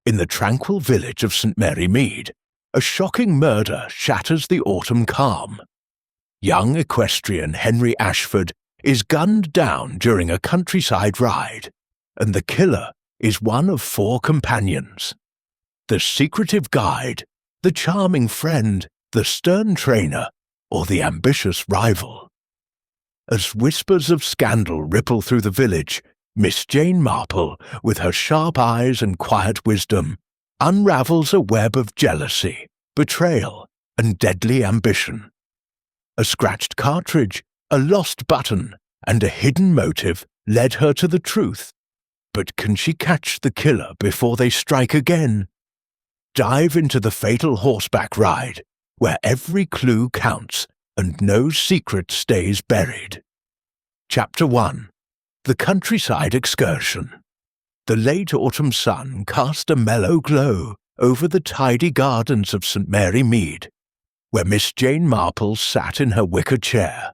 In the tranquil village of St. Mary Mead, a shocking murder shatters the autumn calm. Young equestrian Henry Ashford is gunned down during a countryside ride, and the killer is one of 4 companions: the secretive guide, the charming friend, the stern trainer, or the ambitious rival. As whispers of scandal ripple through the village, Miss Jane Marple, with her sharp eyes and quiet wisdom, unravels a web of jealousy, betrayal, and deadly ambition. A scratched cartridge, a lost button, and a hidden motive led her to the truth. But can she catch the killer before they strike again? Dive into the fatal horseback ride, where every clue counts and no secret stays buried. Chapter 1. The Countryside Excursion. The late autumn sun cast a mellow glow over the tidy gardens of St. Mary Mead, where Miss Jane Marple sat in her wicker chair,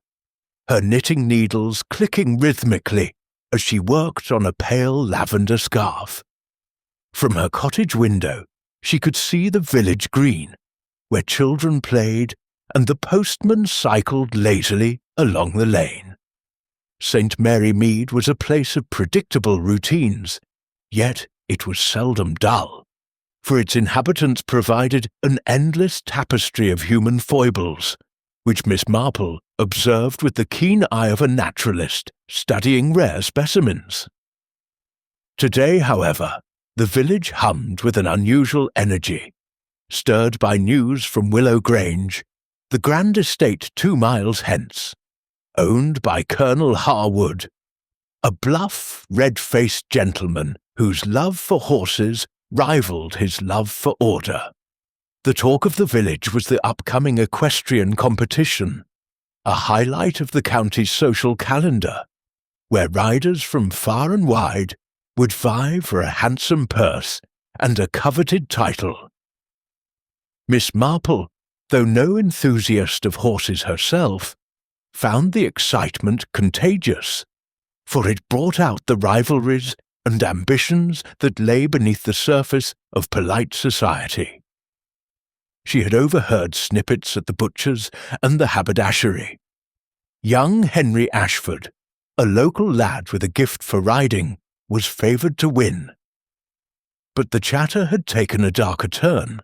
her knitting needles clicking rhythmically as she worked on a pale lavender scarf. From her cottage window, she could see the village green, where children played and the postman cycled lazily along the lane. St. Mary Mead was a place of predictable routines, yet it was seldom dull, for its inhabitants provided an endless tapestry of human foibles, which Miss Marple observed with the keen eye of a naturalist studying rare specimens. Today, however, the village hummed with an unusual energy, stirred by news from Willow Grange, the grand estate 2 miles hence, owned by Colonel Harwood, a bluff, red-faced gentleman whose love for horses rivaled his love for order. The talk of the village was the upcoming equestrian competition, a highlight of the county's social calendar, where riders from far and wide would vie for a handsome purse and a coveted title. Miss Marple, though no enthusiast of horses herself, found the excitement contagious, for it brought out the rivalries and ambitions that lay beneath the surface of polite society. She had overheard snippets at the butcher's and the haberdashery. Young Henry Ashford, a local lad with a gift for riding, was favoured to win. But the chatter had taken a darker turn,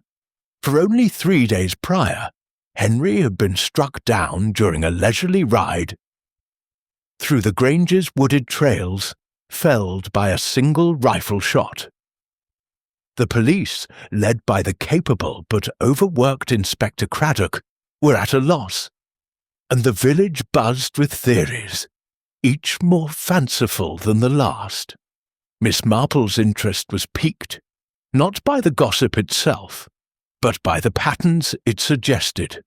for only 3 days prior, Henry had been struck down during a leisurely ride through the Grange's wooded trails, felled by a single rifle shot. The police, led by the capable but overworked Inspector Craddock, were at a loss, and the village buzzed with theories, each more fanciful than the last. Miss Marple's interest was piqued, not by the gossip itself, but by the patterns it suggested.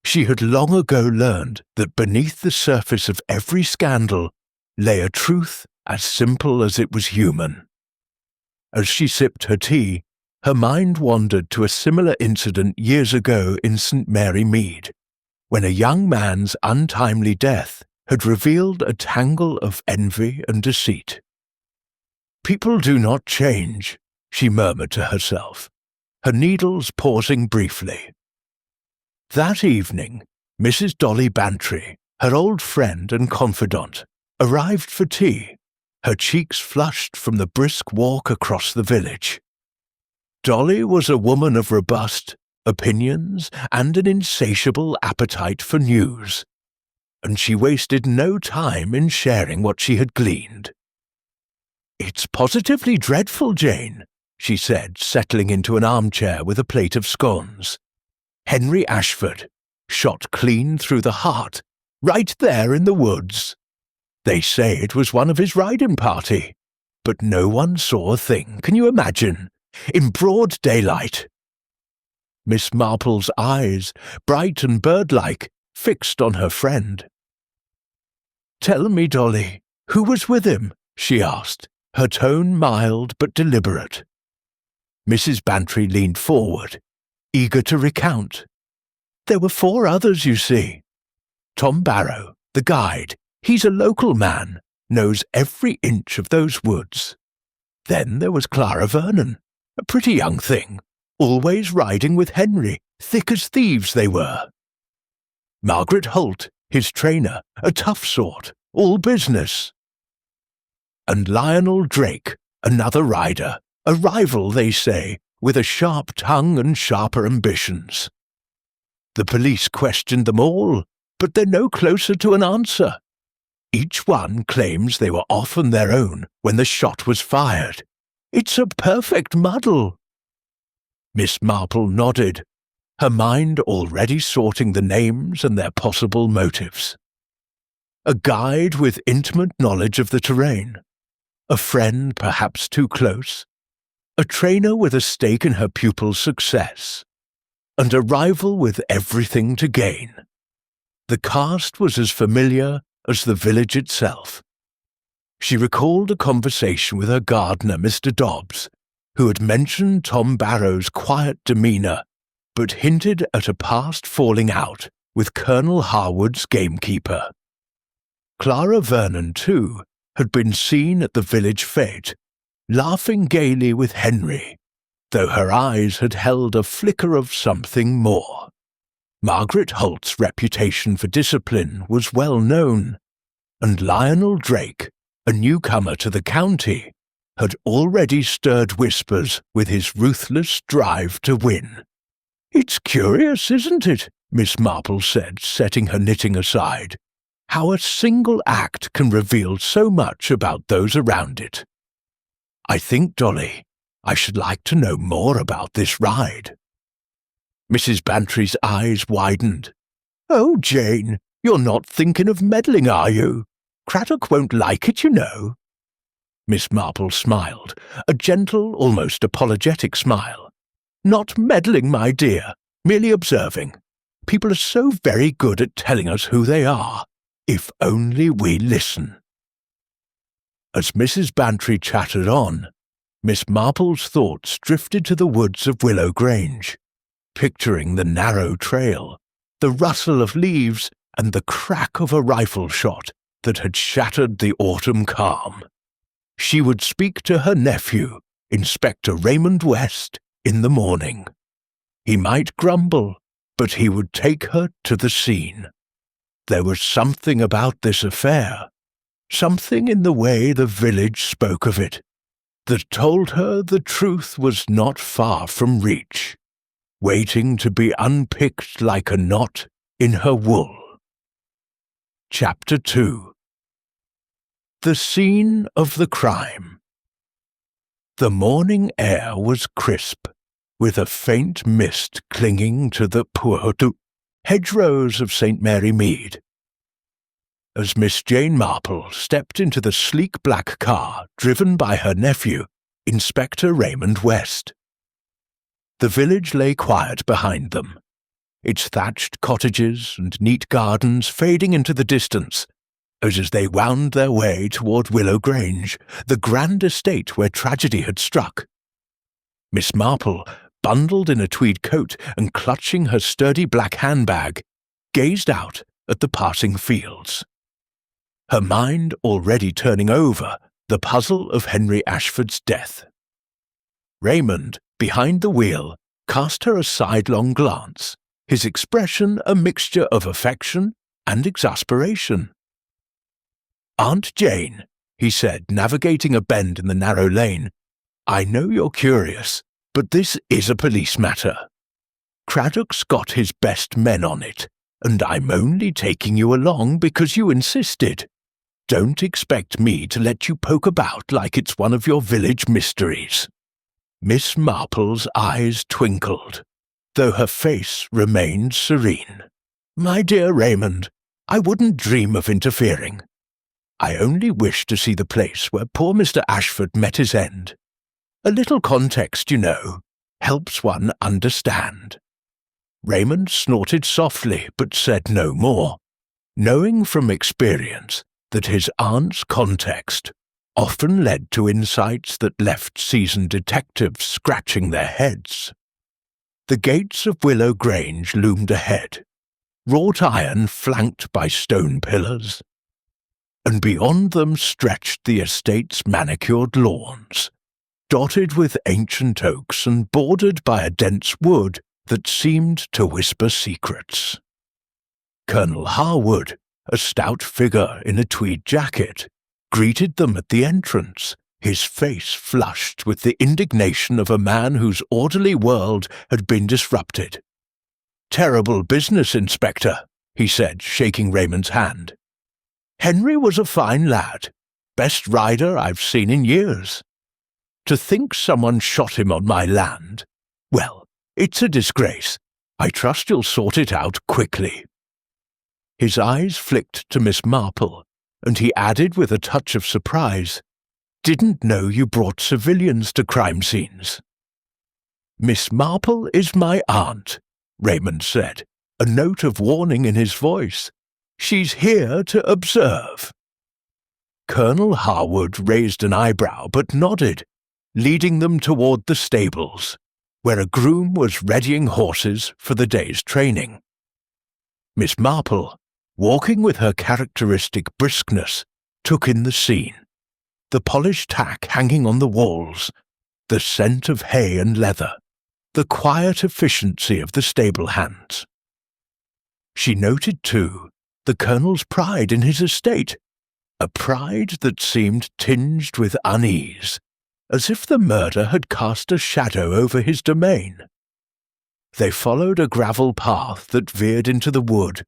She had long ago learned that beneath the surface of every scandal lay a truth as simple as it was human. As she sipped her tea, her mind wandered to a similar incident years ago in St. Mary Mead, when a young man's untimely death had revealed a tangle of envy and deceit. "People do not change," she murmured to herself, her needles pausing briefly. That evening, Mrs. Dolly Bantry, her old friend and confidant, arrived for tea, her cheeks flushed from the brisk walk across the village. Dolly was a woman of robust opinions and an insatiable appetite for news, and she wasted no time in sharing what she had gleaned. "It's positively dreadful, Jane," she said, settling into an armchair with a plate of scones. "Henry Ashford, shot clean through the heart, right there in the woods. They say it was one of his riding party, but no one saw a thing, can you imagine? In broad daylight." Miss Marple's eyes, bright and bird-like, fixed on her friend. "Tell me, Dolly, who was with him?" she asked, her tone mild but deliberate. Mrs. Bantry leaned forward, eager to recount. "There were 4 others, you see. Tom Barrow, the guide, he's a local man, knows every inch of those woods. Then there was Clara Vernon, A pretty young thing, always riding with Henry, thick as thieves they were. Margaret Holt, his trainer, a tough sort, all business. And Lionel Drake, another rider, a rival, they say, with a sharp tongue and sharper ambitions. The police questioned them all, but they're no closer to an answer. Each one claims they were off on their own when the shot was fired. It's a perfect muddle. Miss Marple nodded, her mind already sorting the names and their possible motives. A guide with intimate knowledge of the terrain, a friend perhaps too close, a trainer with a stake in her pupil's success, and a rival with everything to gain. The cast was as familiar as the village itself. She recalled a conversation with her gardener, Mr. Dobbs, who had mentioned Tom Barrow's quiet demeanour, but hinted at a past falling out with Colonel Harwood's gamekeeper. Clara Vernon, too, had been seen at the village fete, laughing gaily with Henry, though her eyes had held a flicker of something more. Margaret Holt's reputation for discipline was well known, and Lionel Drake, a newcomer to the county, had already stirred whispers with his ruthless drive to win. "It's curious, isn't it?" Miss Marple said, setting her knitting aside, "how a single act can reveal so much about those around it. I think, Dolly, I should like to know more about this ride." Mrs. Bantry's eyes widened. "Oh, Jane, you're not thinking of meddling, are you? Craddock won't like it, you know." Miss Marple smiled, a gentle, almost apologetic smile. "Not meddling, my dear, merely observing. People are so very good at telling us who they are, if only we listen." As Mrs. Bantry chattered on, Miss Marple's thoughts drifted to the woods of Willow Grange, picturing the narrow trail, the rustle of leaves, and the crack of a rifle shot that had shattered the autumn calm. She would speak to her nephew, Inspector Raymond West, in the morning. He might grumble, but he would take her to the scene. There was something about this affair, something in the way the village spoke of it, that told her the truth was not far from reach, waiting to be unpicked like a knot in her wool. Chapter 2. The scene of the crime. The morning air was crisp, with a faint mist clinging to the hedgerows of St. Mary Mead. As Miss Jane Marple stepped into the sleek black car driven by her nephew, Inspector Raymond West. The village lay quiet behind them, its thatched cottages and neat gardens fading into the distance, as they wound their way toward Willow Grange, the grand estate where tragedy had struck. Miss Marple, bundled in a tweed coat and clutching her sturdy black handbag, gazed out at the passing fields, her mind already turning over the puzzle of Henry Ashford's death. Raymond, behind the wheel, cast her a sidelong glance, his expression a mixture of affection and exasperation. "Aunt Jane," he said, navigating a bend in the narrow lane, "I know you're curious, but this is a police matter. Craddock's got his best men on it, and I'm only taking you along because you insisted. Don't expect me to let you poke about like it's one of your village mysteries." Miss Marple's eyes twinkled, though her face remained serene. "My dear Raymond, I wouldn't dream of interfering. I only wish to see the place where poor Mr. Ashford met his end. A little context, you know, helps one understand." Raymond snorted softly but said no more, knowing from experience that his aunt's context often led to insights that left seasoned detectives scratching their heads. The gates of Willow Grange loomed ahead, wrought iron flanked by stone pillars, and beyond them stretched the estate's manicured lawns, dotted with ancient oaks and bordered by a dense wood that seemed to whisper secrets. Colonel Harwood, a stout figure in a tweed jacket, greeted them at the entrance, his face flushed with the indignation of a man whose orderly world had been disrupted. "Terrible business, Inspector," he said, shaking Raymond's hand. "Henry was a fine lad, best rider I've seen in years. To think someone shot him on my land, well, it's a disgrace. I trust you'll sort it out quickly." His eyes flicked to Miss Marple, and he added with a touch of surprise, "Didn't know you brought civilians to crime scenes." "Miss Marple is my aunt," Raymond said, a note of warning in his voice. "She's here to observe." Colonel Harwood raised an eyebrow but nodded, leading them toward the stables, where a groom was readying horses for the day's training. Miss Marple, walking with her characteristic briskness, took in the scene, the polished tack hanging on the walls, the scent of hay and leather, the quiet efficiency of the stable hands. She noted, too, the Colonel's pride in his estate, a pride that seemed tinged with unease, as if the murder had cast a shadow over his domain. They followed a gravel path that veered into the wood,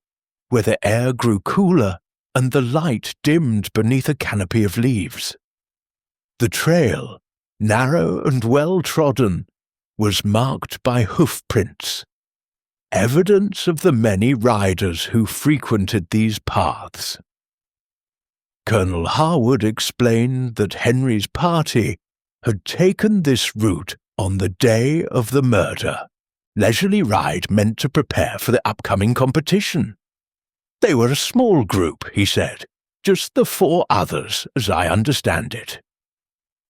where the air grew cooler and the light dimmed beneath a canopy of leaves. The trail, narrow and well-trodden, was marked by hoof-prints, evidence of the many riders who frequented these paths. Colonel Harwood explained that Henry's party had taken this route on the day of the murder, leisurely ride meant to prepare for the upcoming competition. They were a small group, he said, just the 4 others, as I understand it.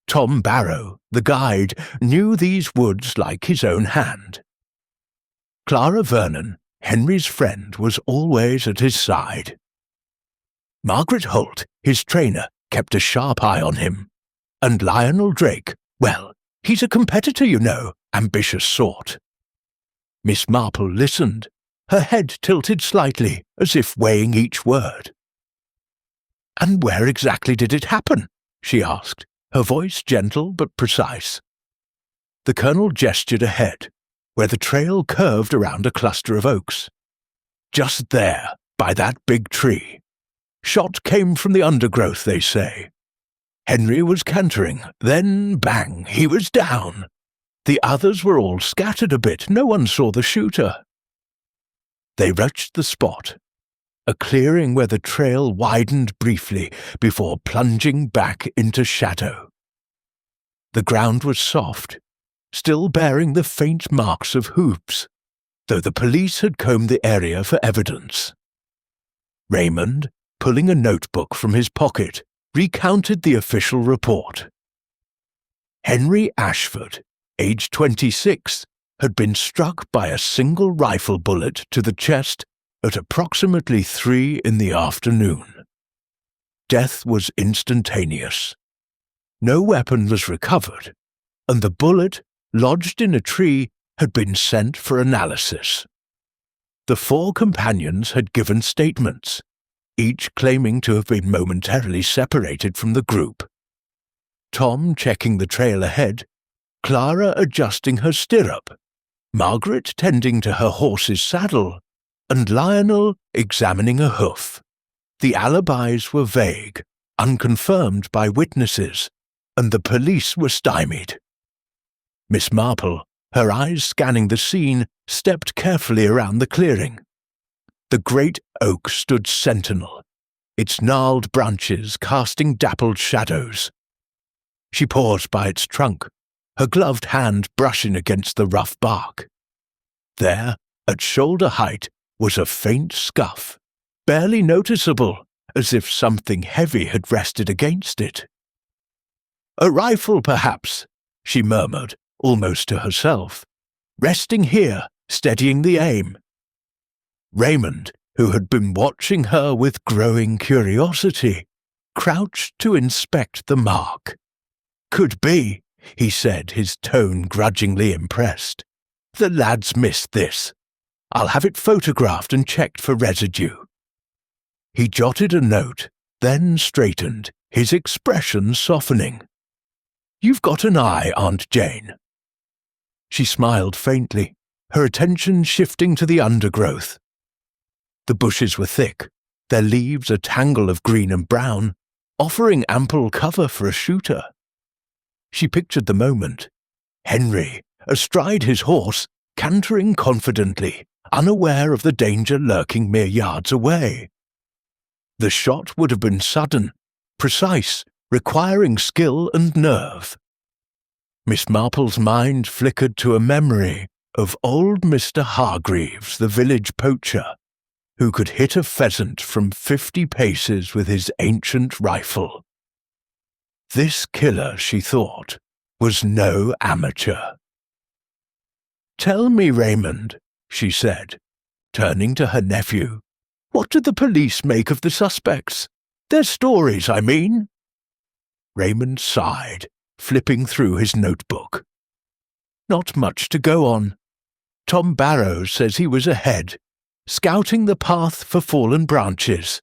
Tom Barrow, the guide, knew these woods like his own hand. Clara Vernon, Henry's friend, was always at his side. Margaret Holt, his trainer, kept a sharp eye on him. And Lionel Drake, well, he's a competitor, you know, ambitious sort. Miss Marple listened, her head tilted slightly, as if weighing each word. "And where exactly did it happen?" she asked, her voice gentle but precise. The Colonel gestured ahead, where the trail curved around a cluster of oaks. "Just there, by that big tree. Shot came from the undergrowth, they say. Henry was cantering, then bang, he was down. The others were all scattered a bit, no one saw the shooter." They reached the spot, a clearing where the trail widened briefly before plunging back into shadow. The ground was soft, still bearing the faint marks of hoofs, though the police had combed the area for evidence. Raymond, pulling a notebook from his pocket, recounted the official report. Henry Ashford, aged 26, had been struck by a single rifle bullet to the chest at approximately 3 in the afternoon. Death was instantaneous. No weapon was recovered, and the bullet, lodged in a tree, had been sent for analysis. The 4 companions had given statements, each claiming to have been momentarily separated from the group. Tom checking the trail ahead, Clara adjusting her stirrup, Margaret tending to her horse's saddle, and Lionel examining a hoof. The alibis were vague, unconfirmed by witnesses, and the police were stymied. Miss Marple, her eyes scanning the scene, stepped carefully around the clearing. The great oak stood sentinel, its gnarled branches casting dappled shadows. She paused by its trunk, her gloved hand brushing against the rough bark. There, at shoulder height, was a faint scuff, barely noticeable, as if something heavy had rested against it. "A rifle, perhaps," she murmured, almost to herself, "resting here, steadying the aim." Raymond, who had been watching her with growing curiosity, crouched to inspect the mark. "Could be. he said, his tone grudgingly impressed. "The lads missed this. I'll have it photographed and checked for residue." He jotted a note, then straightened, his expression softening. "You've got an eye, Aunt Jane." She smiled faintly, her attention shifting to the undergrowth. The bushes were thick, their leaves a tangle of green and brown, offering ample cover for a shooter. She pictured the moment. Henry, astride his horse, cantering confidently, unaware of the danger lurking mere yards away. The shot would have been sudden, precise, requiring skill and nerve. Miss Marple's mind flickered to a memory of old Mr. Hargreaves, the village poacher, who could hit a pheasant from 50 paces with his ancient rifle. This killer, she thought, was no amateur. "Tell me, Raymond," she said, turning to her nephew, "what did the police make of the suspects? Their stories, I mean." Raymond sighed, flipping through his notebook. "Not much to go on. Tom Barrow says he was ahead, scouting the path for fallen branches.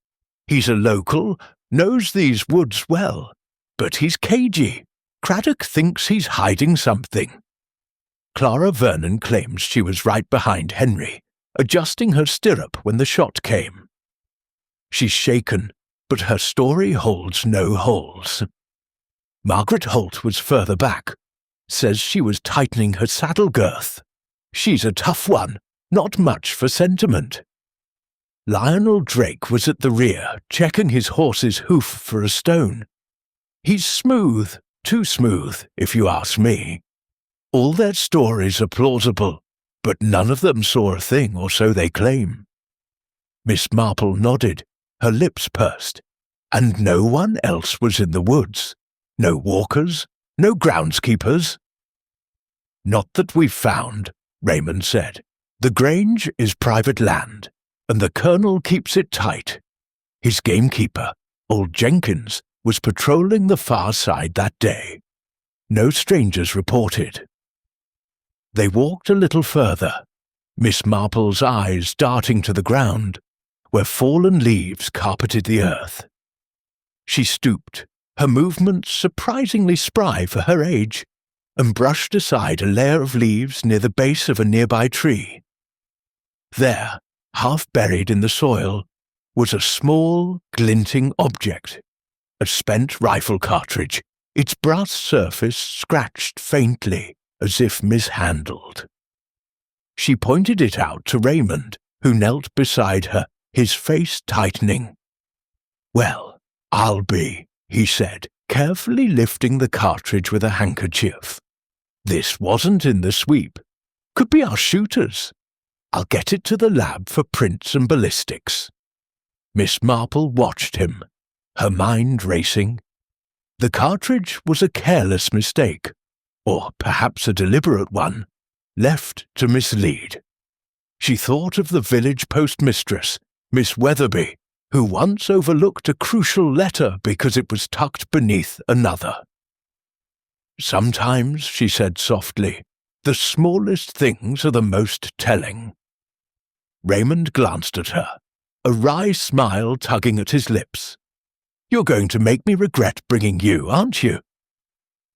He's a local, knows these woods well, but he's cagey. Craddock thinks he's hiding something." Clara Vernon claims she was right behind Henry, adjusting her stirrup when the shot came. She's shaken, but her story holds no holes. Margaret Holt was further back, says she was tightening her saddle girth. She's a tough one, not much for sentiment. Lionel Drake was at the rear, checking his horse's hoof for a stone. He's smooth, too smooth, if you ask me. All their stories are plausible, but none of them saw a thing, or so they claim. Miss Marple nodded, her lips pursed, and no one else was in the woods. No walkers, no groundskeepers. "Not that we've found," Raymond said. "The Grange is private land, and the Colonel keeps it tight. His gamekeeper, old Jenkins, was patrolling the far side that day. No strangers reported." They walked a little further, Miss Marple's eyes darting to the ground, where fallen leaves carpeted the earth. She stooped, her movements surprisingly spry for her age, and brushed aside a layer of leaves near the base of a nearby tree. There, half buried in the soil, was a small, glinting object, a spent rifle cartridge, its brass surface scratched faintly as if mishandled. She pointed it out to Raymond, who knelt beside her, his face tightening. "Well, I'll be," he said, carefully lifting the cartridge with a handkerchief. "This wasn't in the sweep. Could be our shooters. I'll get it to the lab for prints and ballistics." Miss Marple watched him, her mind racing. The cartridge was a careless mistake, or perhaps a deliberate one, left to mislead. She thought of the village postmistress, Miss Weatherby, who once overlooked a crucial letter because it was tucked beneath another. "Sometimes," she said softly, "the smallest things are the most telling." Raymond glanced at her, a wry smile tugging at his lips. "You're going to make me regret bringing you, aren't you?"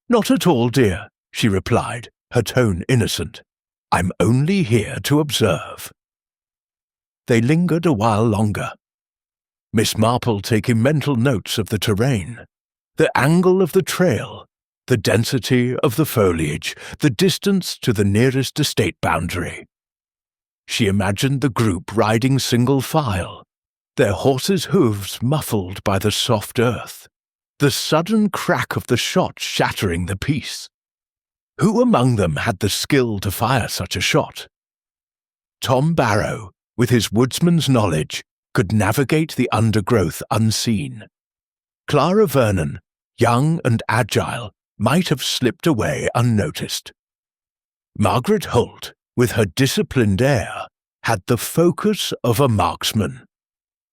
"Not at all, dear," she replied, her tone innocent. "I'm only here to observe." They lingered a while longer, Miss Marple taking mental notes of the terrain, the angle of the trail, the density of the foliage, the distance to the nearest estate boundary. She imagined the group riding single file, their horses' hooves muffled by the soft earth, the sudden crack of the shot shattering the peace. Who among them had the skill to fire such a shot? Tom Barrow, with his woodsman's knowledge, could navigate the undergrowth unseen. Clara Vernon, young and agile, might have slipped away unnoticed. Margaret Holt, with her disciplined air, had the focus of a marksman.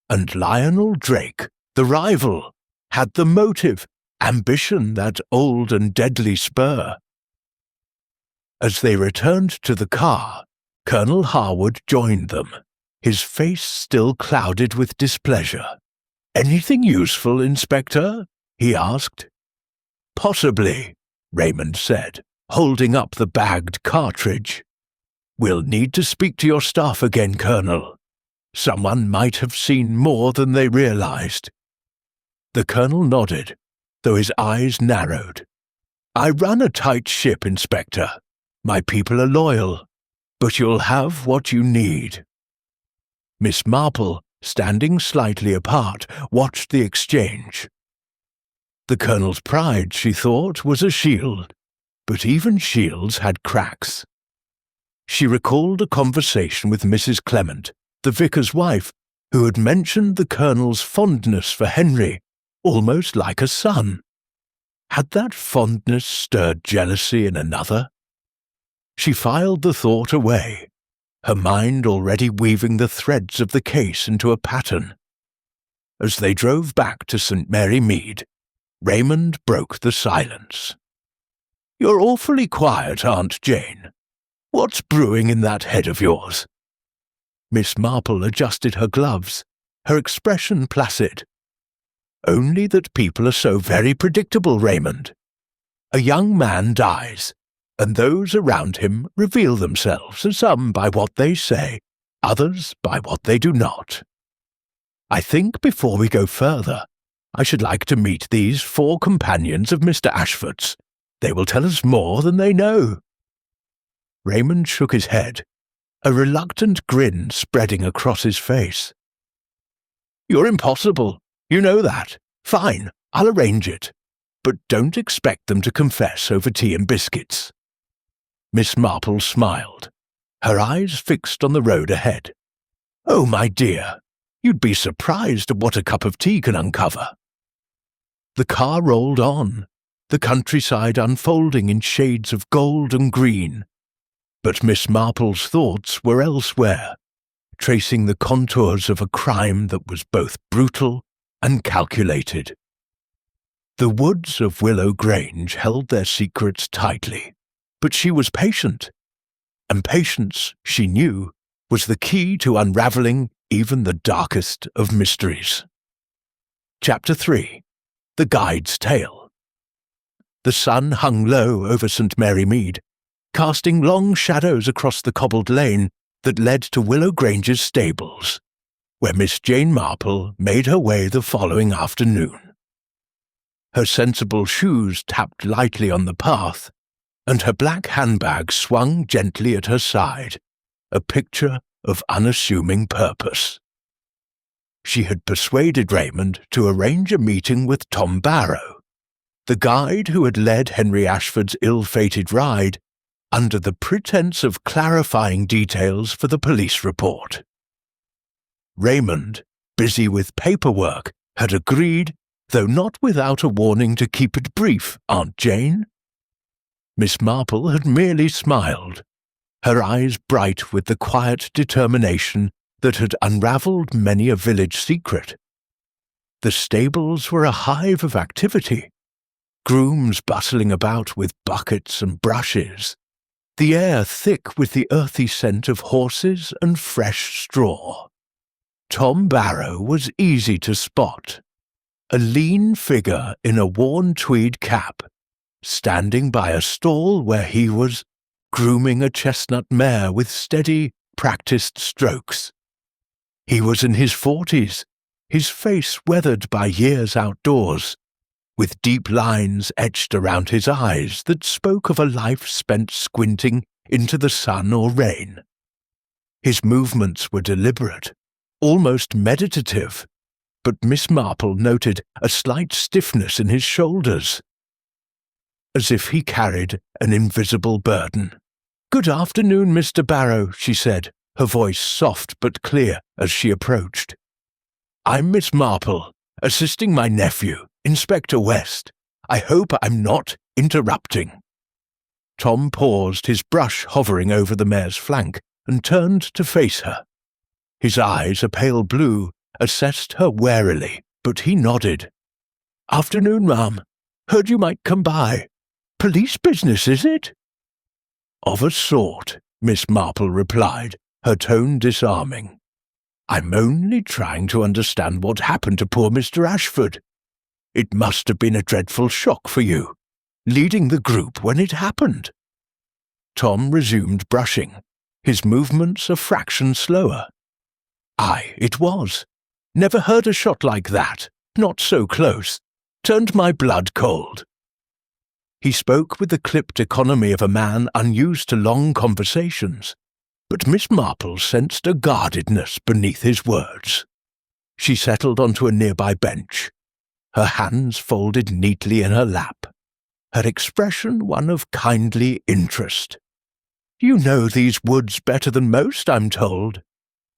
And Lionel Drake, the rival, had the motive, ambition, that old and deadly spur, As they returned to the car, Colonel Harwood joined them, his face still clouded with displeasure. "Anything useful, Inspector?" he asked. "Possibly," Raymond said, holding up the bagged cartridge. "We'll need to speak to your staff again, Colonel. Someone might have seen more than they realized." The Colonel nodded, though his eyes narrowed. "I run a tight ship, Inspector. My people are loyal, but you'll have what you need." Miss Marple, standing slightly apart, watched the exchange. The Colonel's pride, she thought, was a shield, but even shields had cracks. She recalled a conversation with Mrs. Clement, the vicar's wife, who had mentioned the Colonel's fondness for Henry, almost like a son. Had that fondness stirred jealousy in another? She filed the thought away, her mind already weaving the threads of the case into a pattern. As they drove back to St. Mary Mead, Raymond broke the silence. "You're awfully quiet, Aunt Jane. What's brewing in that head of yours?" Miss Marple adjusted her gloves, her expression placid. "Only that people are so very predictable, Raymond. A young man dies, and those around him reveal themselves, some by what they say, others by what they do not. I think before we go further, I should like to meet these 4 companions of Mr. Ashford's. They will tell us more than they know." Raymond shook his head, a reluctant grin spreading across his face. "You're impossible. You know that. Fine, I'll arrange it. But don't expect them to confess over tea and biscuits." Miss Marple smiled, her eyes fixed on the road ahead. "Oh, my dear, you'd be surprised at what a cup of tea can uncover." The car rolled on, the countryside unfolding in shades of gold and green. But Miss Marple's thoughts were elsewhere, tracing the contours of a crime that was both brutal and calculated. The woods of Willow Grange held their secrets tightly, but she was patient, and patience, she knew, was the key to unravelling even the darkest of mysteries. Chapter 3. The Guide's Tale. The sun hung low over St. Mary Mead, casting long shadows across the cobbled lane that led to Willow Grange's stables, where Miss Jane Marple made her way the following afternoon. Her sensible shoes tapped lightly on the path, and her black handbag swung gently at her side, a picture of unassuming purpose. She had persuaded Raymond to arrange a meeting with Tom Barrow, the guide who had led Henry Ashford's ill-fated ride, under the pretense of clarifying details for the police report. Raymond, busy with paperwork, had agreed, though not without a warning to keep it brief, Aunt Jane. Miss Marple had merely smiled, her eyes bright with the quiet determination that had unravelled many a village secret. The stables were a hive of activity, grooms bustling about with buckets and brushes, the air thick with the earthy scent of horses and fresh straw. Tom Barrow was easy to spot, a lean figure in a worn tweed cap, standing by a stall where he was grooming a chestnut mare with steady, practised strokes. He was in his 40s, his face weathered by years outdoors, with deep lines etched around his eyes that spoke of a life spent squinting into the sun or rain. His movements were deliberate, almost meditative, but Miss Marple noted a slight stiffness in his shoulders, as if he carried an invisible burden. "Good afternoon, Mr. Barrow," she said, her voice soft but clear as she approached. "I'm Miss Marple, assisting my nephew, Inspector West. I hope I'm not interrupting." Tom paused, his brush hovering over the mare's flank, and turned to face her. His eyes, a pale blue, assessed her warily, but he nodded. "Afternoon, ma'am. Heard you might come by. Police business, is it?" "Of a sort," Miss Marple replied, her tone disarming. "I'm only trying to understand what happened to poor Mr. Ashford. It must have been a dreadful shock for you, leading the group when it happened." Tom resumed brushing, his movements a fraction slower. "Aye, it was. Never heard a shot like that, not so close. Turned my blood cold." He spoke with the clipped economy of a man unused to long conversations, but Miss Marple sensed a guardedness beneath his words. She settled onto a nearby bench, her hands folded neatly in her lap, her expression one of kindly interest. "You know these woods better than most, I'm told.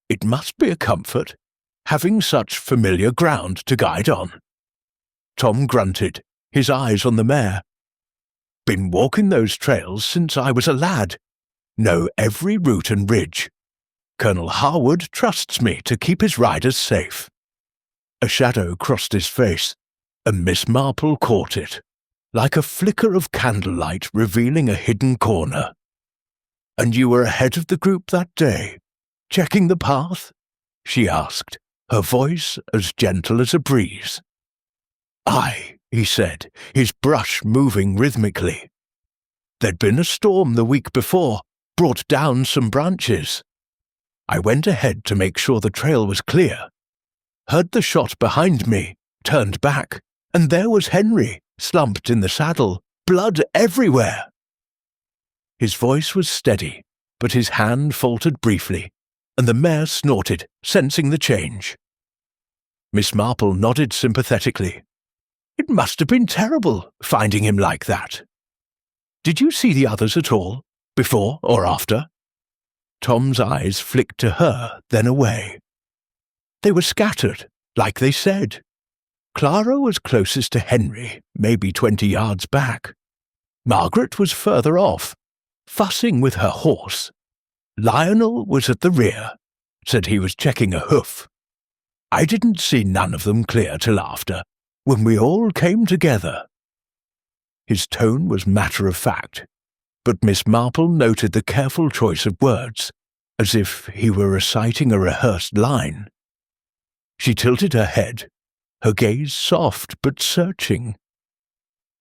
It must be a comfort, having such familiar ground to guide on." Tom grunted, his eyes on the mare. "Been walking those trails since I was a lad. Know every route and ridge. Colonel Harwood trusts me to keep his riders safe." A shadow crossed his face, and Miss Marple caught it, like a flicker of candlelight revealing a hidden corner. "And you were ahead of the group that day, checking the path?" she asked, her voice as gentle as a breeze. "Aye," he said, his brush moving rhythmically. "There'd been a storm the week before, brought down some branches. I went ahead to make sure the trail was clear. Heard the shot behind me, turned back, and there was Henry, slumped in the saddle, blood everywhere." His voice was steady, but his hand faltered briefly, and the mare snorted, sensing the change. Miss Marple nodded sympathetically. "It must have been terrible, finding him like that. Did you see the others at all, before or after?" Tom's eyes flicked to her, then away. "They were scattered, like they said. Clara was closest to Henry, maybe 20 yards back. Margaret was further off, fussing with her horse. Lionel was at the rear, said he was checking a hoof. I didn't see none of them clear till after, when we all came together." His tone was matter-of-fact, but Miss Marple noted the careful choice of words, as if he were reciting a rehearsed line. She tilted her head, her gaze soft but searching.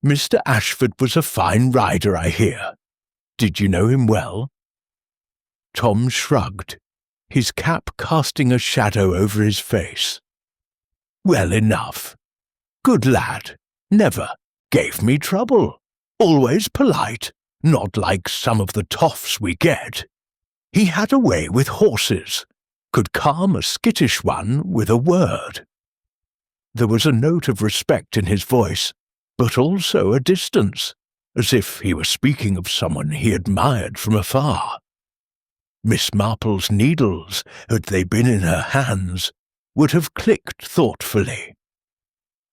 "Mr. Ashford was a fine rider, I hear. Did you know him well?" Tom shrugged, his cap casting a shadow over his face. "Well enough. Good lad. Never gave me trouble. Always polite, not like some of the toffs we get. He had a way with horses, could calm a skittish one with a word." There was a note of respect in his voice, but also a distance, as if he were speaking of someone he admired from afar. Miss Marple's needles, had they been in her hands, would have clicked thoughtfully.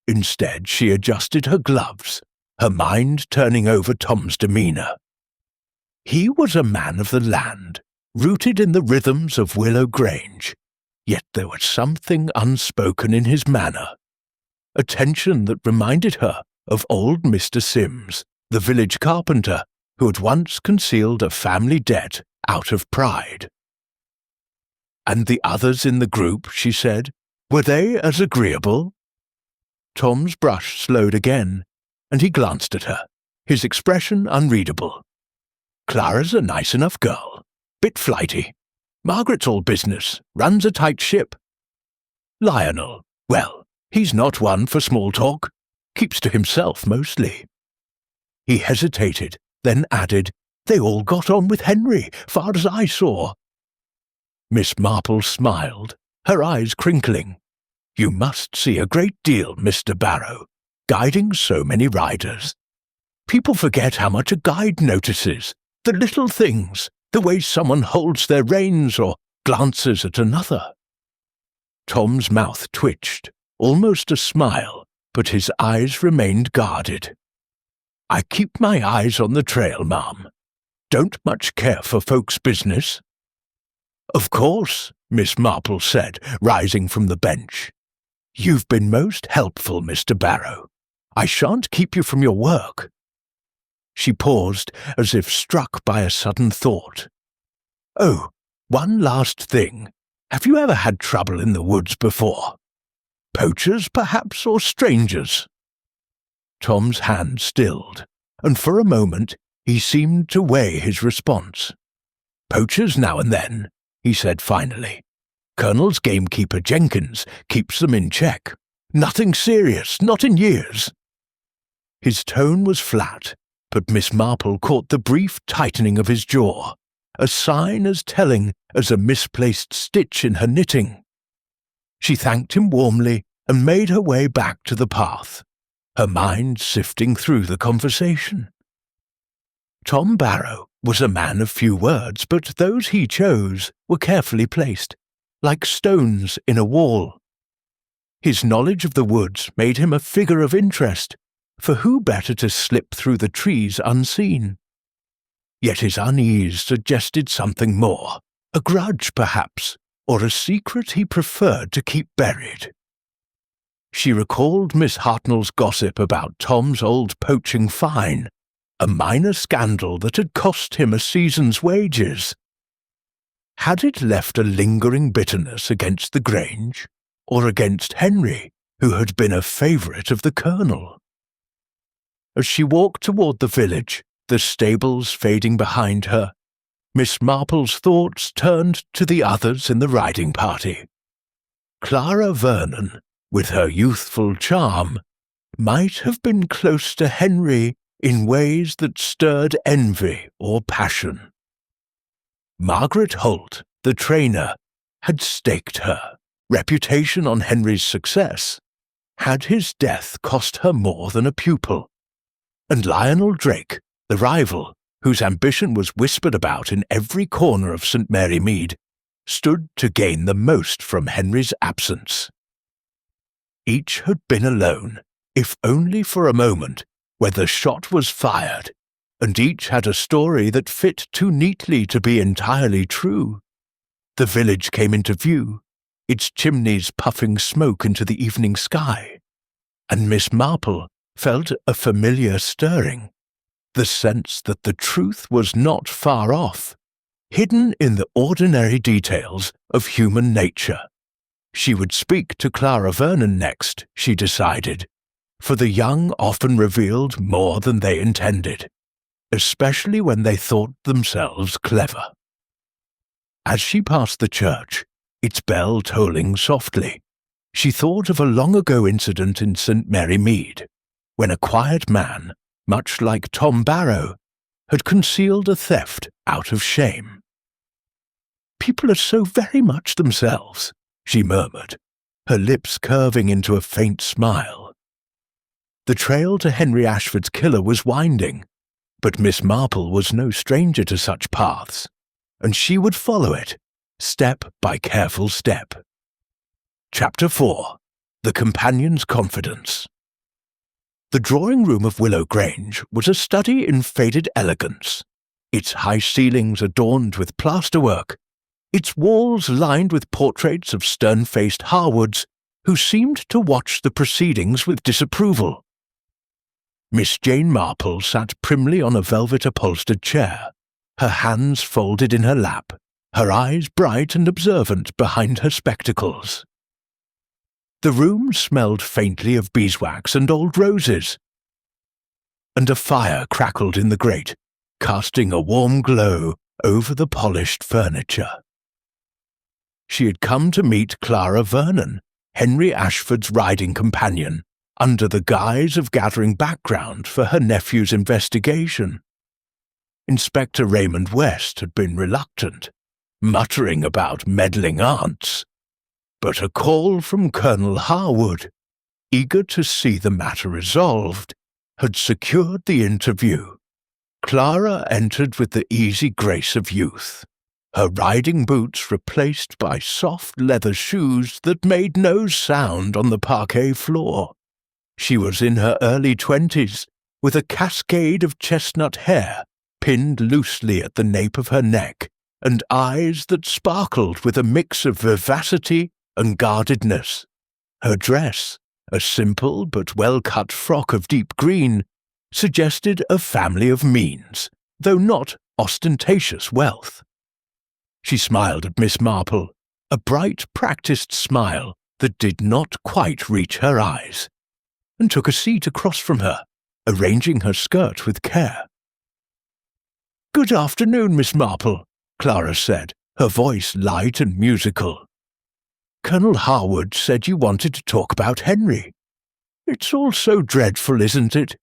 Instead, she adjusted her gloves, her mind turning over Tom's demeanour. He was a man of the land, rooted in the rhythms of Willow Grange, yet there was something unspoken in his manner, a tension that reminded her of old Mr. Sims, the village carpenter, who had once concealed a family debt out of pride. "And the others in the group," she said, "were they as agreeable?" Tom's brush slowed again, and he glanced at her, his expression unreadable. "Clara's a nice enough girl, bit flighty. Margaret's all business, runs a tight ship. Lionel, well, he's not one for small talk, keeps to himself mostly." He hesitated, then added, "They all got on with Henry, far as I saw." Miss Marple smiled, her eyes crinkling. "You must see a great deal, Mr. Barrow, guiding so many riders. People forget how much a guide notices, the little things, the way someone holds their reins or glances at another." Tom's mouth twitched, almost a smile, but his eyes remained guarded. "I keep my eyes on the trail, ma'am. Don't much care for folks' business." "Of course," Miss Marple said, rising from the bench. "You've been most helpful, Mr. Barrow. I shan't keep you from your work." She paused as if struck by a sudden thought. "Oh, one last thing. Have you ever had trouble in the woods before? Poachers, perhaps, or strangers?" Tom's hand stilled, and for a moment he seemed to weigh his response. "Poachers now and then," he said finally. "Colonel's gamekeeper Jenkins keeps them in check. Nothing serious, not in years." His tone was flat, but Miss Marple caught the brief tightening of his jaw, a sign as telling as a misplaced stitch in her knitting. She thanked him warmly and made her way back to the path, her mind sifting through the conversation. Tom Barrow was a man of few words, but those he chose were carefully placed, like stones in a wall. His knowledge of the woods made him a figure of interest, for who better to slip through the trees unseen? Yet his unease suggested something more, a grudge perhaps, or a secret he preferred to keep buried. She recalled Miss Hartnell's gossip about Tom's old poaching fine, a minor scandal that had cost him a season's wages. Had it left a lingering bitterness against the Grange, or against Henry, who had been a favourite of the Colonel? As she walked toward the village, the stables fading behind her, Miss Marple's thoughts turned to the others in the riding party. Clara Vernon, with her youthful charm, might have been close to Henry in ways that stirred envy or passion. Margaret Holt, the trainer, had staked her reputation on Henry's success. Had his death cost her more than a pupil? And Lionel Drake, the rival, whose ambition was whispered about in every corner of St. Mary Mead, stood to gain the most from Henry's absence. Each had been alone, if only for a moment, where the shot was fired, and each had a story that fit too neatly to be entirely true. The village came into view, its chimneys puffing smoke into the evening sky, and Miss Marple felt a familiar stirring, the sense that the truth was not far off, hidden in the ordinary details of human nature. She would speak to Clara Vernon next, she decided, for the young often revealed more than they intended, especially when they thought themselves clever. As she passed the church, its bell tolling softly, she thought of a long-ago incident in St. Mary Mead, when a quiet man, much like Tom Barrow, had concealed a theft out of shame. "People are so very much themselves," she murmured, her lips curving into a faint smile. The trail to Henry Ashford's killer was winding, but Miss Marple was no stranger to such paths, and she would follow it, step by careful step. Chapter 4. The Companion's Confidence. The drawing-room of Willow Grange was a study in faded elegance, its high ceilings adorned with plasterwork, its walls lined with portraits of stern-faced Harwoods who seemed to watch the proceedings with disapproval. Miss Jane Marple sat primly on a velvet-upholstered chair, her hands folded in her lap, her eyes bright and observant behind her spectacles. The room smelled faintly of beeswax and old roses, and a fire crackled in the grate, casting a warm glow over the polished furniture. She had come to meet Clara Vernon, Henry Ashford's riding companion, under the guise of gathering background for her nephew's investigation. Inspector Raymond West had been reluctant, muttering about meddling aunts, but a call from Colonel Harwood, eager to see the matter resolved, had secured the interview. Clara entered with the easy grace of youth, her riding boots replaced by soft leather shoes that made no sound on the parquet floor. She was in her early 20s, with a cascade of chestnut hair pinned loosely at the nape of her neck, and eyes that sparkled with a mix of vivacity and guardedness. Her dress, a simple but well-cut frock of deep green, suggested a family of means, though not ostentatious wealth. She smiled at Miss Marple, a bright, practised smile that did not quite reach her eyes, and took a seat across from her, arranging her skirt with care. "Good afternoon, Miss Marple," Clara said, her voice light and musical. "Colonel Harwood said you wanted to talk about Henry. It's all so dreadful, isn't it?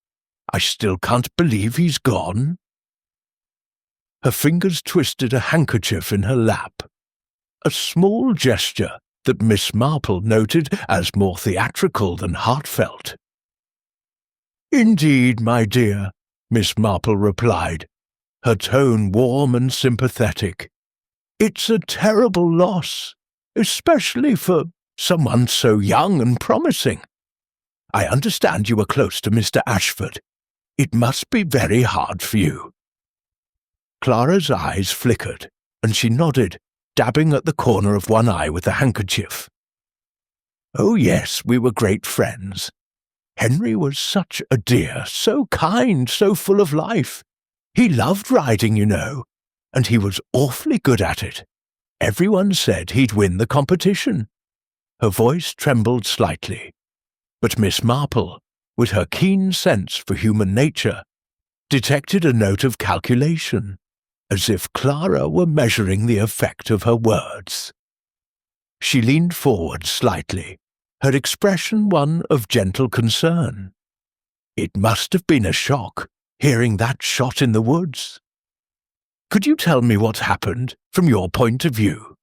I still can't believe he's gone." Her fingers twisted a handkerchief in her lap, a small gesture that Miss Marple noted as more theatrical than heartfelt. "Indeed, my dear," Miss Marple replied, her tone warm and sympathetic. "It's a terrible loss, especially for someone so young and promising. I understand you were close to Mr. Ashford. It must be very hard for you." Clara's eyes flickered, and she nodded, dabbing at the corner of one eye with the handkerchief. "Oh yes, we were great friends. Henry was such a dear, so kind, so full of life. He loved riding, you know, and he was awfully good at it. Everyone said he'd win the competition." Her voice trembled slightly, but Miss Marple, with her keen sense for human nature, detected a note of calculation, as if Clara were measuring the effect of her words. She leaned forward slightly, her expression one of gentle concern. It must have been a shock, hearing that shot in the woods. "Could you tell me what happened, from your point of view?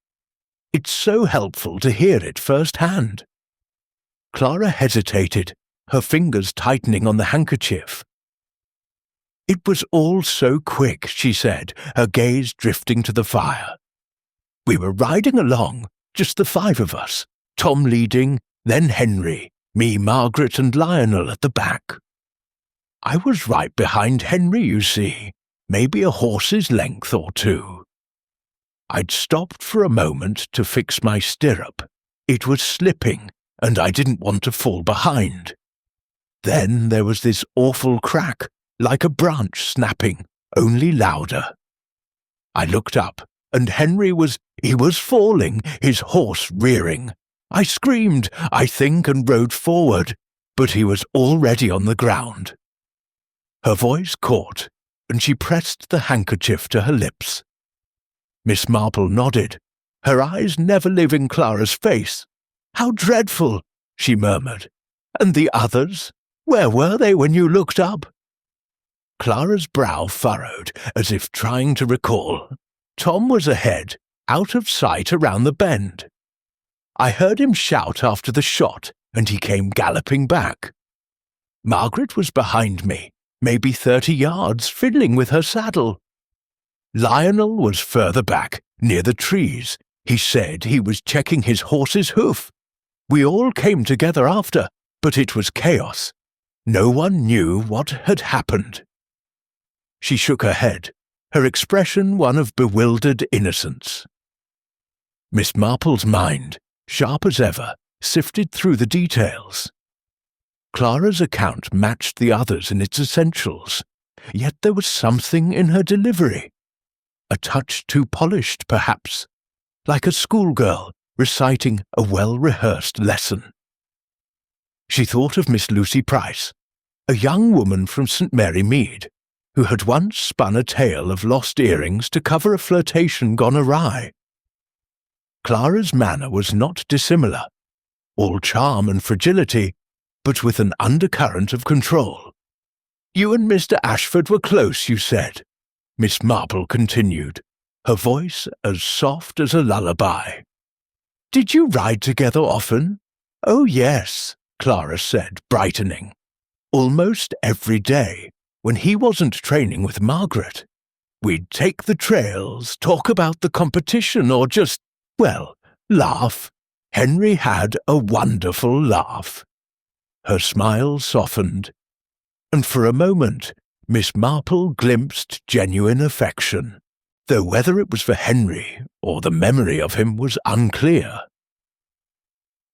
It's so helpful to hear it firsthand." Clara hesitated, her fingers tightening on the handkerchief. "It was all so quick," she said, her gaze drifting to the fire. "We were riding along, just the five of us, Tom leading, then Henry, me, Margaret, and Lionel at the back. I was right behind Henry, you see, maybe a horse's length or two. I'd stopped for a moment to fix my stirrup. It was slipping, and I didn't want to fall behind. Then there was this awful crack, like a branch snapping, only louder. I looked up, and Henry was falling, his horse rearing. I screamed, I think, and rode forward, but he was already on the ground." Her voice caught, and she pressed the handkerchief to her lips. Miss Marple nodded, her eyes never leaving Clara's face. "How dreadful!" she murmured. "And the others? Where were they when you looked up?" Clara's brow furrowed, as if trying to recall. Tom was ahead, out of sight around the bend. I heard him shout after the shot, and he came galloping back. Margaret was behind me, maybe 30 yards, fiddling with her saddle. Lionel was further back, near the trees. He said he was checking his horse's hoof. We all came together after, but it was chaos. No one knew what had happened." She shook her head, her expression one of bewildered innocence. Miss Marple's mind, sharp as ever, sifted through the details. Clara's account matched the others in its essentials, yet there was something in her delivery. A touch too polished, perhaps, like a schoolgirl reciting a well-rehearsed lesson. She thought of Miss Lucy Price, a young woman from St. Mary Mead, who had once spun a tale of lost earrings to cover a flirtation gone awry. Clara's manner was not dissimilar, all charm and fragility, but with an undercurrent of control. "You and Mr. Ashford were close, you said," Miss Marple continued, her voice as soft as a lullaby. "Did you ride together often?" "Oh, yes," Clara said, brightening. "Almost every day, when he wasn't training with Margaret. We'd take the trails, talk about the competition, or just, well, laugh. Henry had a wonderful laugh." Her smile softened, and for a moment Miss Marple glimpsed genuine affection, though whether it was for Henry or the memory of him was unclear.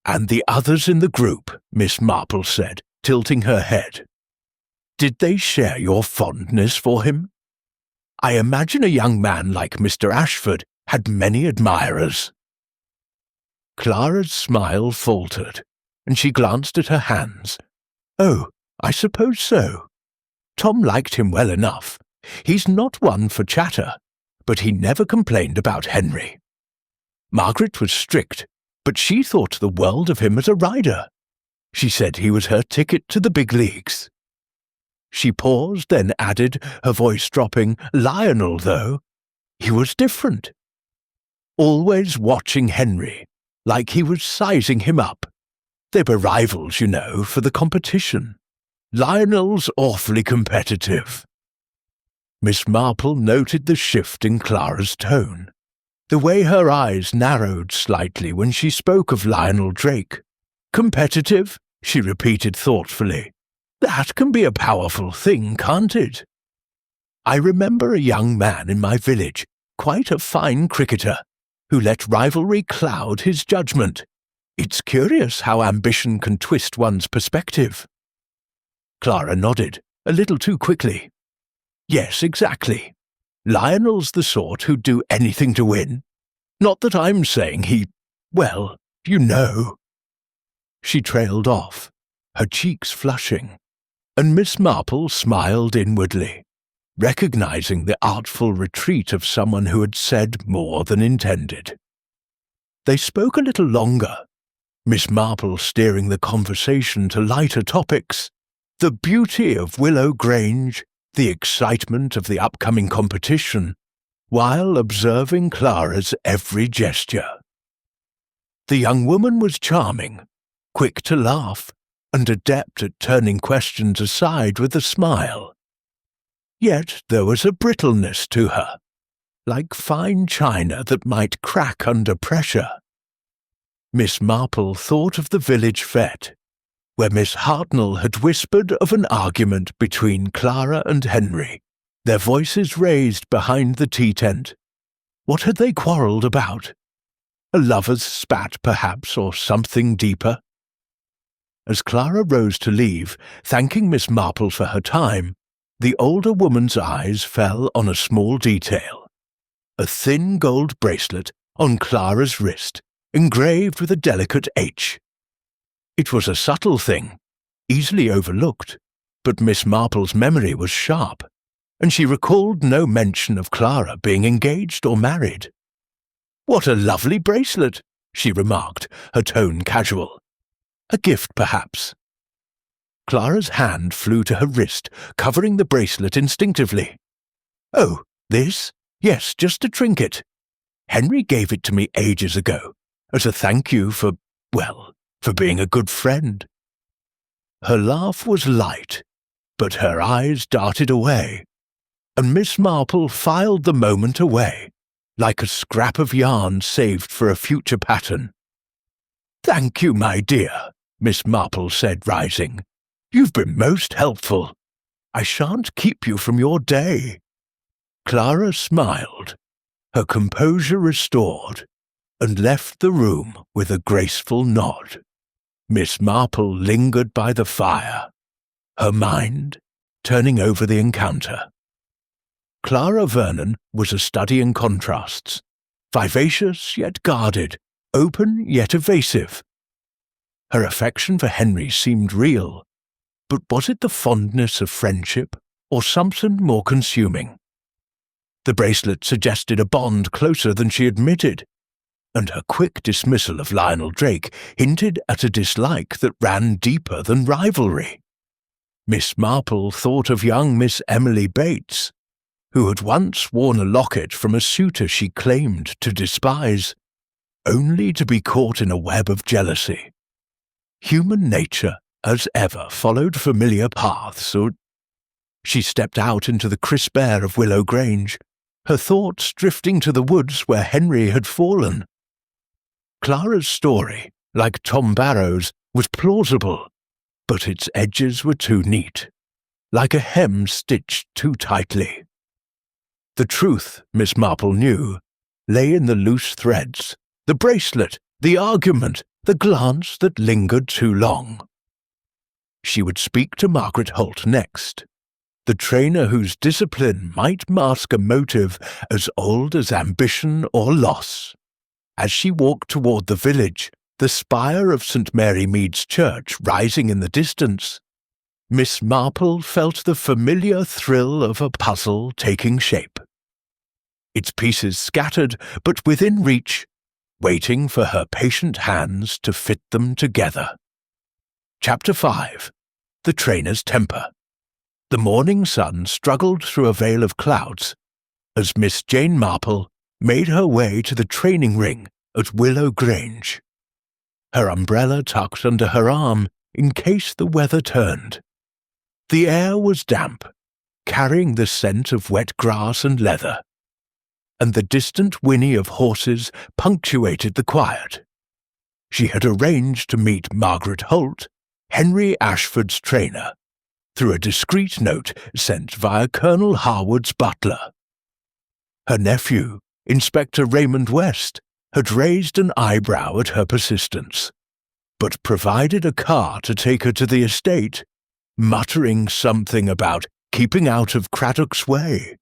"And the others in the group," Miss Marple said, tilting her head. Did they share your fondness for him? I imagine a young man like Mr. Ashford had many admirers." Clara's smile faltered, and she glanced at her hands. "Oh, I suppose so. Tom liked him well enough. He's not one for chatter, but he never complained about Henry. Margaret was strict, but she thought the world of him as a rider. She said he was her ticket to the big leagues." She paused, then added, her voice dropping, "Lionel, though, he was different. Always watching Henry, like he was sizing him up. They were rivals, you know, for the competition. Lionel's awfully competitive." Miss Marple noted the shift in Clara's tone, the way her eyes narrowed slightly when she spoke of Lionel Drake. "Competitive?" she repeated thoughtfully. "That can be a powerful thing, can't it? I remember a young man in my village, quite a fine cricketer, who let rivalry cloud his judgment. It's curious how ambition can twist one's perspective." Clara nodded, a little too quickly. "Yes, exactly. Lionel's the sort who'd do anything to win. Not that I'm saying well, you know." She trailed off, her cheeks flushing, and Miss Marple smiled inwardly, recognizing the artful retreat of someone who had said more than intended. They spoke a little longer, Miss Marple steering the conversation to lighter topics, the beauty of Willow Grange, the excitement of the upcoming competition, while observing Clara's every gesture. The young woman was charming, quick to laugh, and adept at turning questions aside with a smile. Yet there was a brittleness to her, like fine china that might crack under pressure. Miss Marple thought of the village fete, where Miss Hartnell had whispered of an argument between Clara and Henry, their voices raised behind the tea-tent. What had they quarrelled about? A lover's spat, perhaps, or something deeper? As Clara rose to leave, thanking Miss Marple for her time, the older woman's eyes fell on a small detail. A thin gold bracelet on Clara's wrist, engraved with a delicate H. It was a subtle thing, easily overlooked, but Miss Marple's memory was sharp, and she recalled no mention of Clara being engaged or married. "What a lovely bracelet," she remarked, her tone casual. "A gift, perhaps." Clara's hand flew to her wrist, covering the bracelet instinctively. "Oh, this? Yes, just a trinket. Henry gave it to me ages ago, as a thank you for being a good friend." Her laugh was light, but her eyes darted away, and Miss Marple filed the moment away, like a scrap of yarn saved for a future pattern. "Thank you, my dear," Miss Marple said, rising. "You've been most helpful. I shan't keep you from your day." Clara smiled, her composure restored, and left the room with a graceful nod. Miss Marple lingered by the fire, her mind turning over the encounter. Clara Vernon was a study in contrasts, vivacious yet guarded, open yet evasive. Her affection for Henry seemed real, but was it the fondness of friendship or something more consuming? The bracelet suggested a bond closer than she admitted, and her quick dismissal of Lionel Drake hinted at a dislike that ran deeper than rivalry. Miss Marple thought of young Miss Emily Bates, who had once worn a locket from a suitor she claimed to despise, only to be caught in a web of jealousy. Human nature, as ever, followed familiar paths, or... She stepped out into the crisp air of Willow Grange, her thoughts drifting to the woods where Henry had fallen. Clara's story, like Tom Barrow's, was plausible, but its edges were too neat, like a hem stitched too tightly. The truth, Miss Marple knew, lay in the loose threads, the bracelet, the argument, the glance that lingered too long. She would speak to Margaret Holt next, the trainer whose discipline might mask a motive as old as ambition or loss. As she walked toward the village, the spire of St. Mary Mead's church rising in the distance, Miss Marple felt the familiar thrill of a puzzle taking shape. Its pieces scattered, but within reach, waiting for her patient hands to fit them together. Chapter 5. The Trainer's Temper. The morning sun struggled through a veil of clouds as Miss Jane Marple made her way to the training ring at Willow Grange, her umbrella tucked under her arm in case the weather turned. The air was damp, carrying the scent of wet grass and leather, and the distant whinny of horses punctuated the quiet. She had arranged to meet Margaret Holt, Henry Ashford's trainer, through a discreet note sent via Colonel Harwood's butler. Her nephew, Inspector Raymond West, had raised an eyebrow at her persistence, but provided a car to take her to the estate, muttering something about keeping out of Craddock's way.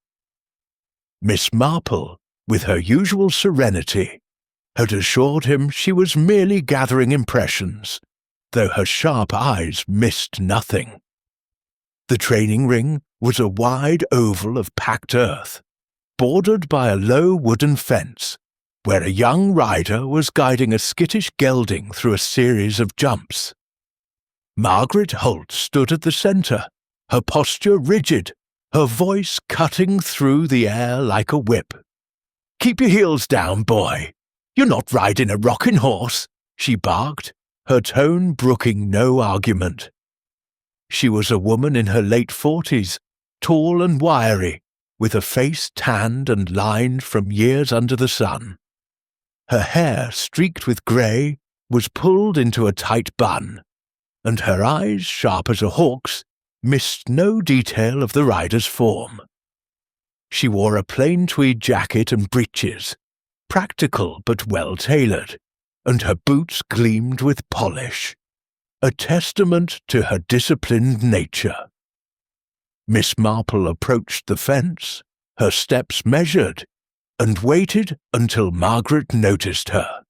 Miss Marple, with her usual serenity, had assured him she was merely gathering impressions, though her sharp eyes missed nothing. The training ring was a wide oval of packed earth, bordered by a low wooden fence, where a young rider was guiding a skittish gelding through a series of jumps. Margaret Holt stood at the centre, her posture rigid, her voice cutting through the air like a whip. "Keep your heels down, boy. You're not riding a rocking horse," she barked, her tone brooking no argument. She was a woman in her late 40s, tall and wiry, with a face tanned and lined from years under the sun. Her hair, streaked with grey, was pulled into a tight bun, and her eyes, sharp as a hawk's, missed no detail of the rider's form. She wore a plain tweed jacket and breeches, practical but well-tailored, and her boots gleamed with polish, a testament to her disciplined nature. Miss Marple approached the fence, her steps measured, and waited until Margaret noticed her.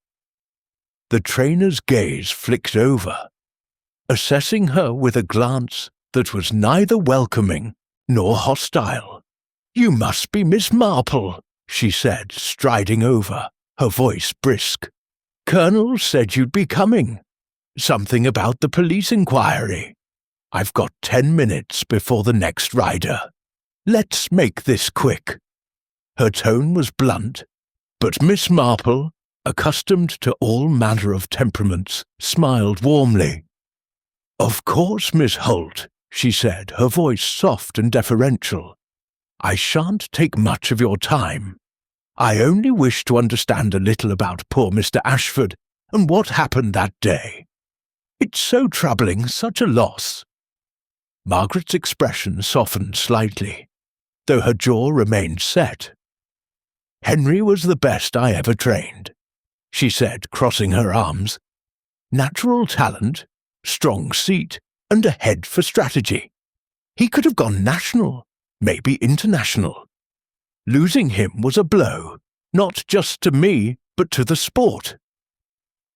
The trainer's gaze flicked over, assessing her with a glance that was neither welcoming nor hostile. "You must be Miss Marple," she said, striding over, her voice brisk. "Colonel said you'd be coming. Something about the police inquiry. I've got 10 minutes before the next rider. Let's make this quick." Her tone was blunt, but Miss Marple, accustomed to all manner of temperaments, smiled warmly. "Of course, Miss Holt," she said, her voice soft and deferential. "I shan't take much of your time. I only wish to understand a little about poor Mr. Ashford and what happened that day. It's so troubling, such a loss." Margaret's expression softened slightly, though her jaw remained set. "Henry was the best I ever trained," she said, crossing her arms. "Natural talent, strong seat, and a head for strategy. He could have gone national, maybe international. Losing him was a blow, not just to me, but to the sport."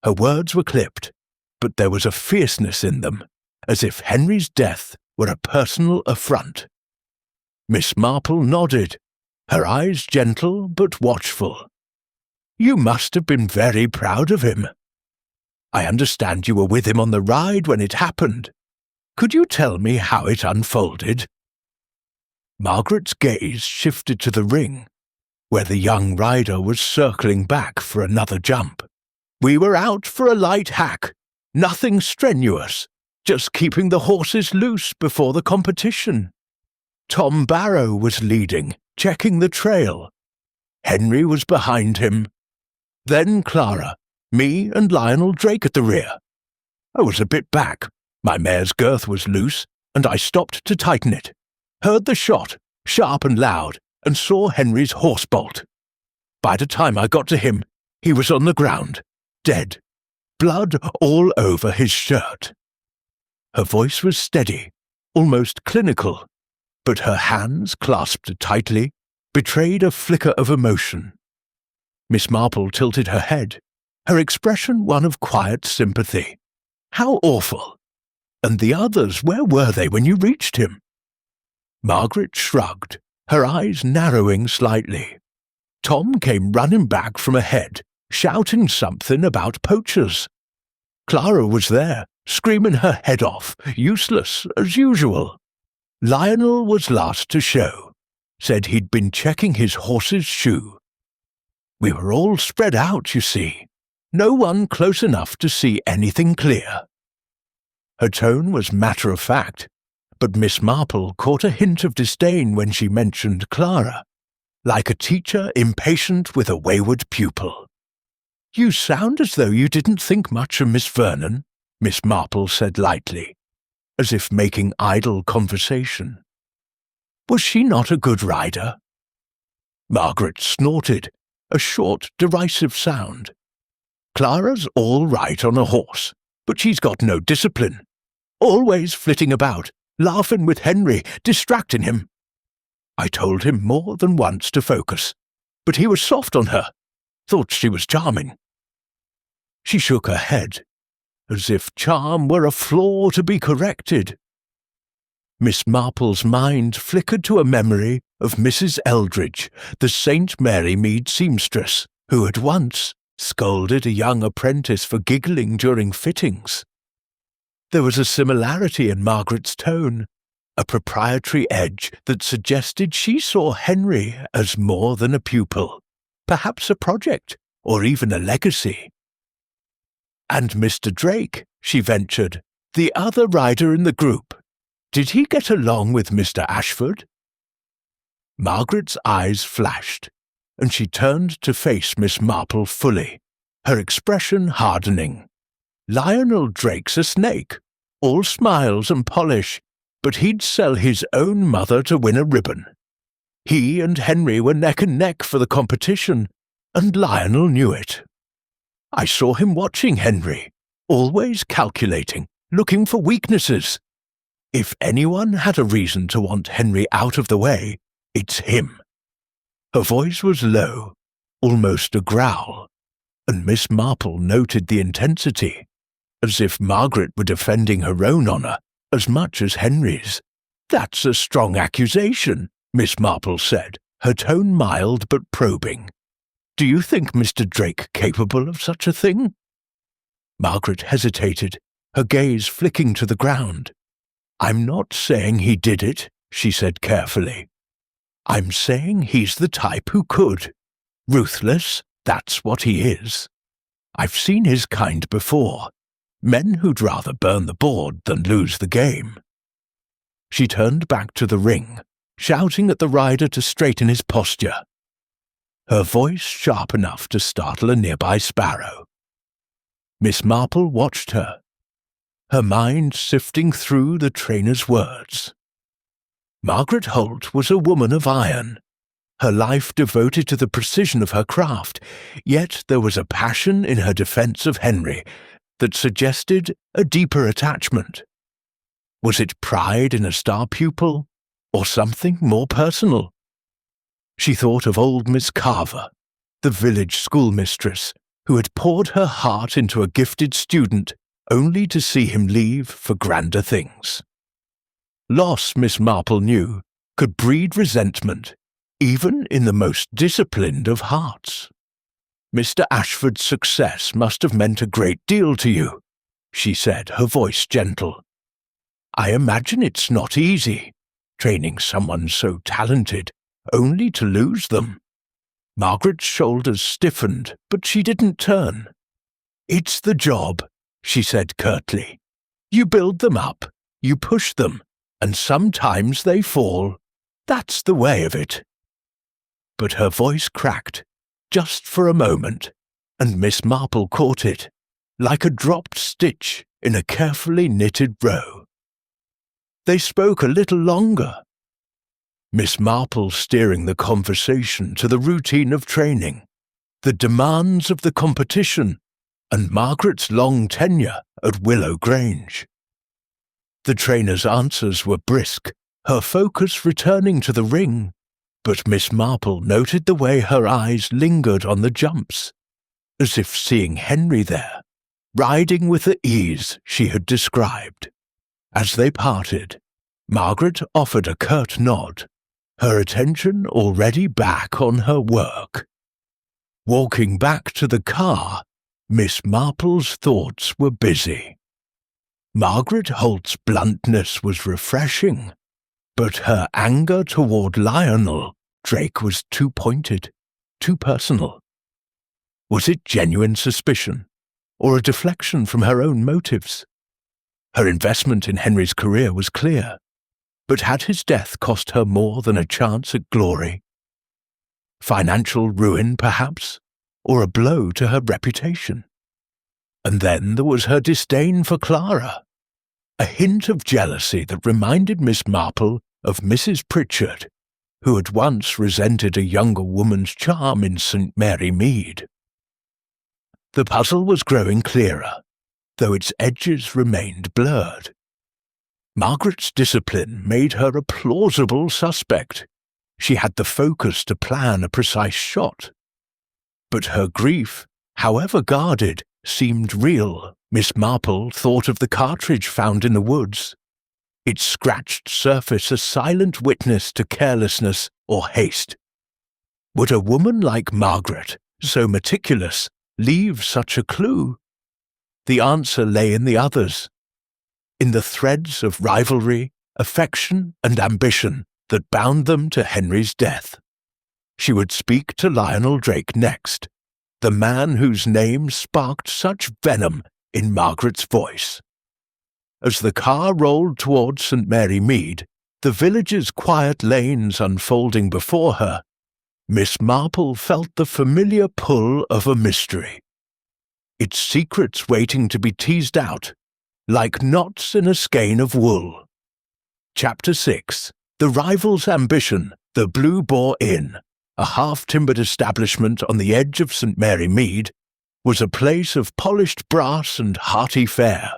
Her words were clipped, but there was a fierceness in them, as if Henry's death were a personal affront. Miss Marple nodded, her eyes gentle but watchful. "You must have been very proud of him. I understand you were with him on the ride when it happened. Could you tell me how it unfolded?" Margaret's gaze shifted to the ring, where the young rider was circling back for another jump. "We were out for a light hack, nothing strenuous, just keeping the horses loose before the competition. Tom Barrow was leading, checking the trail. Henry was behind him. Then Clara, me and Lionel Drake at the rear. I was a bit back, my mare's girth was loose, and I stopped to tighten it. Heard the shot, sharp and loud, and saw Henry's horse bolt. By the time I got to him, he was on the ground, dead, blood all over his shirt." Her voice was steady, almost clinical, but her hands, clasped tightly, betrayed a flicker of emotion. Miss Marple tilted her head, her expression one of quiet sympathy. How awful! And the others, where were they when you reached him? Margaret shrugged, her eyes narrowing slightly. Tom came running back from ahead, shouting something about poachers. Clara was there, screaming her head off, useless as usual. Lionel was last to show, said he'd been checking his horse's shoe. We were all spread out, you see, no one close enough to see anything clear. Her tone was matter-of-fact, but Miss Marple caught a hint of disdain when she mentioned Clara, like a teacher impatient with a wayward pupil. "You sound as though you didn't think much of Miss Vernon," Miss Marple said lightly, as if making idle conversation. "Was she not a good rider?" Margaret snorted, a short, derisive sound. "Clara's all right on a horse, but she's got no discipline. Always flitting about, laughing with Henry, distracting him. I told him more than once to focus, but he was soft on her, thought she was charming." She shook her head, as if charm were a flaw to be corrected. Miss Marple's mind flickered to a memory of Mrs. Eldridge, the St. Mary Mead seamstress, who had once scolded a young apprentice for giggling during fittings. There was a similarity in Margaret's tone, a proprietary edge that suggested she saw Henry as more than a pupil, perhaps a project, or even a legacy. "And Mr. Drake," she ventured, "the other rider in the group, did he get along with Mr. Ashford?" Margaret's eyes flashed, and she turned to face Miss Marple fully, her expression hardening. "Lionel Drake's a snake, all smiles and polish, but he'd sell his own mother to win a ribbon. He and Henry were neck and neck for the competition, and Lionel knew it. I saw him watching Henry, always calculating, looking for weaknesses. If anyone had a reason to want Henry out of the way, it's him." Her voice was low, almost a growl, and Miss Marple noted the intensity, as if Margaret were defending her own honour as much as Henry's. "That's a strong accusation," Miss Marple said, her tone mild but probing. "Do you think Mr. Drake capable of such a thing?" Margaret hesitated, her gaze flicking to the ground. "I'm not saying he did it," she said carefully. "I'm saying he's the type who could. Ruthless, that's what he is. I've seen his kind before, men who'd rather burn the board than lose the game." She turned back to the ring, shouting at the rider to straighten his posture, her voice sharp enough to startle a nearby sparrow. Miss Marple watched her, her mind sifting through the trainer's words. Margaret Holt was a woman of iron, her life devoted to the precision of her craft, yet there was a passion in her defence of Henry that suggested a deeper attachment. Was it pride in a star pupil, or something more personal? She thought of old Miss Carver, the village schoolmistress, who had poured her heart into a gifted student only to see him leave for grander things. Loss, Miss Marple knew, could breed resentment, even in the most disciplined of hearts. "Mr. Ashford's success must have meant a great deal to you," she said, her voice gentle. "I imagine it's not easy, training someone so talented, only to lose them." Margaret's shoulders stiffened, but she didn't turn. "It's the job," she said curtly. "You build them up, you push them, and sometimes they fall. That's the way of it." But her voice cracked, just for a moment, and Miss Marple caught it, like a dropped stitch in a carefully knitted row. They spoke a little longer, Miss Marple steering the conversation to the routine of training, the demands of the competition, and Margaret's long tenure at Willow Grange. The trainer's answers were brisk, her focus returning to the ring, but Miss Marple noted the way her eyes lingered on the jumps, as if seeing Henry there, riding with the ease she had described. As they parted, Margaret offered a curt nod, her attention already back on her work. Walking back to the car, Miss Marple's thoughts were busy. Margaret Holt's bluntness was refreshing, but her anger toward Lionel Drake was too pointed, too personal. Was it genuine suspicion, or a deflection from her own motives? Her investment in Henry's career was clear, but had his death cost her more than a chance at glory? Financial ruin, perhaps, or a blow to her reputation? And then there was her disdain for Clara, a hint of jealousy that reminded Miss Marple of Mrs. Pritchard, who had once resented a younger woman's charm in St. Mary Mead. The puzzle was growing clearer, though its edges remained blurred. Margaret's discipline made her a plausible suspect. She had the focus to plan a precise shot. But her grief, however guarded, seemed real. Miss Marple thought of the cartridge found in the woods, its scratched surface a silent witness to carelessness or haste. Would a woman like Margaret, so meticulous, leave such a clue? The answer lay in the others, in the threads of rivalry, affection, and ambition that bound them to Henry's death. She would speak to Lionel Drake next, the man whose name sparked such venom in Margaret's voice. As the car rolled towards St. Mary Mead, the village's quiet lanes unfolding before her, Miss Marple felt the familiar pull of a mystery, its secrets waiting to be teased out, like knots in a skein of wool. Chapter 6. The Rival's Ambition, the Blue Boar Inn, a half-timbered establishment on the edge of St. Mary Mead, was a place of polished brass and hearty fare,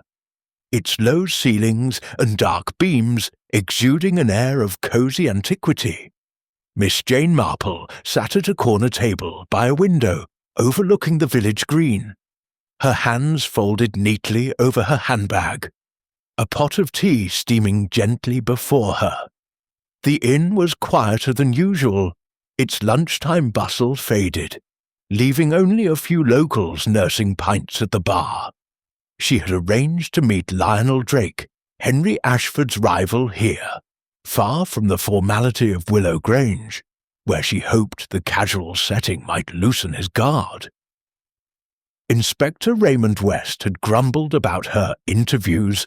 its low ceilings and dark beams exuding an air of cosy antiquity. Miss Jane Marple sat at a corner table by a window overlooking the village green, her hands folded neatly over her handbag, a pot of tea steaming gently before her. The inn was quieter than usual, its lunchtime bustle faded, leaving only a few locals nursing pints at the bar. She had arranged to meet Lionel Drake, Henry Ashford's rival, here, far from the formality of Willow Grange, where she hoped the casual setting might loosen his guard. Inspector Raymond West had grumbled about her interviews,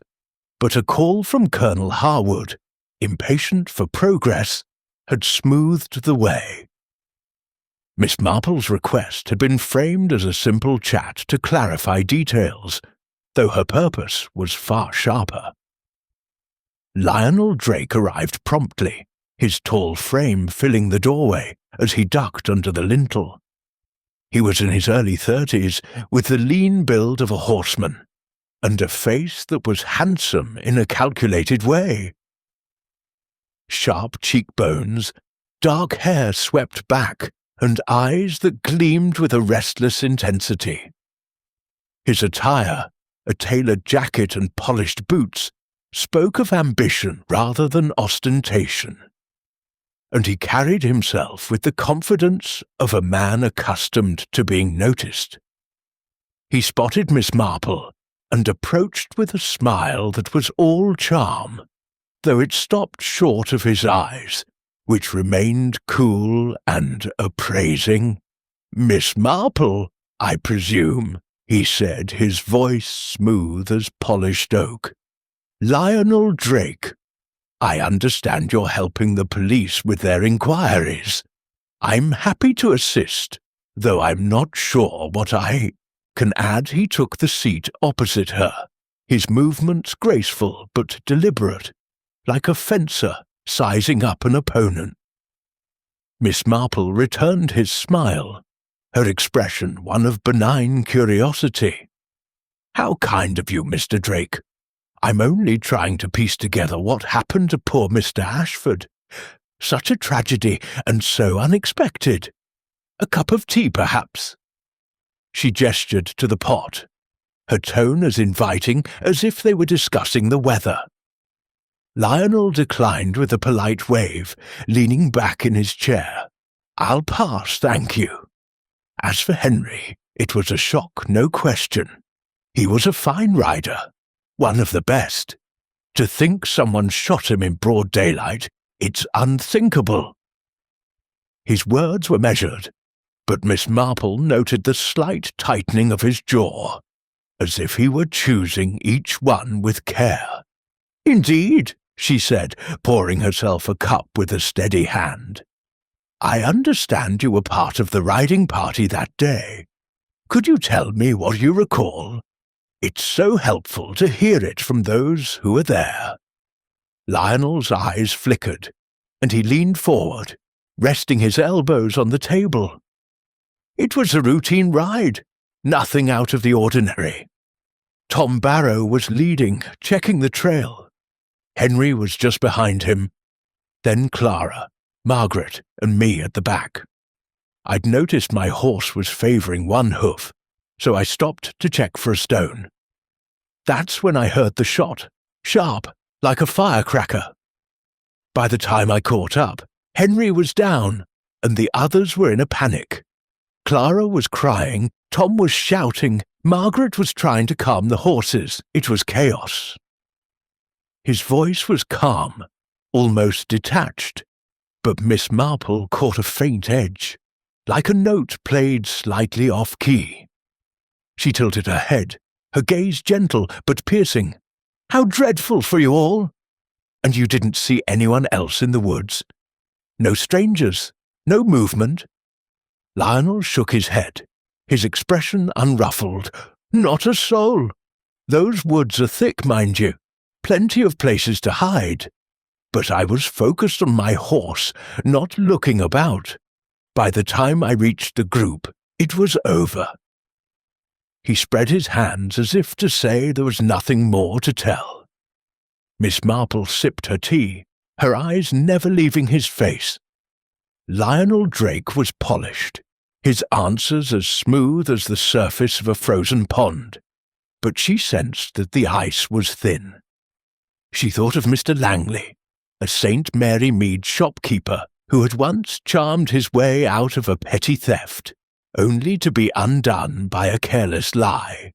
but a call from Colonel Harwood, impatient for progress, had smoothed the way. Miss Marple's request had been framed as a simple chat to clarify details, though her purpose was far sharper. Lionel Drake arrived promptly, his tall frame filling the doorway as he ducked under the lintel. He was in his early 30s, with the lean build of a horseman, and a face that was handsome in a calculated way. Sharp cheekbones, dark hair swept back, and eyes that gleamed with a restless intensity. His attire, a tailored jacket and polished boots, spoke of ambition rather than ostentation, and he carried himself with the confidence of a man accustomed to being noticed. He spotted Miss Marple and approached with a smile that was all charm, though it stopped short of his eyes, which remained cool and appraising. "Miss Marple, I presume," he said, his voice smooth as polished oak. "Lionel Drake. I understand you're helping the police with their inquiries. I'm happy to assist, though I'm not sure what I can add." He took the seat opposite her, his movements graceful but deliberate, like a fencer sizing up an opponent. Miss Marple returned his smile, her expression one of benign curiosity. "How kind of you, Mr. Drake. I'm only trying to piece together what happened to poor Mr. Ashford. Such a tragedy, and so unexpected. A cup of tea, perhaps?" She gestured to the pot, her tone as inviting as if they were discussing the weather. Lionel declined with a polite wave, leaning back in his chair. "I'll pass, thank you." As for Henry, it was a shock, no question. He was a fine rider, one of the best. To think someone shot him in broad daylight, it's unthinkable. His words were measured, but Miss Marple noted the slight tightening of his jaw, as if he were choosing each one with care. "Indeed," she said, pouring herself a cup with a steady hand. "I understand you were part of the riding party that day. Could you tell me what you recall? It's so helpful to hear it from those who were there." Lionel's eyes flickered, and he leaned forward, resting his elbows on the table. "It was a routine ride, nothing out of the ordinary. Tom Barrow was leading, checking the trail. Henry was just behind him, then Clara, Margaret, and me at the back. I'd noticed my horse was favouring one hoof, so I stopped to check for a stone. That's when I heard the shot, sharp, like a firecracker. By the time I caught up, Henry was down, and the others were in a panic. Clara was crying, Tom was shouting, Margaret was trying to calm the horses. It was chaos." His voice was calm, almost detached, but Miss Marple caught a faint edge, like a note played slightly off-key. She tilted her head, her gaze gentle but piercing. "How dreadful for you all! And you didn't see anyone else in the woods? No strangers? No movement?" Lionel shook his head, his expression unruffled. "Not a soul. Those woods are thick, mind you. Plenty of places to hide. But I was focused on my horse, not looking about. By the time I reached the group, it was over." He spread his hands as if to say there was nothing more to tell. Miss Marple sipped her tea, her eyes never leaving his face. Lionel Drake was polished, his answers as smooth as the surface of a frozen pond, but she sensed that the ice was thin. She thought of Mr. Langley, a St. Mary Mead shopkeeper who had once charmed his way out of a petty theft, only to be undone by a careless lie.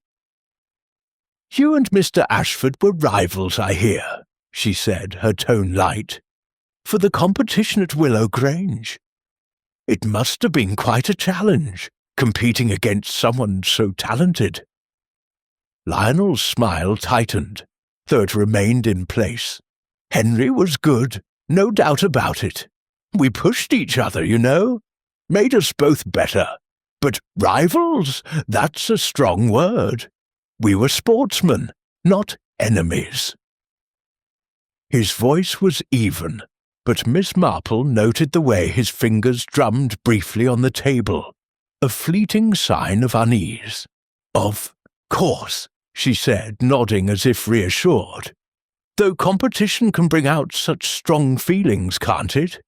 "You and Mr. Ashford were rivals, I hear," she said, her tone light, "for the competition at Willow Grange. It must have been quite a challenge, competing against someone so talented." Lionel's smile tightened, though it remained in place. "Henry was good, no doubt about it. We pushed each other, you know, made us both better. But rivals, that's a strong word. We were sportsmen, not enemies." His voice was even, but Miss Marple noted the way his fingers drummed briefly on the table, a fleeting sign of unease. "Of course," she said, nodding as if reassured. "Though competition can bring out such strong feelings, can't it?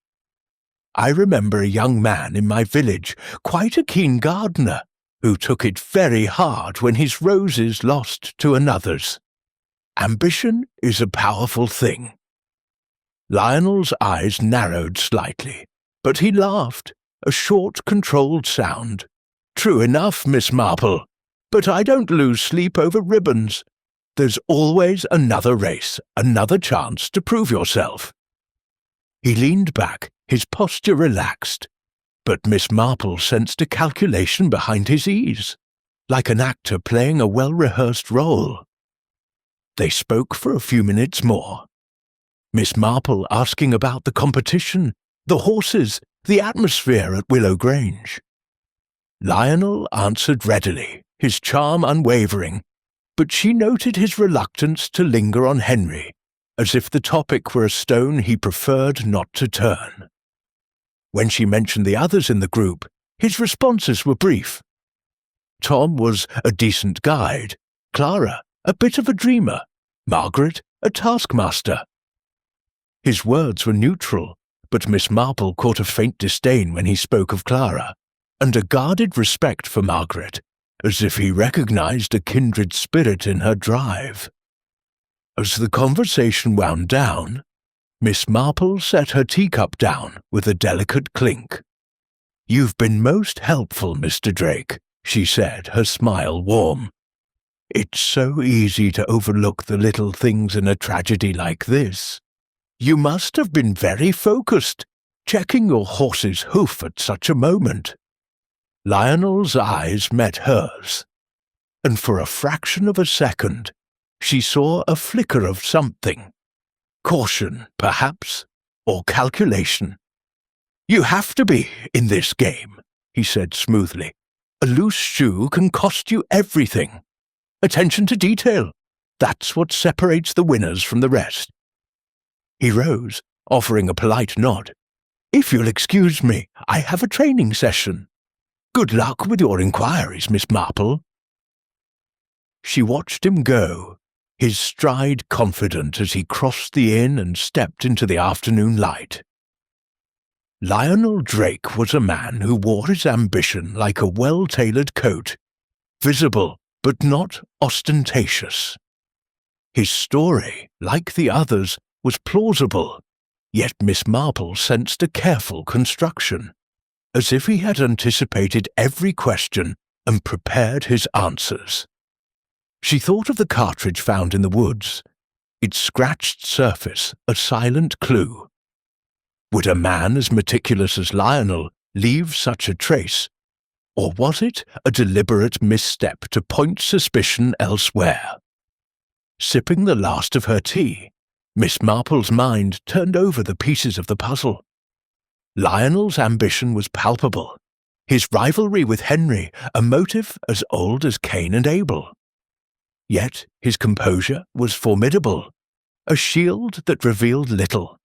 I remember a young man in my village, quite a keen gardener, who took it very hard when his roses lost to another's. Ambition is a powerful thing." Lionel's eyes narrowed slightly, but he laughed, a short, controlled sound. "True enough, Miss Marple, but I don't lose sleep over ribbons. There's always another race, another chance to prove yourself." He leaned back, his posture relaxed, but Miss Marple sensed a calculation behind his ease, like an actor playing a well-rehearsed role. They spoke for a few minutes more, Miss Marple asking about the competition, the horses, the atmosphere at Willow Grange. Lionel answered readily, his charm unwavering, but she noted his reluctance to linger on Henry, as if the topic were a stone he preferred not to turn. When she mentioned the others in the group, his responses were brief. Tom was a decent guide, Clara a bit of a dreamer, Margaret a taskmaster. His words were neutral, but Miss Marple caught a faint disdain when he spoke of Clara, and a guarded respect for Margaret, as if he recognized a kindred spirit in her drive. As the conversation wound down, Miss Marple set her teacup down with a delicate clink. "You've been most helpful, Mr. Drake," she said, her smile warm. "It's so easy to overlook the little things in a tragedy like this. You must have been very focused, checking your horse's hoof at such a moment." Lionel's eyes met hers, and for a fraction of a second she saw a flicker of something. Caution, perhaps, or calculation. "You have to be in this game," he said smoothly. "A loose shoe can cost you everything. Attention to detail. That's what separates the winners from the rest." He rose, offering a polite nod. "If you'll excuse me, I have a training session. Good luck with your inquiries, Miss Marple." She watched him go, his stride confident as he crossed the inn and stepped into the afternoon light. Lionel Drake was a man who wore his ambition like a well-tailored coat, visible but not ostentatious. His story, like the others, was plausible, yet Miss Marple sensed a careful construction, as if he had anticipated every question and prepared his answers. She thought of the cartridge found in the woods, its scratched surface a silent clue. Would a man as meticulous as Lionel leave such a trace, or was it a deliberate misstep to point suspicion elsewhere? Sipping the last of her tea, Miss Marple's mind turned over the pieces of the puzzle. Lionel's ambition was palpable, his rivalry with Henry a motive as old as Cain and Abel. Yet his composure was formidable, a shield that revealed little.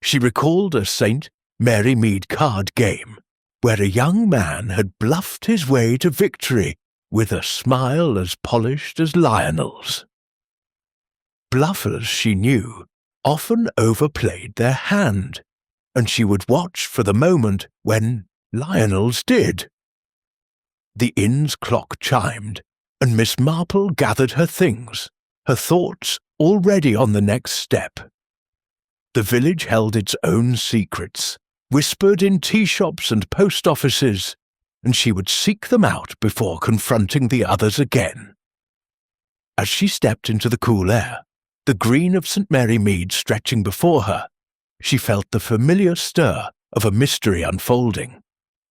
She recalled a St. Mary Mead card game, where a young man had bluffed his way to victory with a smile as polished as Lionel's. Bluffers, she knew, often overplayed their hand, and she would watch for the moment when Lionel's did. The inn's clock chimed, and Miss Marple gathered her things, her thoughts already on the next step. The village held its own secrets, whispered in tea-shops and post offices, and she would seek them out before confronting the others again. As she stepped into the cool air, the green of St. Mary Mead stretching before her, she felt the familiar stir of a mystery unfolding,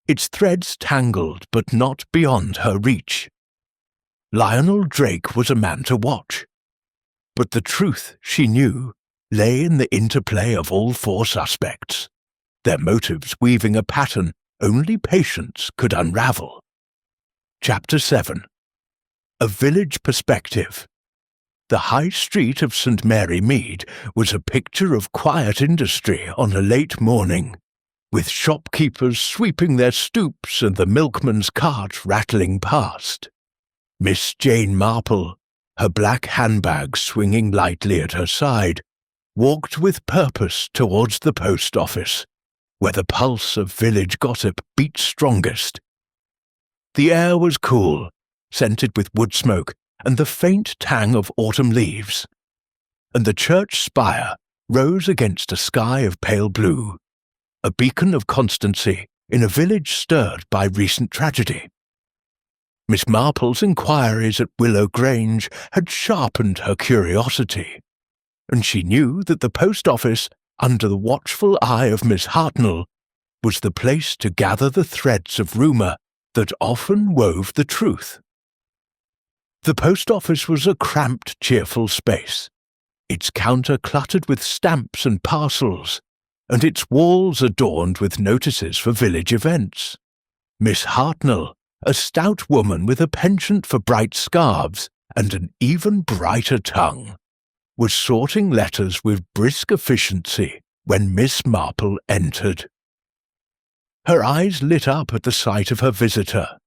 its threads tangled but not beyond her reach. Lionel Drake was a man to watch, but the truth, she knew, lay in the interplay of all four suspects, their motives weaving a pattern only patience could unravel. Chapter 7. A Village Perspective. The high street of St. Mary Mead was a picture of quiet industry on a late morning, with shopkeepers sweeping their stoops and the milkman's cart rattling past. Miss Jane Marple, her black handbag swinging lightly at her side, walked with purpose towards the post office, where the pulse of village gossip beat strongest. The air was cool, scented with wood smoke and the faint tang of autumn leaves, and the church spire rose against a sky of pale blue, a beacon of constancy in a village stirred by recent tragedy. Miss Marple's inquiries at Willow Grange had sharpened her curiosity, and she knew that the post office, under the watchful eye of Miss Hartnell, was the place to gather the threads of rumour that often wove the truth. The post office was a cramped, cheerful space, its counter cluttered with stamps and parcels, and its walls adorned with notices for village events. Miss Hartnell, a stout woman with a penchant for bright scarves and an even brighter tongue, was sorting letters with brisk efficiency when Miss Marple entered. Her eyes lit up at the sight of her visitor,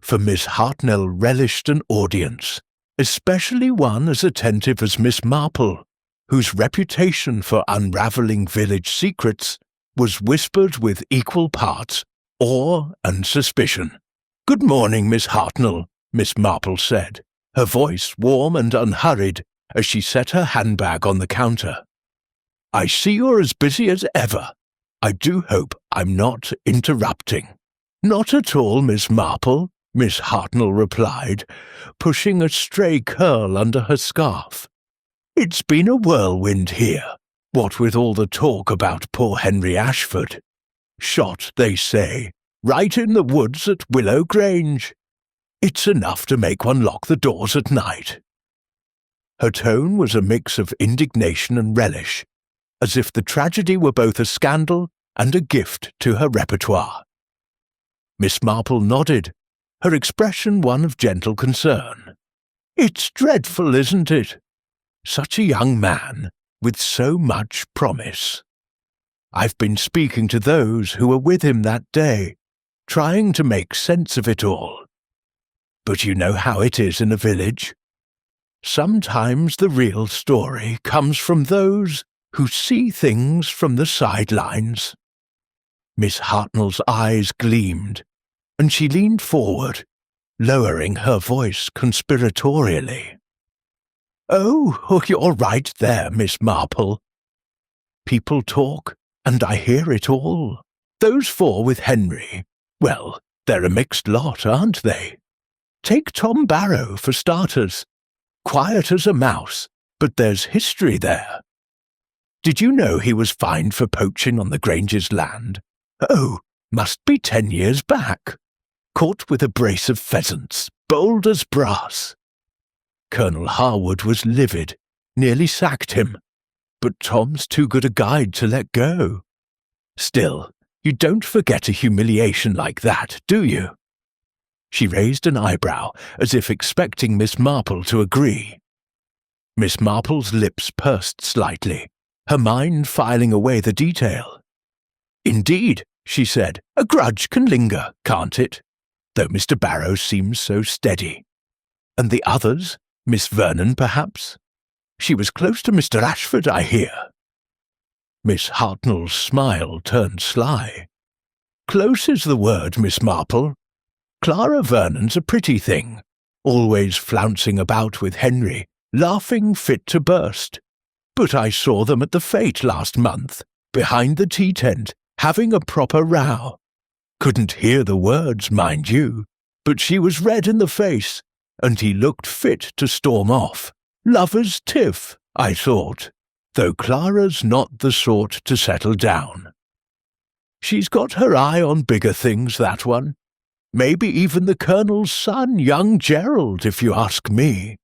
for Miss Hartnell relished an audience, especially one as attentive as Miss Marple, whose reputation for unravelling village secrets was whispered with equal parts awe and suspicion. "Good morning, Miss Hartnell," Miss Marple said, her voice warm and unhurried as she set her handbag on the counter. "I see you're as busy as ever. I do hope I'm not interrupting." "Not at all, Miss Marple," Miss Hartnell replied, pushing a stray curl under her scarf. "It's been a whirlwind here, what with all the talk about poor Henry Ashford. Shot, they say, right in the woods at Willow Grange. It's enough to make one lock the doors at night." Her tone was a mix of indignation and relish, as if the tragedy were both a scandal and a gift to her repertoire. Miss Marple nodded, her expression one of gentle concern. "It's dreadful, isn't it? Such a young man, with so much promise. I've been speaking to those who were with him that day, trying to make sense of it all. But you know how it is in a village. Sometimes the real story comes from those who see things from the sidelines." Miss Hartnell's eyes gleamed, and she leaned forward, lowering her voice conspiratorially. "Oh, you're right there, Miss Marple. People talk, and I hear it all. Those four with Henry, well, they're a mixed lot, aren't they? Take Tom Barrow, for starters. Quiet as a mouse, but there's history there. Did you know he was fined for poaching on the Grange's land? Oh, must be 10 years back. Caught with a brace of pheasants, bold as brass. Colonel Harwood was livid, nearly sacked him, but Tom's too good a guide to let go. Still, you don't forget a humiliation like that, do you?" She raised an eyebrow, as if expecting Miss Marple to agree. Miss Marple's lips pursed slightly, her mind filing away the detail. "Indeed," she said, "a grudge can linger, can't it? Though Mr. Barrow seems so steady. And the others, Miss Vernon, perhaps? She was close to Mr. Ashford, I hear." Miss Hartnell's smile turned sly. "Close is the word, Miss Marple. Clara Vernon's a pretty thing, always flouncing about with Henry, laughing fit to burst. But I saw them at the fete last month, behind the tea tent, having a proper row. Couldn't hear the words, mind you, but she was red in the face, and he looked fit to storm off. Lovers' tiff, I thought, though Clara's not the sort to settle down. She's got her eye on bigger things, that one. Maybe even the Colonel's son, young Gerald, if you ask me."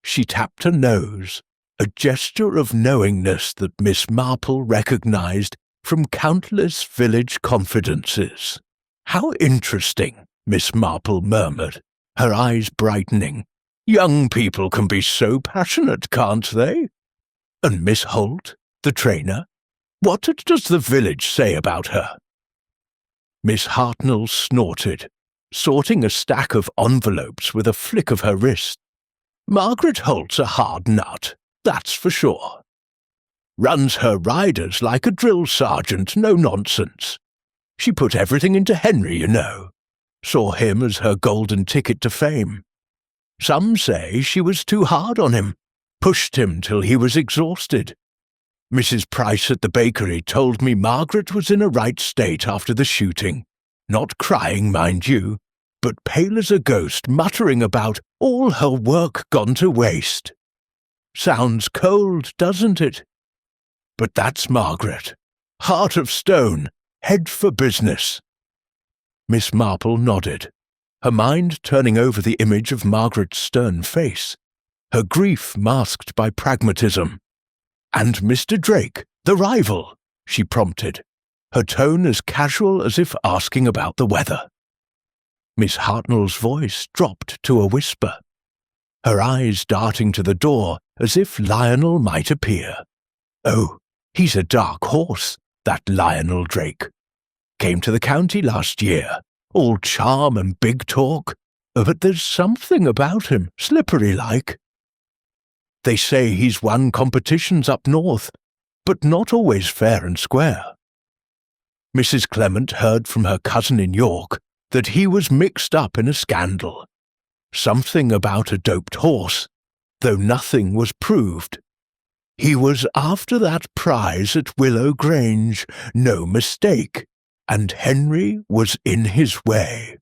She tapped her nose, a gesture of knowingness that Miss Marple recognized from countless village confidences. "How interesting," Miss Marple murmured, her eyes brightening. "Young people can be so passionate, can't they? And Miss Holt, the trainer? What does the village say about her?" Miss Hartnell snorted, sorting a stack of envelopes with a flick of her wrist. "Margaret Holt's a hard nut, that's for sure. Runs her riders like a drill sergeant, no nonsense. She put everything into Henry, you know. Saw him as her golden ticket to fame. Some say she was too hard on him, pushed him till he was exhausted. Mrs. Price at the bakery told me Margaret was in a right state after the shooting. Not crying, mind you, but pale as a ghost, muttering about all her work gone to waste. Sounds cold, doesn't it? But that's Margaret. Heart of stone, head for business." Miss Marple nodded, her mind turning over the image of Margaret's stern face, her grief masked by pragmatism. "And Mr. Drake, the rival," she prompted, her tone as casual as if asking about the weather. Miss Hartnell's voice dropped to a whisper, her eyes darting to the door as if Lionel might appear. "Oh, he's a dark horse, that Lionel Drake. Came to the county last year, all charm and big talk, but there's something about him, slippery-like. They say he's won competitions up north, but not always fair and square. Mrs. Clement heard from her cousin in York that he was mixed up in a scandal. Something about a doped horse, though nothing was proved. He was after that prize at Willow Grange, no mistake, and Henry was in his way.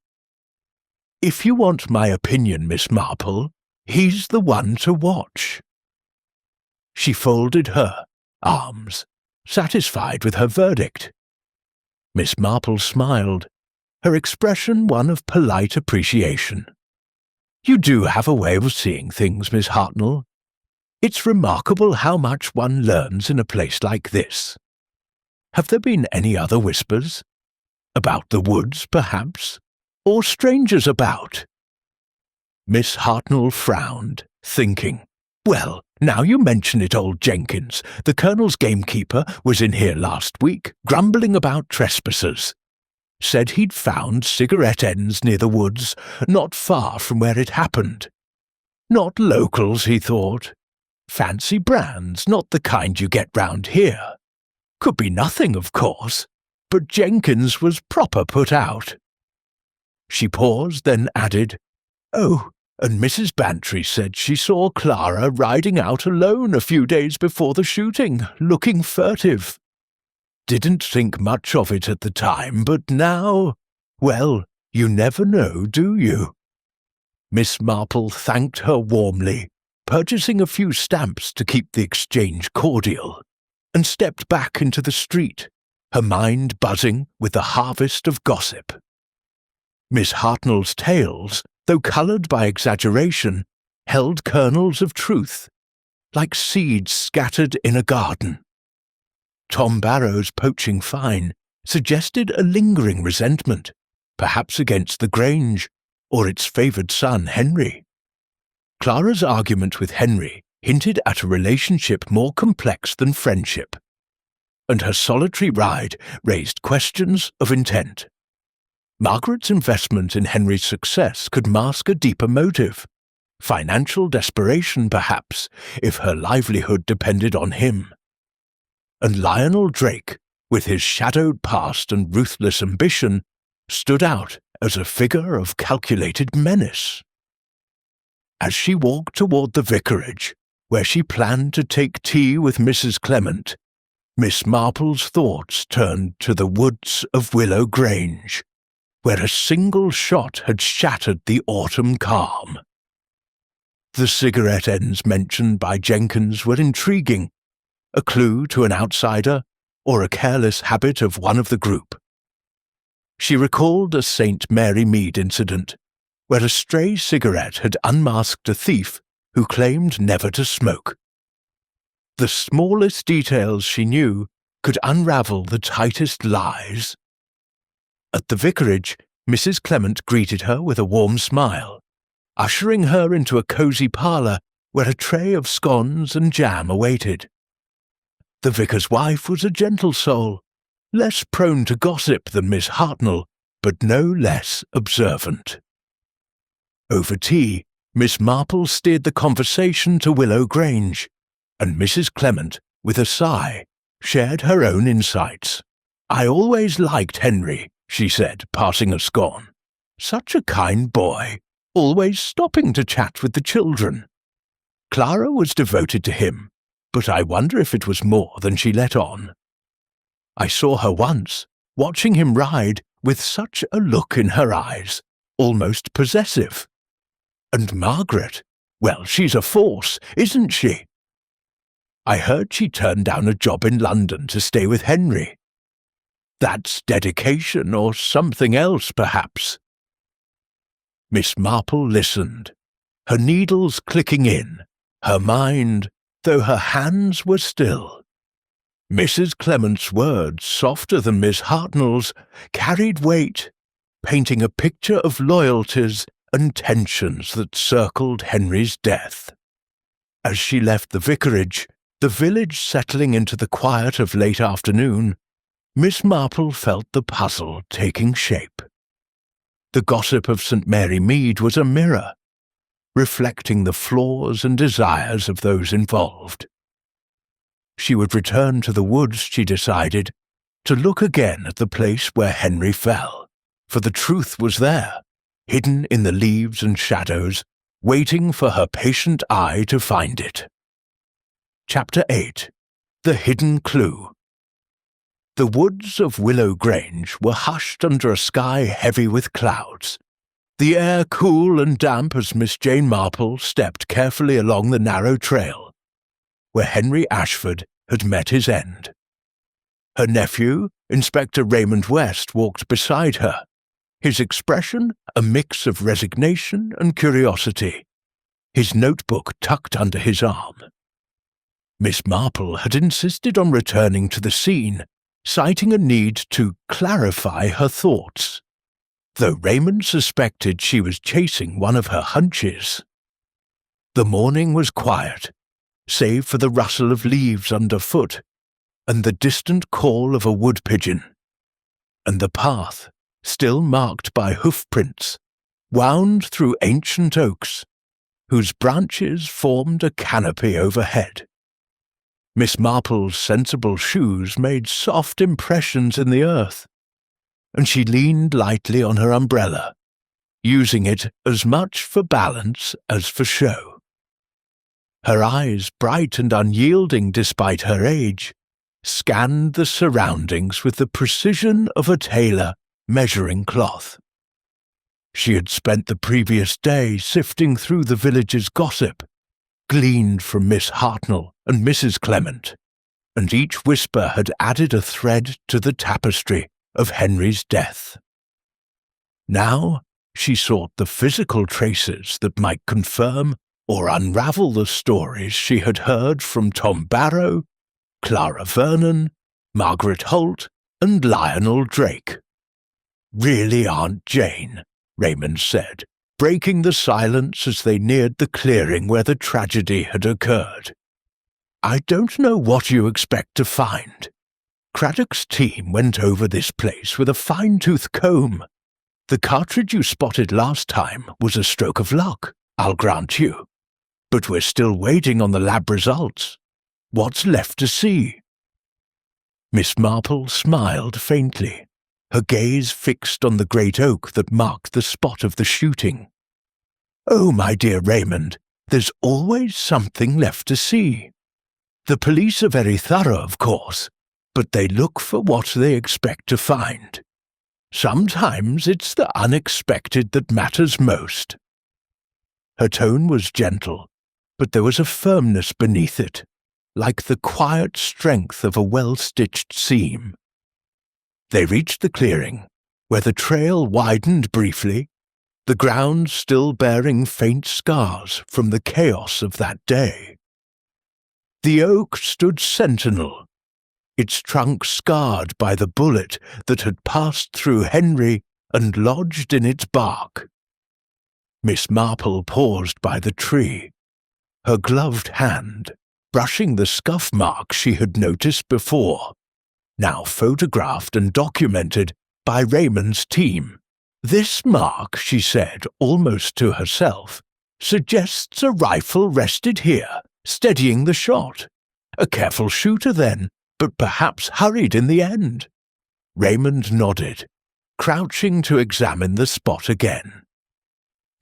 If you want my opinion, Miss Marple, he's the one to watch." She folded her arms, satisfied with her verdict. Miss Marple smiled, her expression one of polite appreciation. "You do have a way of seeing things, Miss Hartnell. It's remarkable how much one learns in a place like this. Have there been any other whispers? About the woods, perhaps? Or strangers about?" Miss Hartnell frowned, thinking, "Well, now you mention it, old Jenkins, the Colonel's gamekeeper was in here last week, grumbling about trespassers. Said he'd found cigarette ends near the woods, not far from where it happened. Not locals, he thought. Fancy brands, not the kind you get round here. Could be nothing, of course, but Jenkins was proper put out." She paused, then added, "Oh, and Mrs. Bantry said she saw Clara riding out alone a few days before the shooting, looking furtive. Didn't think much of it at the time, but now, well, you never know, do you?" Miss Marple thanked her warmly, purchasing a few stamps to keep the exchange cordial, and stepped back into the street, her mind buzzing with the harvest of gossip. Miss Hartnell's tales, though coloured by exaggeration, held kernels of truth, like seeds scattered in a garden. Tom Barrow's poaching fine suggested a lingering resentment, perhaps against the Grange, or its favoured son Henry. Clara's argument with Henry hinted at a relationship more complex than friendship, and her solitary ride raised questions of intent. Margaret's investment in Henry's success could mask a deeper motive, financial desperation perhaps, if her livelihood depended on him. And Lionel Drake, with his shadowed past and ruthless ambition, stood out as a figure of calculated menace. As she walked toward the vicarage, where she planned to take tea with Mrs. Clement, Miss Marple's thoughts turned to the woods of Willow Grange, where a single shot had shattered the autumn calm. The cigarette ends mentioned by Jenkins were intriguing, a clue to an outsider or a careless habit of one of the group. She recalled a St. Mary Mead incident, where a stray cigarette had unmasked a thief who claimed never to smoke. The smallest details she knew could unravel the tightest lies. At the vicarage, Mrs. Clement greeted her with a warm smile, ushering her into a cosy parlour where a tray of scones and jam awaited. The vicar's wife was a gentle soul, less prone to gossip than Miss Hartnell, but no less observant. Over tea, Miss Marple steered the conversation to Willow Grange, and Mrs. Clement, with a sigh, shared her own insights. "I always liked Henry," she said, passing a scone. "Such a kind boy, always stopping to chat with the children. Clara was devoted to him, but I wonder if it was more than she let on. I saw her once, watching him ride, with such a look in her eyes, almost possessive. And Margaret, well, she's a force, isn't she? I heard she turned down a job in London to stay with Henry. That's dedication or something else, perhaps." Miss Marple listened, her needles clicking in, her mind, though her hands were still. Mrs. Clement's words, softer than Miss Hartnell's, carried weight, painting a picture of loyalties and tensions that circled Henry's death. As she left the vicarage, the village settling into the quiet of late afternoon, Miss Marple felt the puzzle taking shape. The gossip of St. Mary Mead was a mirror, reflecting the flaws and desires of those involved. She would return to the woods, she decided, to look again at the place where Henry fell, for the truth was there, hidden in the leaves and shadows, waiting for her patient eye to find it. Chapter 8. The Hidden Clue. The woods of Willow Grange were hushed under a sky heavy with clouds, the air cool and damp as Miss Jane Marple stepped carefully along the narrow trail, where Henry Ashford had met his end. Her nephew, Inspector Raymond West, walked beside her, his expression a mix of resignation and curiosity, his notebook tucked under his arm. Miss Marple had insisted on returning to the scene, citing a need to clarify her thoughts, though Raymond suspected she was chasing one of her hunches. The morning was quiet, save for the rustle of leaves underfoot and the distant call of a wood pigeon, and the path, still marked by hoofprints, wound through ancient oaks, whose branches formed a canopy overhead. Miss Marple's sensible shoes made soft impressions in the earth, and she leaned lightly on her umbrella, using it as much for balance as for show. Her eyes, bright and unyielding despite her age, scanned the surroundings with the precision of a tailor measuring cloth. She had spent the previous day sifting through the village's gossip, gleaned from Miss Hartnell and Mrs. Clement, and each whisper had added a thread to the tapestry of Henry's death. Now she sought the physical traces that might confirm or unravel the stories she had heard from Tom Barrow, Clara Vernon, Margaret Holt, and Lionel Drake. "Really, Aunt Jane," Raymond said, breaking the silence as they neared the clearing where the tragedy had occurred. "I don't know what you expect to find. Craddock's team went over this place with a fine-tooth comb. The cartridge you spotted last time was a stroke of luck, I'll grant you. But we're still waiting on the lab results. What's left to see?" Miss Marple smiled faintly, her gaze fixed on the great oak that marked the spot of the shooting. "Oh, my dear Raymond, there's always something left to see. The police are very thorough, of course, but they look for what they expect to find. Sometimes it's the unexpected that matters most." Her tone was gentle, but there was a firmness beneath it, like the quiet strength of a well-stitched seam. They reached the clearing, where the trail widened briefly, the ground still bearing faint scars from the chaos of that day. The oak stood sentinel, its trunk scarred by the bullet that had passed through Henry and lodged in its bark. Miss Marple paused by the tree, her gloved hand brushing the scuff mark she had noticed before, now photographed and documented by Raymond's team. "This mark," she said, almost to herself, "suggests a rifle rested here, steadying the shot. A careful shooter, then, but perhaps hurried in the end." Raymond nodded, crouching to examine the spot again.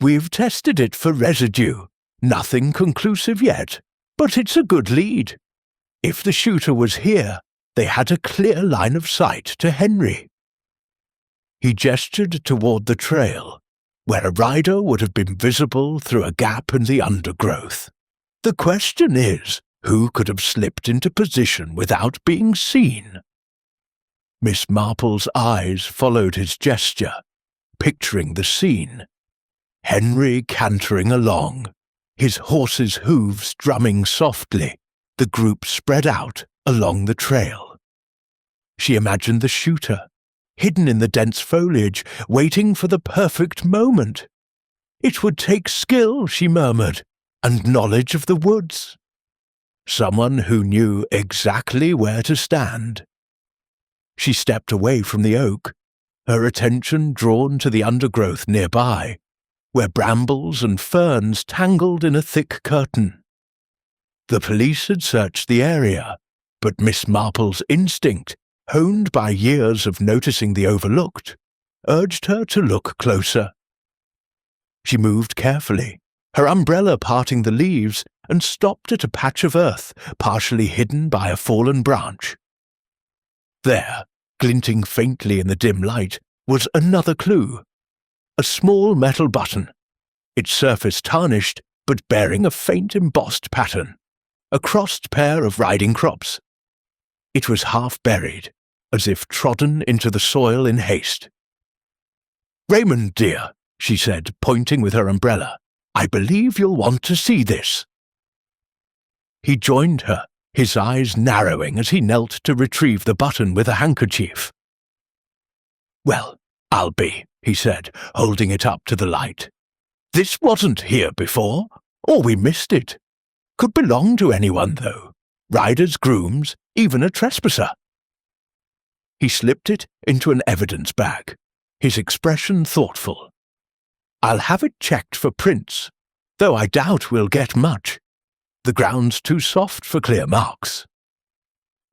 "We've tested it for residue. Nothing conclusive yet, but it's a good lead. If the shooter was here, they had a clear line of sight to Henry." He gestured toward the trail, where a rider would have been visible through a gap in the undergrowth. "The question is, who could have slipped into position without being seen?" Miss Marple's eyes followed his gesture, picturing the scene. Henry cantering along, his horse's hooves drumming softly, the group spread out along the trail. She imagined the shooter, hidden in the dense foliage, waiting for the perfect moment. It would take skill, she murmured, and knowledge of the woods. Someone who knew exactly where to stand. She stepped away from the oak, her attention drawn to the undergrowth nearby, where brambles and ferns tangled in a thick curtain. The police had searched the area, but Miss Marple's instinct, honed by years of noticing the overlooked, urged her to look closer. She moved carefully, her umbrella parting the leaves, and stopped at a patch of earth partially hidden by a fallen branch. There, glinting faintly in the dim light, was another clue. A small metal button, its surface tarnished but bearing a faint embossed pattern, a crossed pair of riding crops. It was half buried, as if trodden into the soil in haste. "Raymond, dear," she said, pointing with her umbrella, "I believe you'll want to see this." He joined her, his eyes narrowing as he knelt to retrieve the button with a handkerchief. "Well, I'll be," he said, holding it up to the light. "This wasn't here before, or we missed it. Could belong to anyone, though. Riders, grooms, even a trespasser." He slipped it into an evidence bag, his expression thoughtful. "I'll have it checked for prints, though I doubt we'll get much. The ground's too soft for clear marks."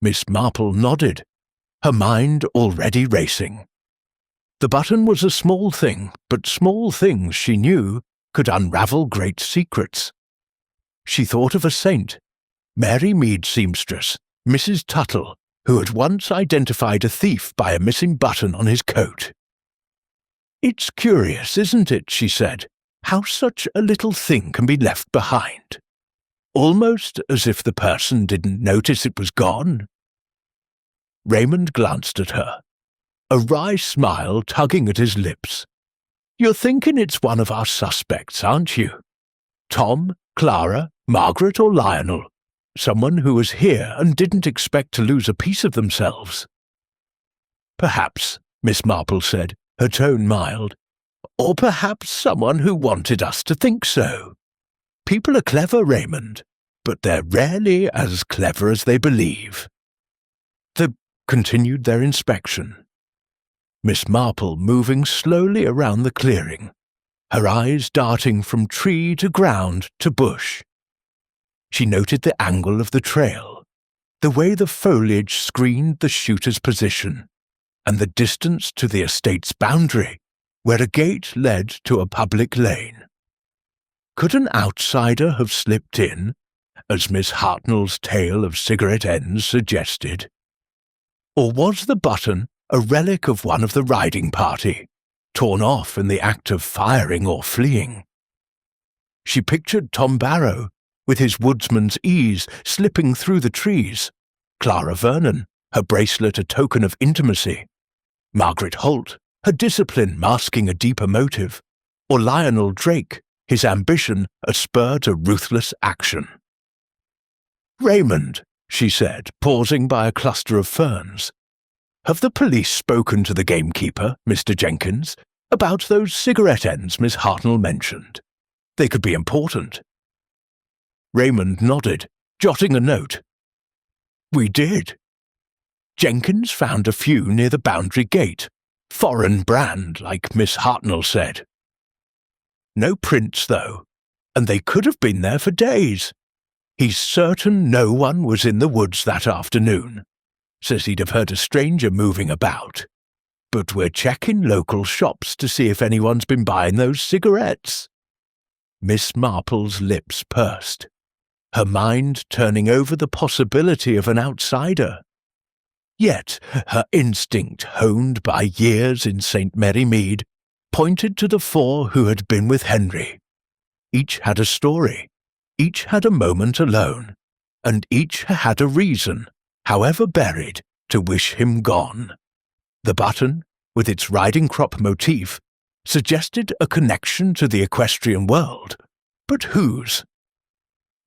Miss Marple nodded, her mind already racing. The button was a small thing, but small things, she knew, could unravel great secrets. She thought of a saint, Mary Mead seamstress, Mrs. Tuttle, who had once identified a thief by a missing button on his coat. "It's curious, isn't it," she said, "how such a little thing can be left behind? Almost as if the person didn't notice it was gone." Raymond glanced at her, a wry smile tugging at his lips. "You're thinking it's one of our suspects, aren't you? Tom, Clara, Margaret or Lionel? Someone who was here and didn't expect to lose a piece of themselves?" "Perhaps," Miss Marple said, her tone mild. "Or perhaps someone who wanted us to think so. People are clever, Raymond, but they're rarely as clever as they believe." They continued their inspection. Miss Marple moving slowly around the clearing, her eyes darting from tree to ground to bush. She noted the angle of the trail, the way the foliage screened the shooter's position, and the distance to the estate's boundary, where a gate led to a public lane. Could an outsider have slipped in, as Miss Hartnell's tale of cigarette ends suggested? Or was the button a relic of one of the riding party, torn off in the act of firing or fleeing? She pictured Tom Barrow, with his woodsman's ease, slipping through the trees, Clara Vernon, her bracelet a token of intimacy, Margaret Holt, her discipline masking a deeper motive, or Lionel Drake, his ambition a spur to ruthless action. "Raymond," she said, pausing by a cluster of ferns, "have the police spoken to the gamekeeper, Mr. Jenkins, about those cigarette ends Miss Hartnell mentioned? They could be important." Raymond nodded, jotting a note. "We did. Jenkins found a few near the boundary gate, foreign brand, like Miss Hartnell said. No prints, though, and they could have been there for days. He's certain no one was in the woods that afternoon. Says he'd have heard a stranger moving about. But we're checking local shops to see if anyone's been buying those cigarettes." Miss Marple's lips pursed, her mind turning over the possibility of an outsider. Yet her instinct, honed by years in St. Mary Mead, pointed to the four who had been with Henry. Each had a story, each had a moment alone, and each had a reason, however buried, to wish him gone. The button, with its riding crop motif, suggested a connection to the equestrian world, but whose?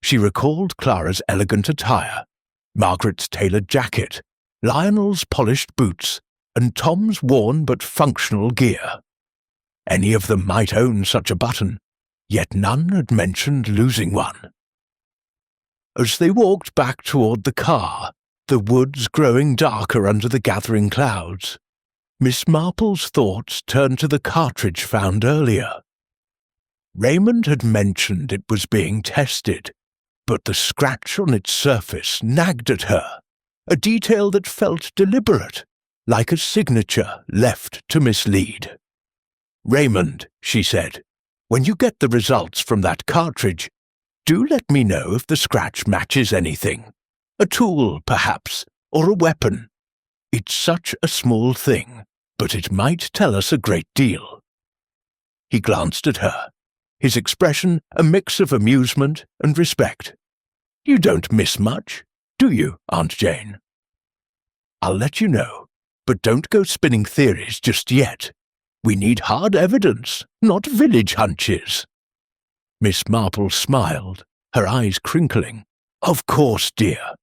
She recalled Clara's elegant attire, Margaret's tailored jacket, Lionel's polished boots, and Tom's worn but functional gear. Any of them might own such a button, yet none had mentioned losing one. As they walked back toward the car, the woods growing darker under the gathering clouds, Miss Marple's thoughts turned to the cartridge found earlier. Raymond had mentioned it was being tested, but the scratch on its surface nagged at her, a detail that felt deliberate, like a signature left to mislead. "Raymond," she said, "when you get the results from that cartridge, do let me know if the scratch matches anything. A tool, perhaps, or a weapon. It's such a small thing, but it might tell us a great deal." He glanced at her, his expression a mix of amusement and respect. "You don't miss much, do you, Aunt Jane?" "I'll let you know, but don't go spinning theories just yet. We need hard evidence, not village hunches." Miss Marple smiled, her eyes crinkling. "Of course, dear.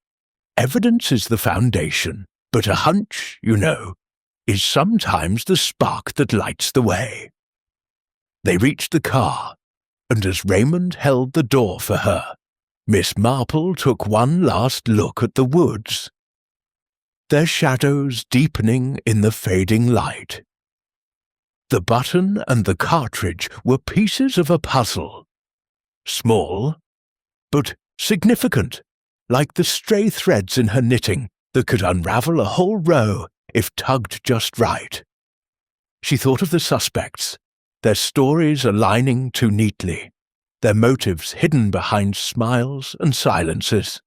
Evidence is the foundation, but a hunch, you know, is sometimes the spark that lights the way." They reached the car, and as Raymond held the door for her, Miss Marple took one last look at the woods, their shadows deepening in the fading light. The button and the cartridge were pieces of a puzzle, small, but significant, like the stray threads in her knitting that could unravel a whole row if tugged just right. She thought of the suspects, their stories aligning too neatly, their motives hidden behind smiles and silences.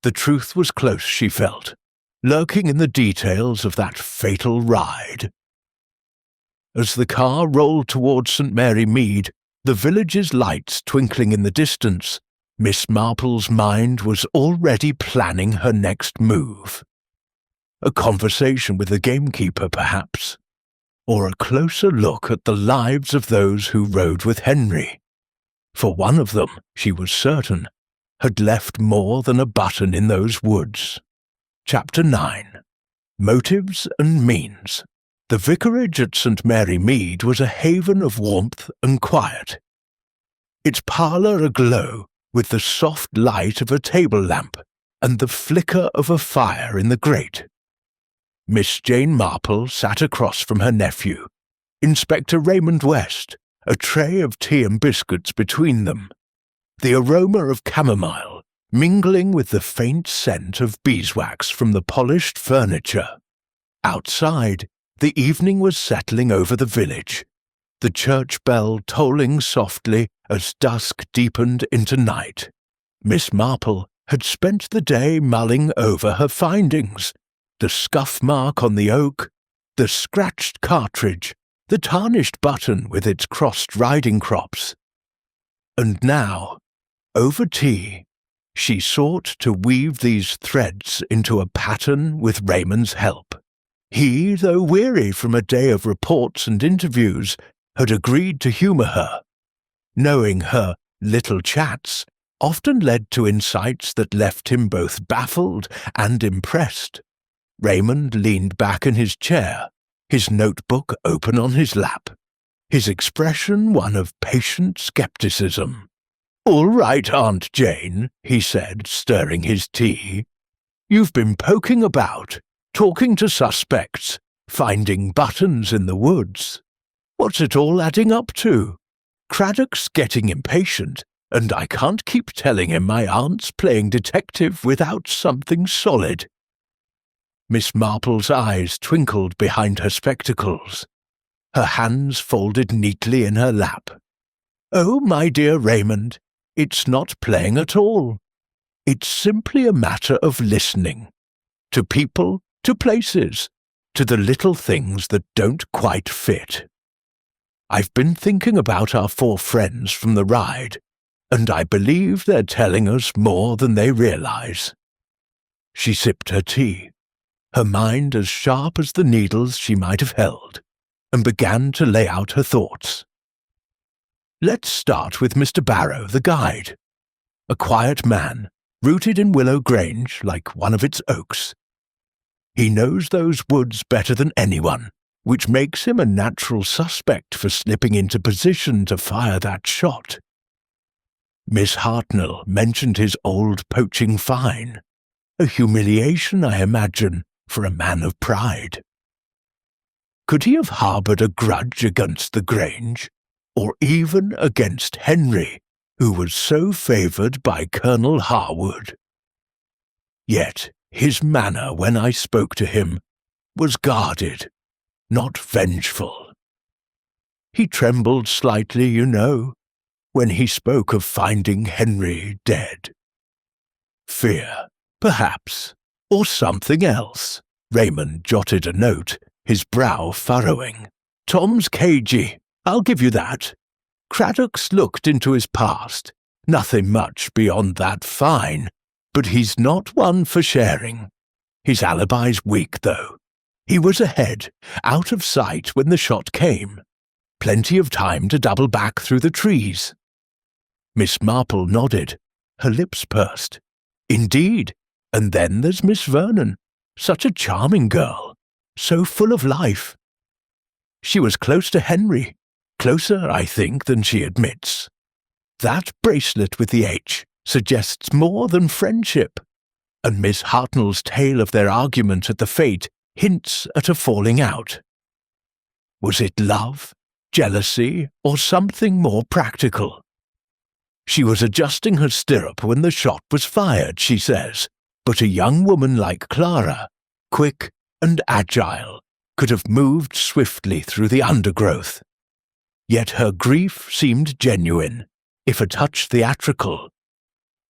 The truth was close, she felt, lurking in the details of that fatal ride. As the car rolled towards St. Mary Mead, the village's lights twinkling in the distance, Miss Marple's mind was already planning her next move. A conversation with the gamekeeper, perhaps, or a closer look at the lives of those who rode with Henry. For one of them, she was certain, had left more than a button in those woods. Chapter 9. Motives and Means. The vicarage at St. Mary Mead was a haven of warmth and quiet, its parlour aglow with the soft light of a table lamp and the flicker of a fire in the grate. Miss Jane Marple sat across from her nephew, Inspector Raymond West, a tray of tea and biscuits between them, the aroma of chamomile mingling with the faint scent of beeswax from the polished furniture. Outside, the evening was settling over the village, the church bell tolling softly as dusk deepened into night. Miss Marple had spent the day mulling over her findings, the scuff mark on the oak, the scratched cartridge, the tarnished button with its crossed riding crops. And now, over tea, she sought to weave these threads into a pattern with Raymond's help. He, though weary from a day of reports and interviews, had agreed to humour her, knowing her little chats often led to insights that left him both baffled and impressed. Raymond leaned back in his chair, his notebook open on his lap, his expression one of patient skepticism. "All right, Aunt Jane," he said, stirring his tea. "You've been poking about, talking to suspects, finding buttons in the woods. What's it all adding up to? Craddock's getting impatient, and I can't keep telling him my aunt's playing detective without something solid." Miss Marple's eyes twinkled behind her spectacles, her hands folded neatly in her lap. "Oh, my dear Raymond, it's not playing at all. It's simply a matter of listening. To people, to places, to the little things that don't quite fit. I've been thinking about our 4 friends from the ride, and I believe they're telling us more than they realize." She sipped her tea, her mind as sharp as the needles she might have held, and began to lay out her thoughts. Let's start with Mr. Barrow, the guide. A quiet man, rooted in Willow Grange like one of its oaks. He knows those woods better than anyone, which makes him a natural suspect for slipping into position to fire that shot. Miss Hartnell mentioned his old poaching fine, a humiliation, I imagine, for a man of pride. Could he have harboured a grudge against the Grange, or even against Henry, who was so favoured by Colonel Harwood? Yet his manner when I spoke to him was guarded, not vengeful. He trembled slightly, you know, when he spoke of finding Henry dead. Fear, perhaps, or something else. Raymond jotted a note, his brow furrowing. Tom's cagey, I'll give you that. Craddock's looked into his past. Nothing much beyond that fine, but he's not one for sharing. His alibi's weak, though. He was ahead, out of sight when the shot came. Plenty of time to double back through the trees. Miss Marple nodded, her lips pursed. Indeed, and then there's Miss Vernon, such a charming girl, so full of life. She was close to Henry, closer, I think, than she admits. That bracelet with the H suggests more than friendship, and Miss Hartnell's tale of their argument at the fete hints at a falling out. Was it love, jealousy, or something more practical? She was adjusting her stirrup when the shot was fired, she says, but a young woman like Clara, quick and agile, could have moved swiftly through the undergrowth. Yet her grief seemed genuine, if a touch theatrical.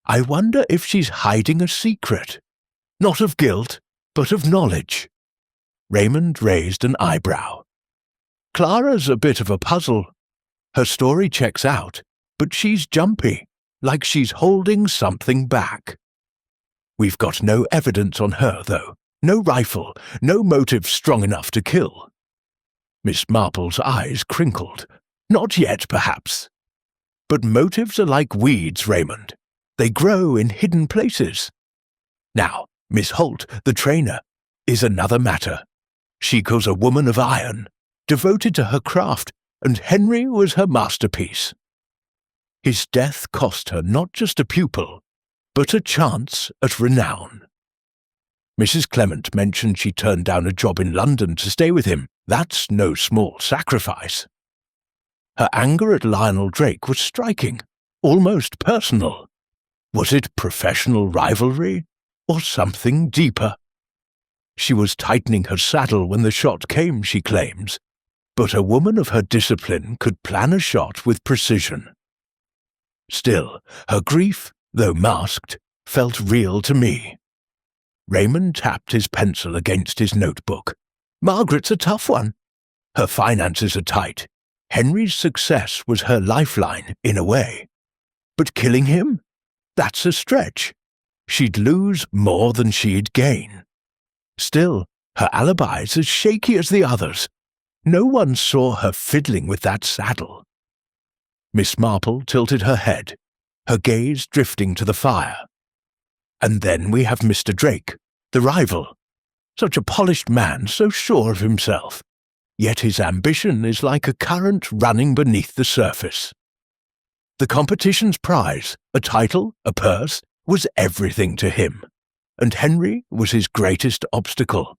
I wonder if she's hiding a secret, not of guilt, but of knowledge. Raymond raised an eyebrow. Clara's a bit of a puzzle. Her story checks out, but she's jumpy, like she's holding something back. We've got no evidence on her, though. No rifle, no motive strong enough to kill. Miss Marple's eyes crinkled. Not yet, perhaps. But motives are like weeds, Raymond. They grow in hidden places. Now, Miss Holt, the trainer, is another matter. She was a woman of iron, devoted to her craft, and Henry was her masterpiece. His death cost her not just a pupil, but a chance at renown. Mrs. Clement mentioned she turned down a job in London to stay with him. That's no small sacrifice. Her anger at Lionel Drake was striking, almost personal. Was it professional rivalry, or something deeper? She was tightening her saddle when the shot came, she claims, but a woman of her discipline could plan a shot with precision. Still, her grief, though masked, felt real to me. Raymond tapped his pencil against his notebook. Margaret's a tough one. Her finances are tight. Henry's success was her lifeline, in a way. But killing him? That's a stretch. She'd lose more than she'd gain. Still, her alibi's as shaky as the others. No one saw her fiddling with that saddle. Miss Marple tilted her head, her gaze drifting to the fire. And then we have Mr. Drake, the rival. Such a polished man, so sure of himself. Yet his ambition is like a current running beneath the surface. The competition's prize, a title, a purse, was everything to him, and Henry was his greatest obstacle.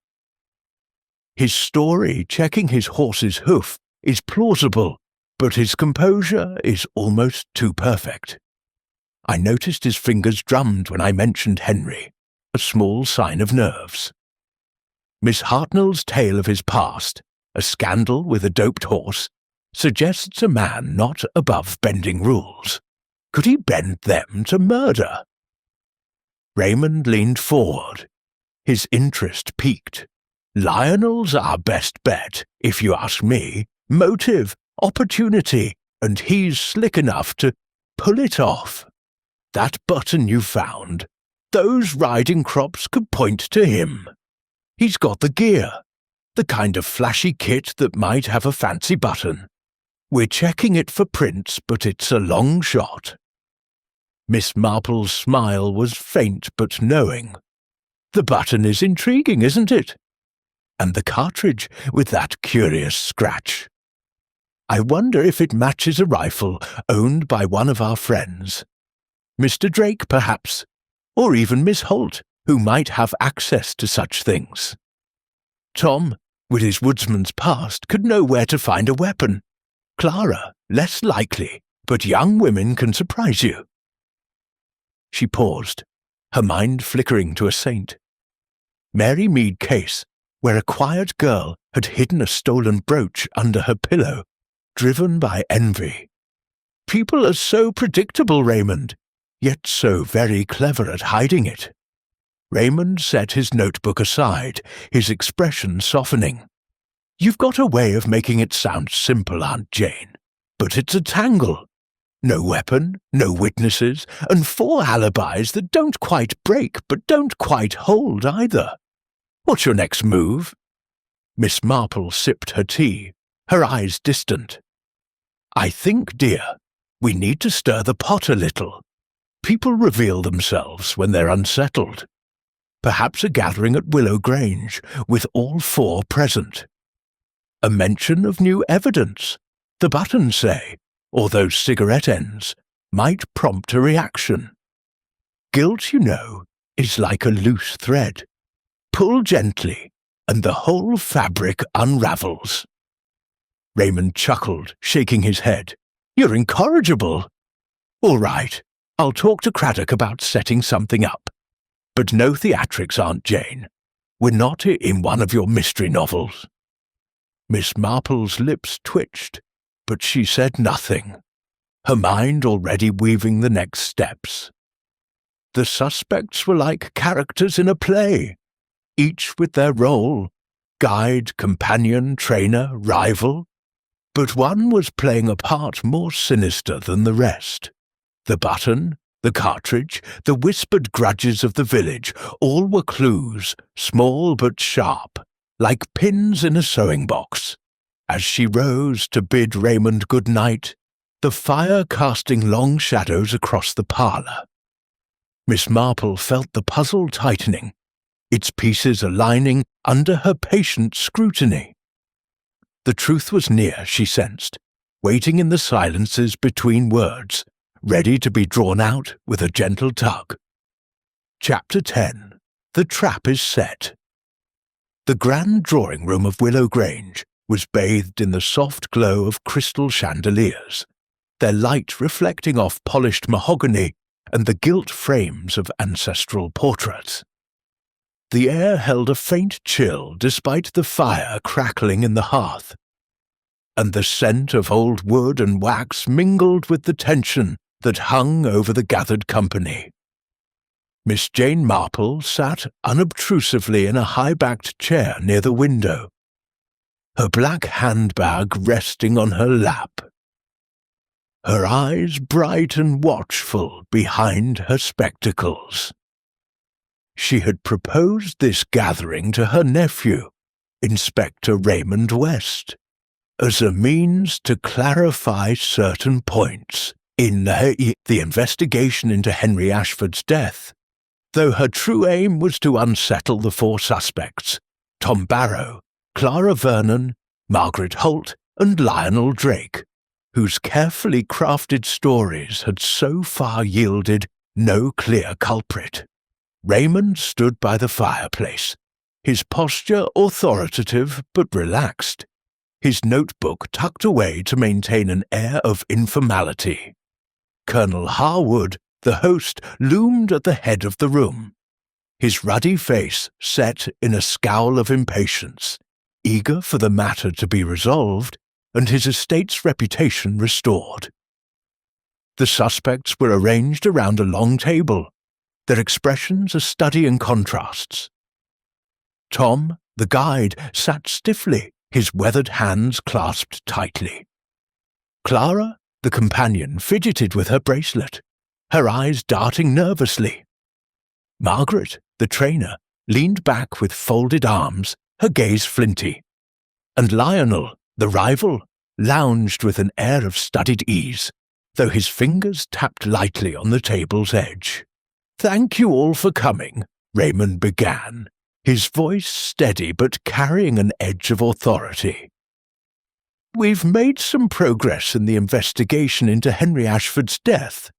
His story checking his horse's hoof is plausible, but his composure is almost too perfect. I noticed his fingers drummed when I mentioned Henry, a small sign of nerves. Miss Hartnell's tale of his past, a scandal with a doped horse, suggests a man not above bending rules. Could he bend them to murder? Raymond leaned forward. His interest piqued. Lionel's our best bet, if you ask me. Motive, opportunity, and he's slick enough to pull it off. That button you found, those riding crops could point to him. He's got the gear, the kind of flashy kit that might have a fancy button. We're checking it for prints, but it's a long shot. Miss Marple's smile was faint but knowing. The button is intriguing, isn't it? And the cartridge with that curious scratch. I wonder if it matches a rifle owned by one of our friends. Mr. Drake, perhaps, or even Miss Holt, who might have access to such things. Tom, with his woodsman's past, could know where to find a weapon. Clara, less likely, but young women can surprise you." She paused, her mind flickering to a saint. Mary Mead case, where a quiet girl had hidden a stolen brooch under her pillow, driven by envy. People are so predictable, Raymond, yet so very clever at hiding it. Raymond set his notebook aside, his expression softening. "You've got a way of making it sound simple, Aunt Jane, but it's a tangle. No weapon, no witnesses, and 4 alibis that don't quite break but don't quite hold either. What's your next move?" Miss Marple sipped her tea, her eyes distant. "I think, dear, we need to stir the pot a little. People reveal themselves when they're unsettled. Perhaps a gathering at Willow Grange, with all 4 present. A mention of new evidence, the buttons say, or those cigarette ends, might prompt a reaction. Guilt, you know, is like a loose thread. Pull gently, and the whole fabric unravels." Raymond chuckled, shaking his head. "You're incorrigible. All right, I'll talk to Craddock about setting something up. But no theatrics, Aunt Jane. We're not in one of your mystery novels." Miss Marple's lips twitched, but she said nothing, her mind already weaving the next steps. The suspects were like characters in a play, each with their role, guide, companion, trainer, rival. But one was playing a part more sinister than the rest. The button, the cartridge, the whispered grudges of the village, all were clues, small but sharp, like pins in a sewing box. As she rose to bid Raymond good night, the fire casting long shadows across the parlour. Miss Marple felt the puzzle tightening, its pieces aligning under her patient scrutiny. The truth was near, she sensed, waiting in the silences between words, ready to be drawn out with a gentle tug. Chapter 10. The Trap is Set. The grand drawing-room of Willow Grange was bathed in the soft glow of crystal chandeliers, their light reflecting off polished mahogany and the gilt frames of ancestral portraits. The air held a faint chill despite the fire crackling in the hearth, and the scent of old wood and wax mingled with the tension that hung over the gathered company. Miss Jane Marple sat unobtrusively in a high-backed chair near the window, her black handbag resting on her lap, her eyes bright and watchful behind her spectacles. She had proposed this gathering to her nephew, Inspector Raymond West, as a means to clarify certain points in the investigation into Henry Ashford's death, though her true aim was to unsettle the 4 suspects, Tom Barrow, Clara Vernon, Margaret Holt, and Lionel Drake, whose carefully crafted stories had so far yielded no clear culprit. Raymond stood by the fireplace, his posture authoritative but relaxed, his notebook tucked away to maintain an air of informality. Colonel Harwood, the host, loomed at the head of the room, his ruddy face set in a scowl of impatience, eager for the matter to be resolved and his estate's reputation restored. The suspects were arranged around a long table, their expressions a study in contrasts. Tom, the guide, sat stiffly, his weathered hands clasped tightly. Clara, the companion, fidgeted with her bracelet, her eyes darting nervously. Margaret, the trainer, leaned back with folded arms, her gaze flinty. And Lionel, the rival, lounged with an air of studied ease, though his fingers tapped lightly on the table's edge. "Thank you all for coming," Raymond began, his voice steady but carrying an edge of authority. "We've made some progress in the investigation into Henry Ashford's death,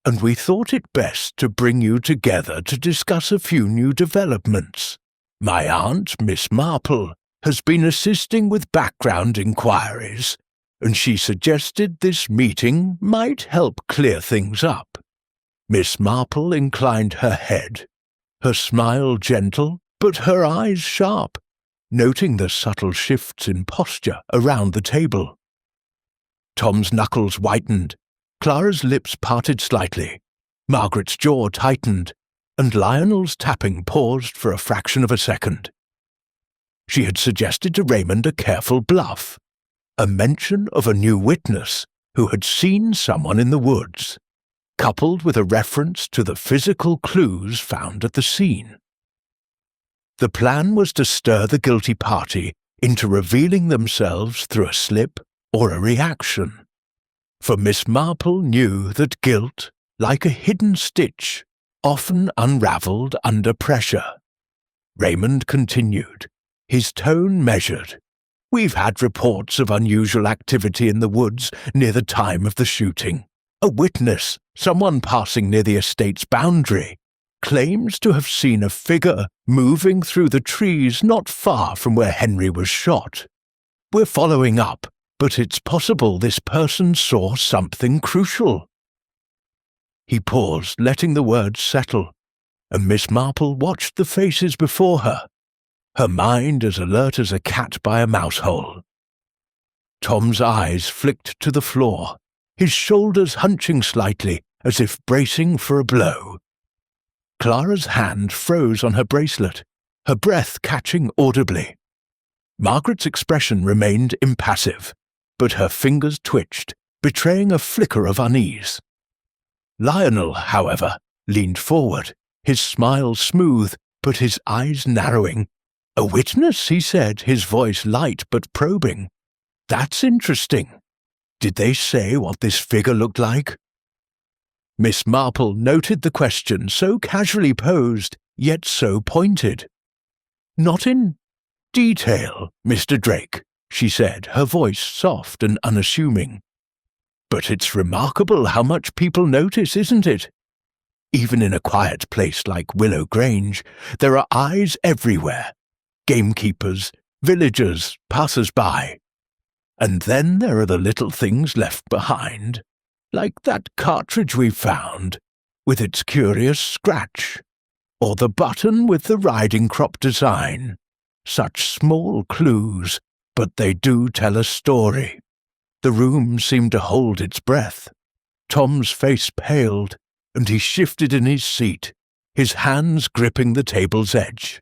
and we thought it best to bring you together to discuss a few new developments. My aunt, Miss Marple, has been assisting with background inquiries, and she suggested this meeting might help clear things up. Miss Marple inclined her head, her smile gentle, but her eyes sharp, noting the subtle shifts in posture around the table. Tom's knuckles whitened, Clara's lips parted slightly, Margaret's jaw tightened, and Lionel's tapping paused for a fraction of a second. She had suggested to Raymond a careful bluff, a mention of a new witness who had seen someone in the woods, coupled with a reference to the physical clues found at the scene. The plan was to stir the guilty party into revealing themselves through a slip or a reaction, for Miss Marple knew that guilt, like a hidden stitch, often unravelled under pressure. Raymond continued, his tone measured. "We've had reports of unusual activity in the woods near the time of the shooting. A witness, someone passing near the estate's boundary, claims to have seen a figure moving through the trees not far from where Henry was shot. We're following up, but it's possible this person saw something crucial." He paused, letting the words settle, and Miss Marple watched the faces before her, her mind as alert as a cat by a mousehole. Tom's eyes flicked to the floor, his shoulders hunching slightly as if bracing for a blow. Clara's hand froze on her bracelet, her breath catching audibly. Margaret's expression remained impassive, but her fingers twitched, betraying a flicker of unease. Lionel, however, leaned forward, his smile smooth, but his eyes narrowing. "A witness," he said, his voice light but probing. "That's interesting. Did they say what this figure looked like?" Miss Marple noted the question so casually posed, yet so pointed. "Not in detail, Mr. Drake," she said, her voice soft and unassuming. "But it's remarkable how much people notice, isn't it? Even in a quiet place like Willow Grange, there are eyes everywhere. Gamekeepers, villagers, passers-by. And then there are the little things left behind, like that cartridge we found, with its curious scratch, or the button with the riding crop design. Such small clues, but they do tell a story." The room seemed to hold its breath. Tom's face paled, and he shifted in his seat, his hands gripping the table's edge.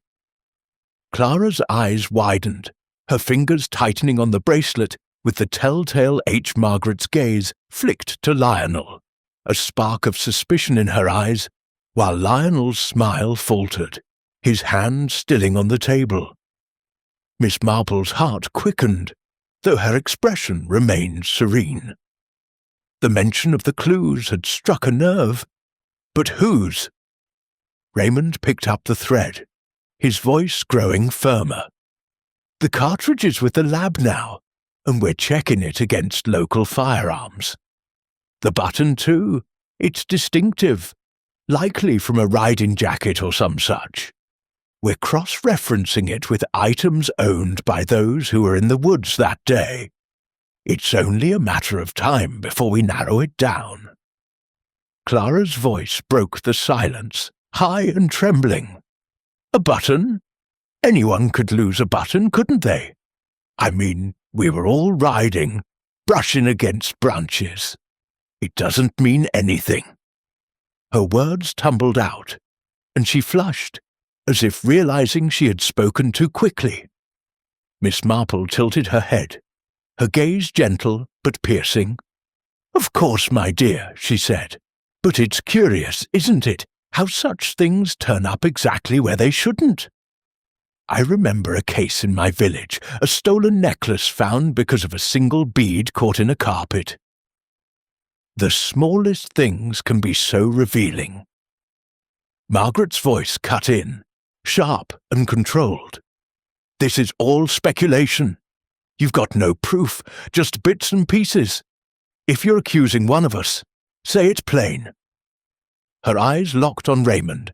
Clara's eyes widened, her fingers tightening on the bracelet, with the telltale H. Margaret's gaze flicked to Lionel, a spark of suspicion in her eyes, while Lionel's smile faltered, his hand stilling on the table. Miss Marple's heart quickened, though her expression remained serene. The mention of the clues had struck a nerve, but whose? Raymond picked up the thread, his voice growing firmer. "The cartridge is with the lab now, and we're checking it against local firearms. The button, too, it's distinctive, likely from a riding jacket or some such. We're cross-referencing it with items owned by those who were in the woods that day. It's only a matter of time before we narrow it down." Clara's voice broke the silence, high and trembling. "A button? Anyone could lose a button, couldn't they? I mean, we were all riding, brushing against branches. It doesn't mean anything." Her words tumbled out, and she flushed, as if realizing she had spoken too quickly. Miss Marple tilted her head, her gaze gentle but piercing. "Of course, my dear," she said, "but it's curious, isn't it, how such things turn up exactly where they shouldn't? I remember a case in my village, a stolen necklace found because of a single bead caught in a carpet. The smallest things can be so revealing." Margaret's voice cut in, sharp and controlled. "This is all speculation. You've got no proof, just bits and pieces. If you're accusing one of us, say it plain." Her eyes locked on Raymond,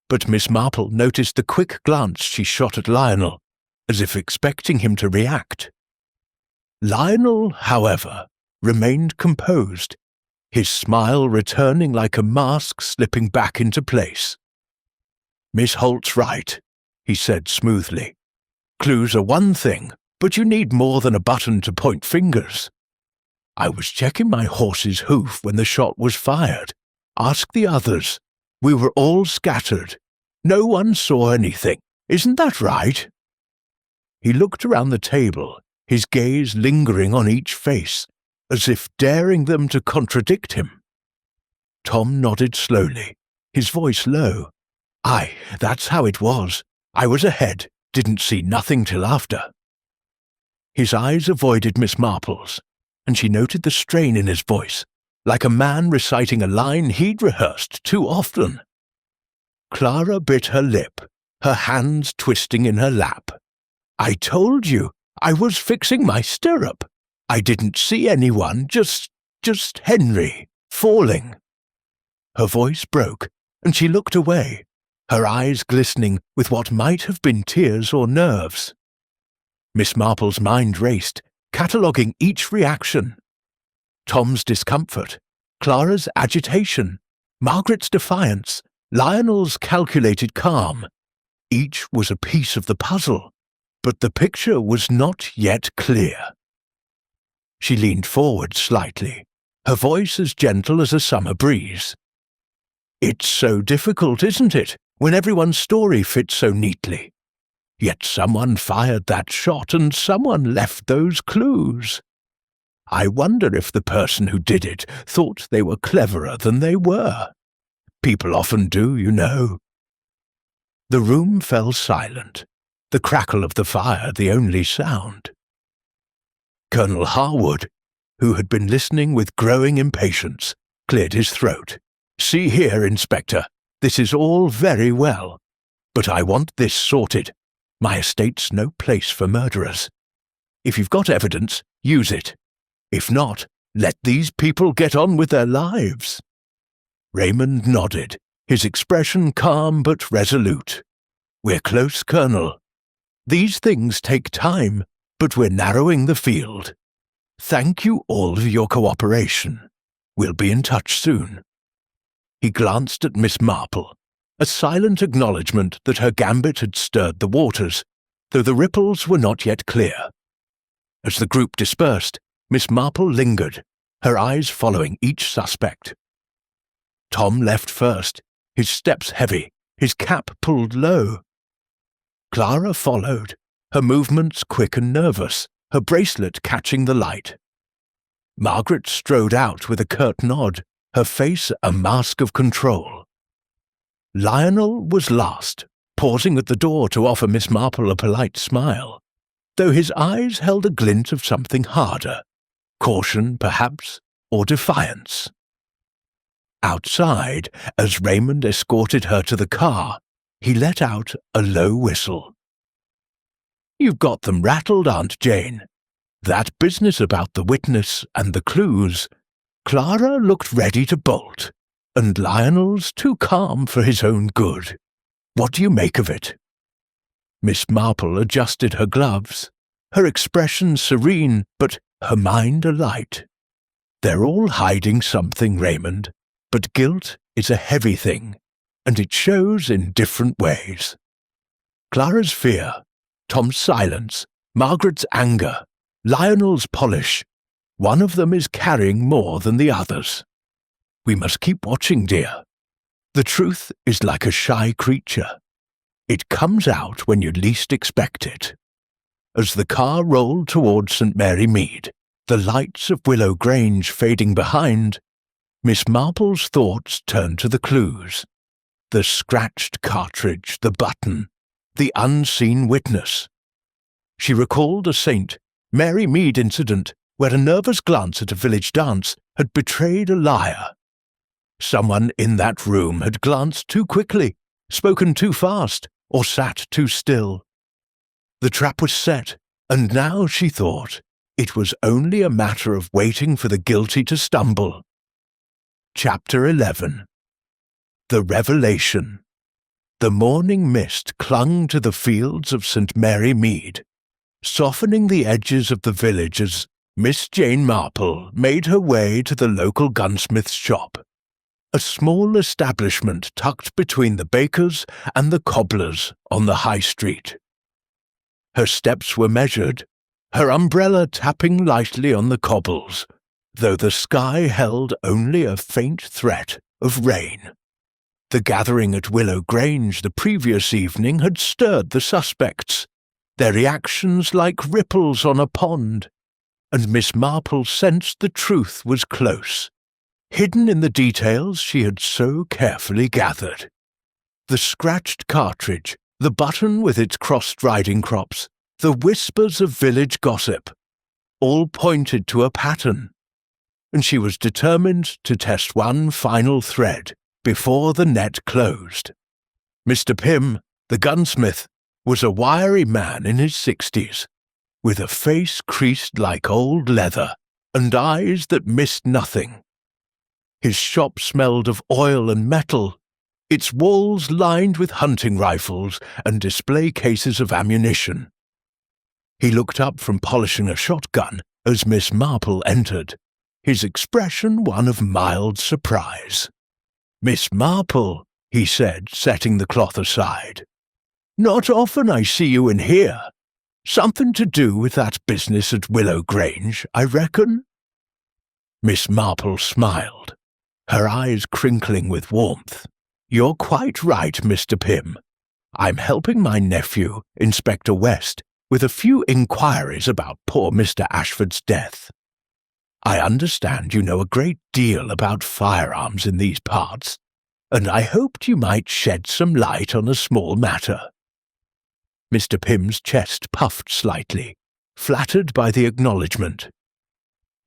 but Miss Marple noticed the quick glance she shot at Lionel, as if expecting him to react. Lionel, however, remained composed, his smile returning like a mask slipping back into place. "Miss Holt's right," he said smoothly. "Clues are one thing, but you need more than a button to point fingers. I was checking my horse's hoof when the shot was fired. Ask the others. We were all scattered. No one saw anything. Isn't that right?" He looked around the table, his gaze lingering on each face, as if daring them to contradict him. Tom nodded slowly, his voice low. "Aye, that's how it was. I was ahead, didn't see nothing till after." His eyes avoided Miss Marple's, and she noted the strain in his voice, like a man reciting a line he'd rehearsed too often. Clara bit her lip, her hands twisting in her lap. "I told you, I was fixing my stirrup. I didn't see anyone, just Henry, falling." Her voice broke, and she looked away, her eyes glistening with what might have been tears or nerves. Miss Marple's mind raced, cataloguing each reaction. Tom's discomfort, Clara's agitation, Margaret's defiance, Lionel's calculated calm. Each was a piece of the puzzle, but the picture was not yet clear. She leaned forward slightly, her voice as gentle as a summer breeze. "It's so difficult, isn't it, when everyone's story fits so neatly? Yet someone fired that shot and someone left those clues. I wonder if the person who did it thought they were cleverer than they were. People often do, you know." The room fell silent, the crackle of the fire the only sound. Colonel Harwood, who had been listening with growing impatience, cleared his throat. "See here, Inspector, this is all very well, but I want this sorted. My estate's no place for murderers. If you've got evidence, use it. If not, let these people get on with their lives." Raymond nodded, his expression calm but resolute. "We're close, Colonel. These things take time, but we're narrowing the field. Thank you all for your cooperation. We'll be in touch soon." He glanced at Miss Marple, a silent acknowledgement that her gambit had stirred the waters, though the ripples were not yet clear. As the group dispersed, Miss Marple lingered, her eyes following each suspect. Tom left first, his steps heavy, his cap pulled low. Clara followed, her movements quick and nervous, her bracelet catching the light. Margaret strode out with a curt nod, her face a mask of control. Lionel was last, pausing at the door to offer Miss Marple a polite smile, though his eyes held a glint of something harder, caution perhaps, or defiance. Outside, as Raymond escorted her to the car, he let out a low whistle. "You've got them rattled, Aunt Jane. That business about the witness and the clues, Clara looked ready to bolt, and Lionel's too calm for his own good. What do you make of it?" Miss Marple adjusted her gloves, her expression serene, but her mind alight. "They're all hiding something, Raymond, but guilt is a heavy thing, and it shows in different ways. Clara's fear, Tom's silence, Margaret's anger, Lionel's polish, one of them is carrying more than the others. We must keep watching, dear. The truth is like a shy creature. It comes out when you least expect it." As the car rolled towards St. Mary Mead, the lights of Willow Grange fading behind, Miss Marple's thoughts turned to the clues. The scratched cartridge, the button, the unseen witness. She recalled a St. Mary Mead incident where a nervous glance at a village dance had betrayed a liar. Someone in that room had glanced too quickly, spoken too fast, or sat too still. The trap was set, and now, she thought, it was only a matter of waiting for the guilty to stumble. Chapter 11. The Revelation. The morning mist clung to the fields of St. Mary Mead, softening the edges of the village as Miss Jane Marple made her way to the local gunsmith's shop, a small establishment tucked between the baker's and the cobbler's on the high street. Her steps were measured, her umbrella tapping lightly on the cobbles, though the sky held only a faint threat of rain. The gathering at Willow Grange the previous evening had stirred the suspects, their reactions like ripples on a pond, and Miss Marple sensed the truth was close, hidden in the details she had so carefully gathered. The scratched cartridge, the button with its crossed riding crops, the whispers of village gossip, all pointed to a pattern, and she was determined to test one final thread before the net closed. Mr. Pym, the gunsmith, was a wiry man in his 60s, with a face creased like old leather and eyes that missed nothing. His shop smelled of oil and metal, its walls lined with hunting rifles and display cases of ammunition. He looked up from polishing a shotgun as Miss Marple entered, his expression one of mild surprise. "Miss Marple," he said, setting the cloth aside. "Not often I see you in here. Something to do with that business at Willow Grange, I reckon?" Miss Marple smiled, her eyes crinkling with warmth. "You're quite right, Mr. Pym. I'm helping my nephew, Inspector West, with a few inquiries about poor Mr. Ashford's death. I understand you know a great deal about firearms in these parts, and I hoped you might shed some light on a small matter." Mr. Pym's chest puffed slightly, flattered by the acknowledgement.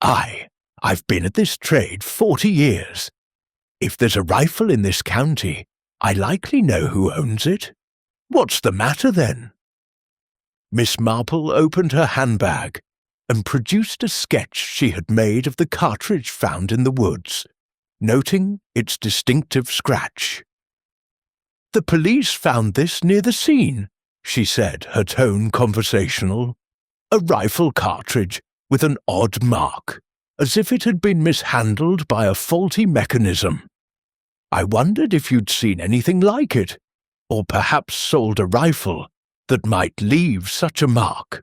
I've been at this trade 40 years. If there's a rifle in this county, I likely know who owns it. What's the matter, then?" Miss Marple opened her handbag and produced a sketch she had made of the cartridge found in the woods, noting its distinctive scratch. "The police found this near the scene," she said, her tone conversational. "A rifle cartridge with an odd mark, as if it had been mishandled by a faulty mechanism. I wondered if you'd seen anything like it, or perhaps sold a rifle that might leave such a mark."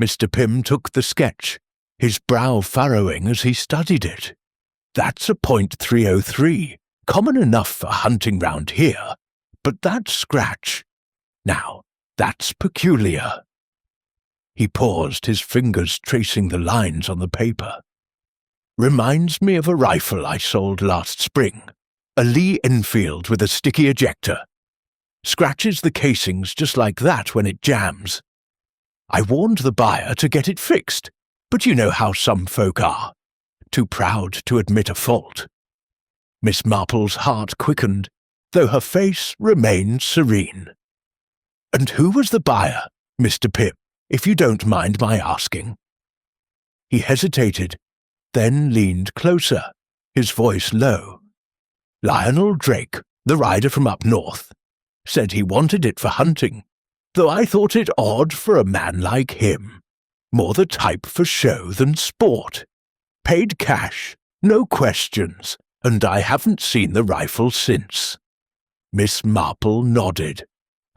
Mr. Pym took the sketch, his brow furrowing as he studied it. "That's a .303, common enough for hunting round here, but that scratch, now, that's peculiar." He paused, his fingers tracing the lines on the paper. "Reminds me of a rifle I sold last spring, a Lee Enfield with a sticky ejector. Scratches the casings just like that when it jams. I warned the buyer to get it fixed, but you know how some folk are, too proud to admit a fault." Miss Marple's heart quickened, though her face remained serene. "And who was the buyer, Mr. Pym, if you don't mind my asking?" He hesitated, then leaned closer, his voice low. "Lionel Drake, the rider from up north, said he wanted it for hunting, though I thought it odd for a man like him, more the type for show than sport. Paid cash, no questions, and I haven't seen the rifle since." Miss Marple nodded,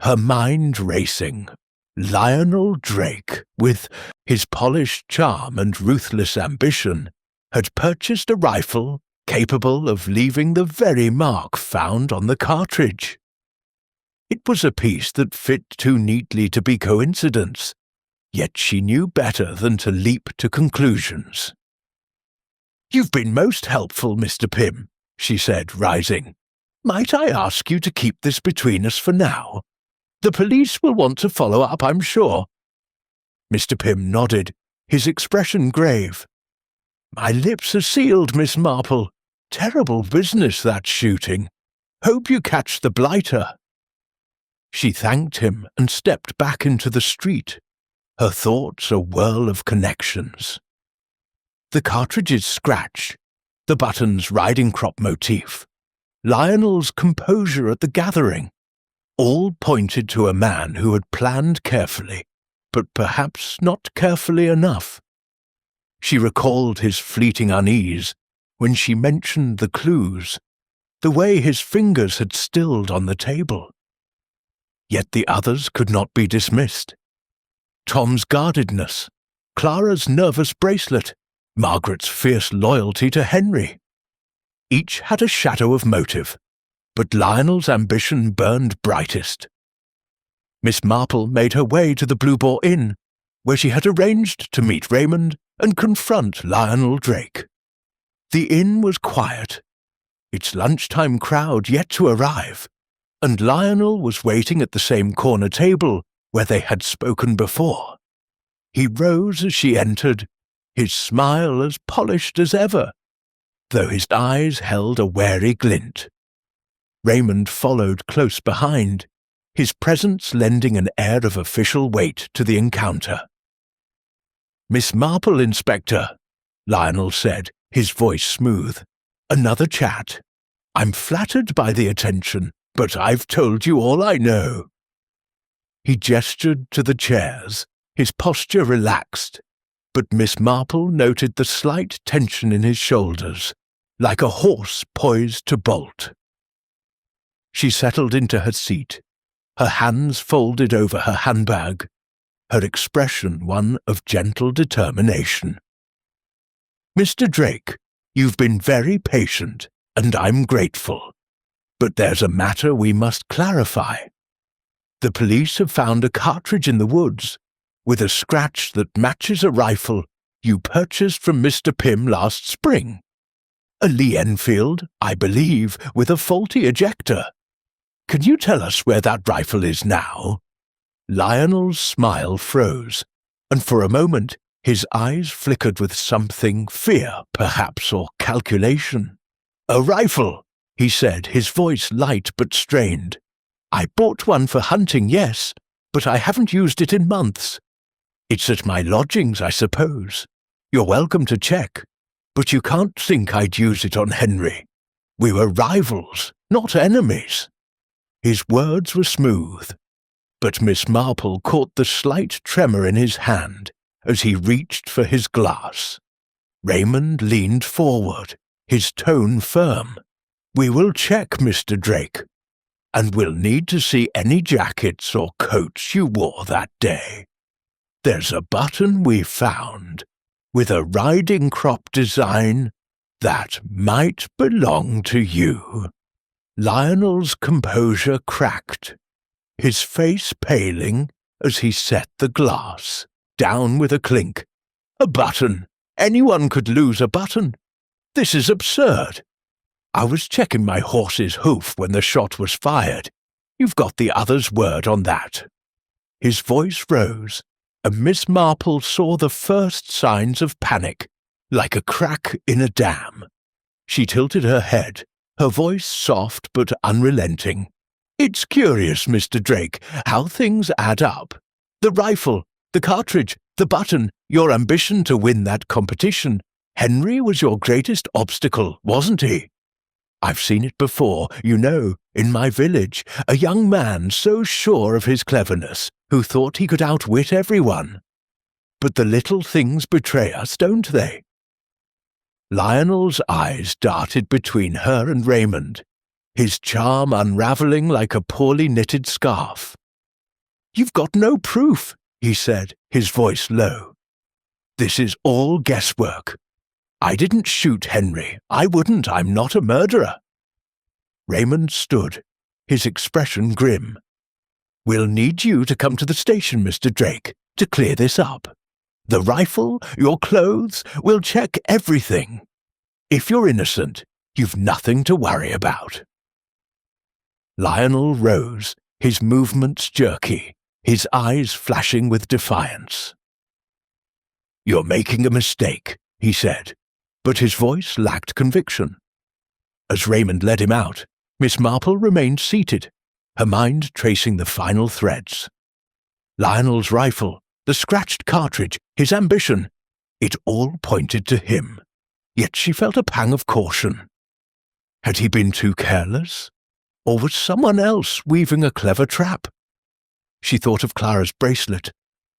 her mind racing. Lionel Drake, with his polished charm and ruthless ambition, had purchased a rifle capable of leaving the very mark found on the cartridge. It was a piece that fit too neatly to be coincidence, yet she knew better than to leap to conclusions. "You've been most helpful, Mr. Pym," she said, rising. "Might I ask you to keep this between us for now? The police will want to follow up, I'm sure." Mr. Pym nodded, his expression grave. "My lips are sealed, Miss Marple. Terrible business, that shooting. Hope you catch the blighter." She thanked him and stepped back into the street, her thoughts a whirl of connections. The cartridge's scratch, the button's riding crop motif, Lionel's composure at the gathering. All pointed to a man who had planned carefully, but perhaps not carefully enough. She recalled his fleeting unease when she mentioned the clues, the way his fingers had stilled on the table. Yet the others could not be dismissed. Tom's guardedness, Clara's nervous bracelet, Margaret's fierce loyalty to Henry. Each had a shadow of motive, but Lionel's ambition burned brightest. Miss Marple made her way to the Blue Boar Inn, where she had arranged to meet Raymond and confront Lionel Drake. The inn was quiet, its lunchtime crowd yet to arrive, and Lionel was waiting at the same corner table where they had spoken before. He rose as she entered, his smile as polished as ever, though his eyes held a wary glint. Raymond followed close behind, his presence lending an air of official weight to the encounter. "Miss Marple, Inspector," Lionel said, his voice smooth. "Another chat. I'm flattered by the attention, but I've told you all I know." He gestured to the chairs, his posture relaxed, but Miss Marple noted the slight tension in his shoulders, like a horse poised to bolt. She settled into her seat, her hands folded over her handbag, her expression one of gentle determination. "Mr. Drake, you've been very patient, and I'm grateful. But there's a matter we must clarify. The police have found a cartridge in the woods, with a scratch that matches a rifle you purchased from Mr. Pym last spring. A Lee Enfield, I believe, with a faulty ejector. Can you tell us where that rifle is now?" Lionel's smile froze, and for a moment his eyes flickered with something, fear, perhaps, or calculation. "A rifle," he said, his voice light but strained. "I bought one for hunting, yes, but I haven't used it in months. It's at my lodgings, I suppose. You're welcome to check, but you can't think I'd use it on Henry. We were rivals, not enemies." His words were smooth, but Miss Marple caught the slight tremor in his hand as he reached for his glass. Raymond leaned forward, his tone firm. "We will check, Mr. Drake, and we'll need to see any jackets or coats you wore that day. There's a button we found, with a riding crop design, that might belong to you." Lionel's composure cracked, his face paling as he set the glass down with a clink. "A button! Anyone could lose a button. This is absurd. I was checking my horse's hoof when the shot was fired. You've got the other's word on that." His voice rose, and Miss Marple saw the first signs of panic, like a crack in a dam. She tilted her head, her voice soft but unrelenting. "It's curious, Mr. Drake, how things add up. The rifle, the cartridge, the button, your ambition to win that competition. Henry was your greatest obstacle, wasn't he? I've seen it before, you know, in my village, a young man so sure of his cleverness, who thought he could outwit everyone. But the little things betray us, don't they?" Lionel's eyes darted between her and Raymond, his charm unravelling like a poorly knitted scarf. "You've got no proof," he said, his voice low. "This is all guesswork. I didn't shoot Henry. I wouldn't. I'm not a murderer." Raymond stood, his expression grim. "We'll need you to come to the station, Mr. Drake, to clear this up. The rifle, your clothes, we'll check everything. If you're innocent, you've nothing to worry about." Lionel rose, his movements jerky, his eyes flashing with defiance. "You're making a mistake," he said, but his voice lacked conviction. As Raymond led him out, Miss Marple remained seated, her mind tracing the final threads. Lionel's rifle, the scratched cartridge, his ambition, it all pointed to him, yet she felt a pang of caution. Had he been too careless? Or was someone else weaving a clever trap? She thought of Clara's bracelet,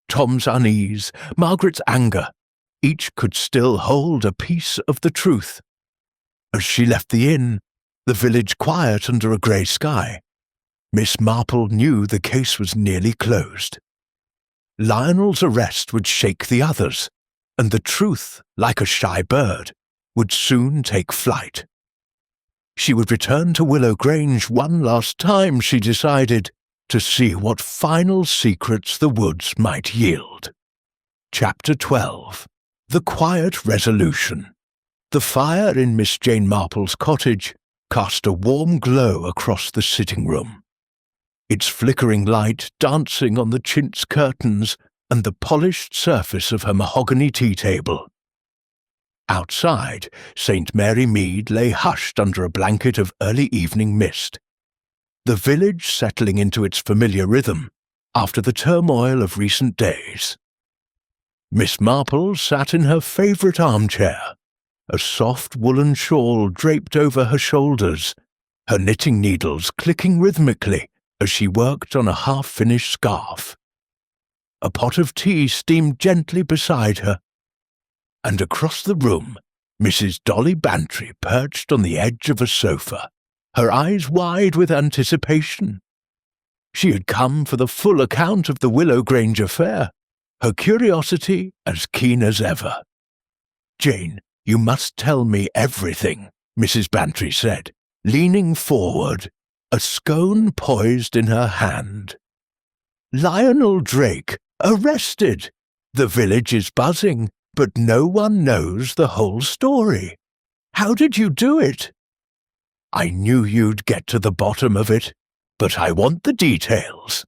Tom's unease, Margaret's anger. Each could still hold a piece of the truth. As she left the inn, the village quiet under a grey sky, Miss Marple knew the case was nearly closed. Lionel's arrest would shake the others, and the truth, like a shy bird, would soon take flight. She would return to Willow Grange one last time, she decided, to see what final secrets the woods might yield. Chapter 12. The Quiet Resolution. The fire in Miss Jane Marple's cottage cast a warm glow across the sitting room, its flickering light dancing on the chintz curtains and the polished surface of her mahogany tea table. Outside, St. Mary Mead lay hushed under a blanket of early evening mist, the village settling into its familiar rhythm after the turmoil of recent days. Miss Marple sat in her favourite armchair, a soft woolen shawl draped over her shoulders, her knitting needles clicking rhythmically as she worked on a half-finished scarf. A pot of tea steamed gently beside her, and across the room, Mrs. Dolly Bantry perched on the edge of a sofa, her eyes wide with anticipation. She had come for the full account of the Willow Grange affair, her curiosity as keen as ever. "Jane, you must tell me everything," Mrs. Bantry said, leaning forward, a scone poised in her hand. "Lionel Drake, arrested! The village is buzzing, but no one knows the whole story. How did you do it?" "I knew you'd get to the bottom of it, but I want the details."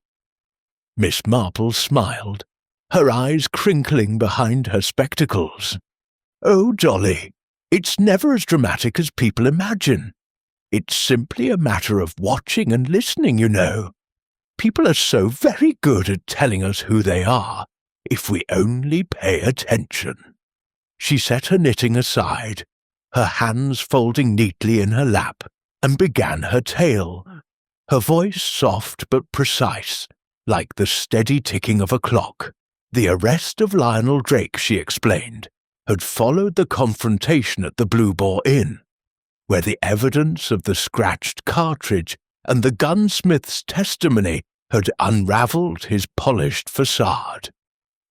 Miss Marple smiled, her eyes crinkling behind her spectacles. "Oh, Dolly, it's never as dramatic as people imagine. It's simply a matter of watching and listening, you know. People are so very good at telling us who they are, if we only pay attention." She set her knitting aside, her hands folding neatly in her lap, and began her tale, her voice soft but precise, like the steady ticking of a clock. The arrest of Lionel Drake, she explained, had followed the confrontation at the Blue Boar Inn, where the evidence of the scratched cartridge and the gunsmith's testimony had unravelled his polished facade.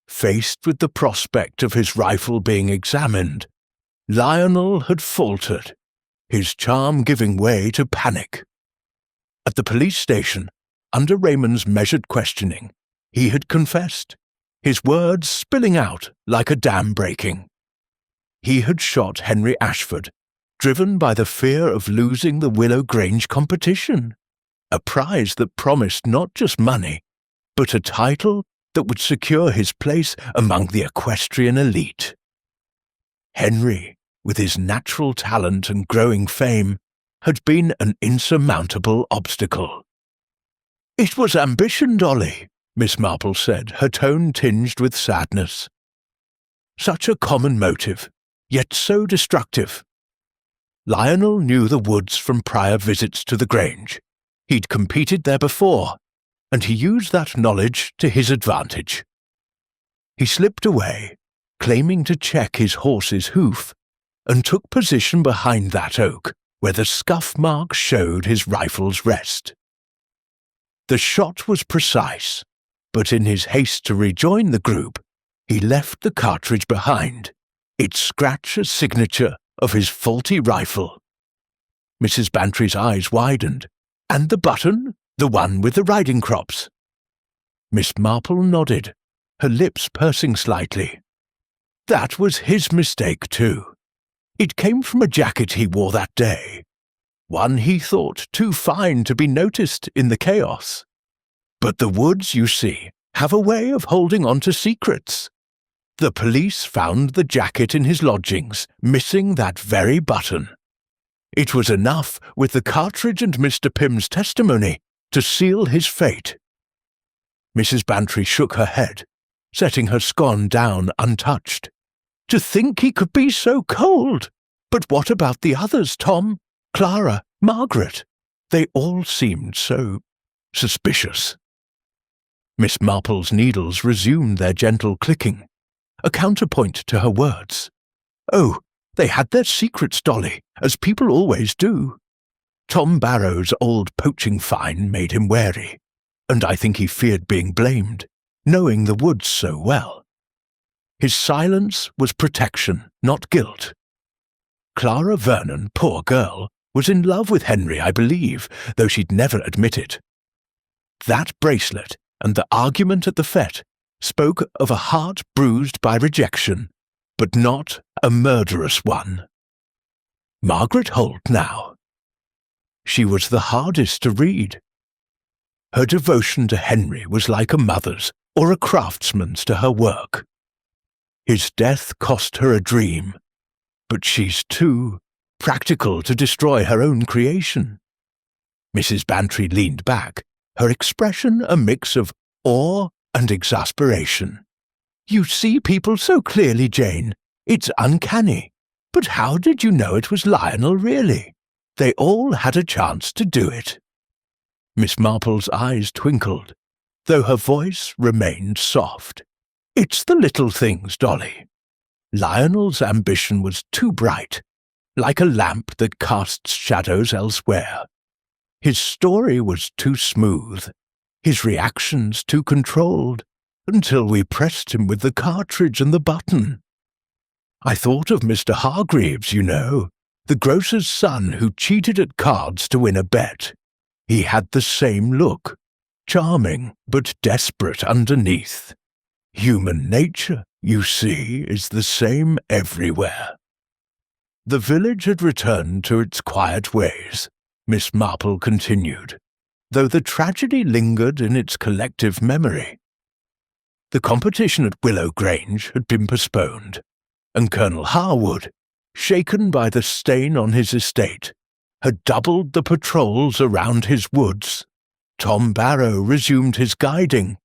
Faced with the prospect of his rifle being examined, Lionel had faltered, his charm giving way to panic. At the police station, under Raymond's measured questioning, he had confessed, his words spilling out like a dam breaking. He had shot Henry Ashford, driven by the fear of losing the Willow Grange competition, a prize that promised not just money, but a title that would secure his place among the equestrian elite. Henry, with his natural talent and growing fame, had been an insurmountable obstacle. "It was ambition, Dolly," Miss Marple said, her tone tinged with sadness. "Such a common motive, yet so destructive. Lionel knew the woods from prior visits to the Grange. He'd competed there before, and he used that knowledge to his advantage. He slipped away, claiming to check his horse's hoof, and took position behind that oak where the scuff mark showed his rifle's rest. The shot was precise, but in his haste to rejoin the group, he left the cartridge behind, its scratch a signature of his faulty rifle. Mrs. Bantry's eyes widened. "And the button? The one with the riding crops?" Miss Marple nodded, her lips pursing slightly. "That was his mistake, too. It came from a jacket he wore that day, one he thought too fine to be noticed in the chaos. But the woods, you see, have a way of holding on to secrets. The police found the jacket in his lodgings, missing that very button. It was enough, with the cartridge and Mr. Pym's testimony, to seal his fate." Mrs. Bantry shook her head, setting her scone down untouched. "To think he could be so cold! But what about the others, Tom, Clara, Margaret? They all seemed so suspicious. Miss Marple's needles resumed their gentle clicking, a counterpoint to her words. Oh, they had their secrets, Dolly, as people always do. Tom Barrow's old poaching fine made him wary, and I think he feared being blamed, knowing the woods so well. His silence was protection, not guilt. Clara Vernon, poor girl, was in love with Henry, I believe, though she'd never admit it. That bracelet and the argument at the fete spoke of a heart bruised by rejection, but not a murderous one. Margaret Holt now. She was the hardest to read. Her devotion to Henry was like a mother's or a craftsman's to her work. His death cost her a dream, but she's too practical to destroy her own creation. Mrs. Bantry leaned back, her expression a mix of awe and exasperation. You see people so clearly, Jane. It's uncanny. But how did you know it was Lionel, really? They all had a chance to do it. Miss Marple's eyes twinkled, though her voice remained soft. It's the little things, Dolly. Lionel's ambition was too bright, like a lamp that casts shadows elsewhere. His story was too smooth, his reactions too controlled, until we pressed him with the cartridge and the button. I thought of Mr. Hargreaves, you know, the grocer's son who cheated at cards to win a bet. He had the same look, charming but desperate underneath. Human nature, you see, is the same everywhere. The village had returned to its quiet ways, Miss Marple continued, though the tragedy lingered in its collective memory. The competition at Willow Grange had been postponed, and Colonel Harwood, shaken by the stain on his estate, had doubled the patrols around his woods. Tom Barrow resumed his guiding.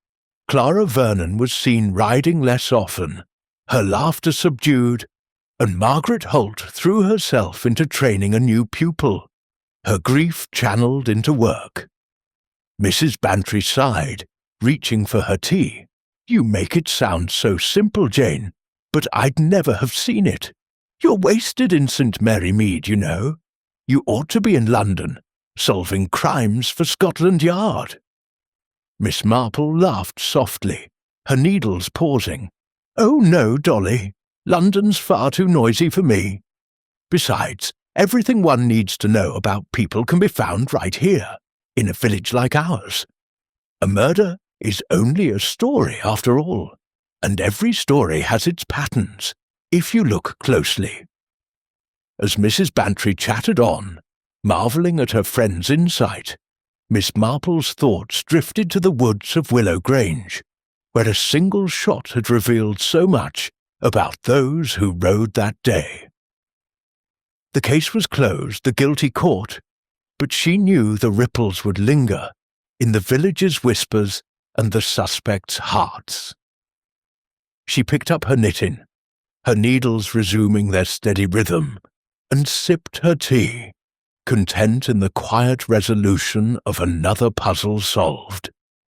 Clara Vernon was seen riding less often, her laughter subdued, and Margaret Holt threw herself into training a new pupil, her grief channeled into work. Mrs. Bantry sighed, reaching for her tea. You make it sound so simple, Jane, but I'd never have seen it. You're wasted in St. Mary Mead, you know. You ought to be in London, solving crimes for Scotland Yard. Miss Marple laughed softly, her needles pausing. Oh, no, Dolly. London's far too noisy for me. Besides, everything one needs to know about people can be found right here, in a village like ours. A murder is only a story after all, and every story has its patterns, if you look closely. As Mrs. Bantry chattered on, marvelling at her friend's insight, Miss Marple's thoughts drifted to the woods of Willow Grange, where a single shot had revealed so much about those who rode that day. The case was closed, the guilty caught, but she knew the ripples would linger in the village's whispers and the suspects' hearts. She picked up her knitting, her needles resuming their steady rhythm, and sipped her tea, content in the quiet resolution of another puzzle solved.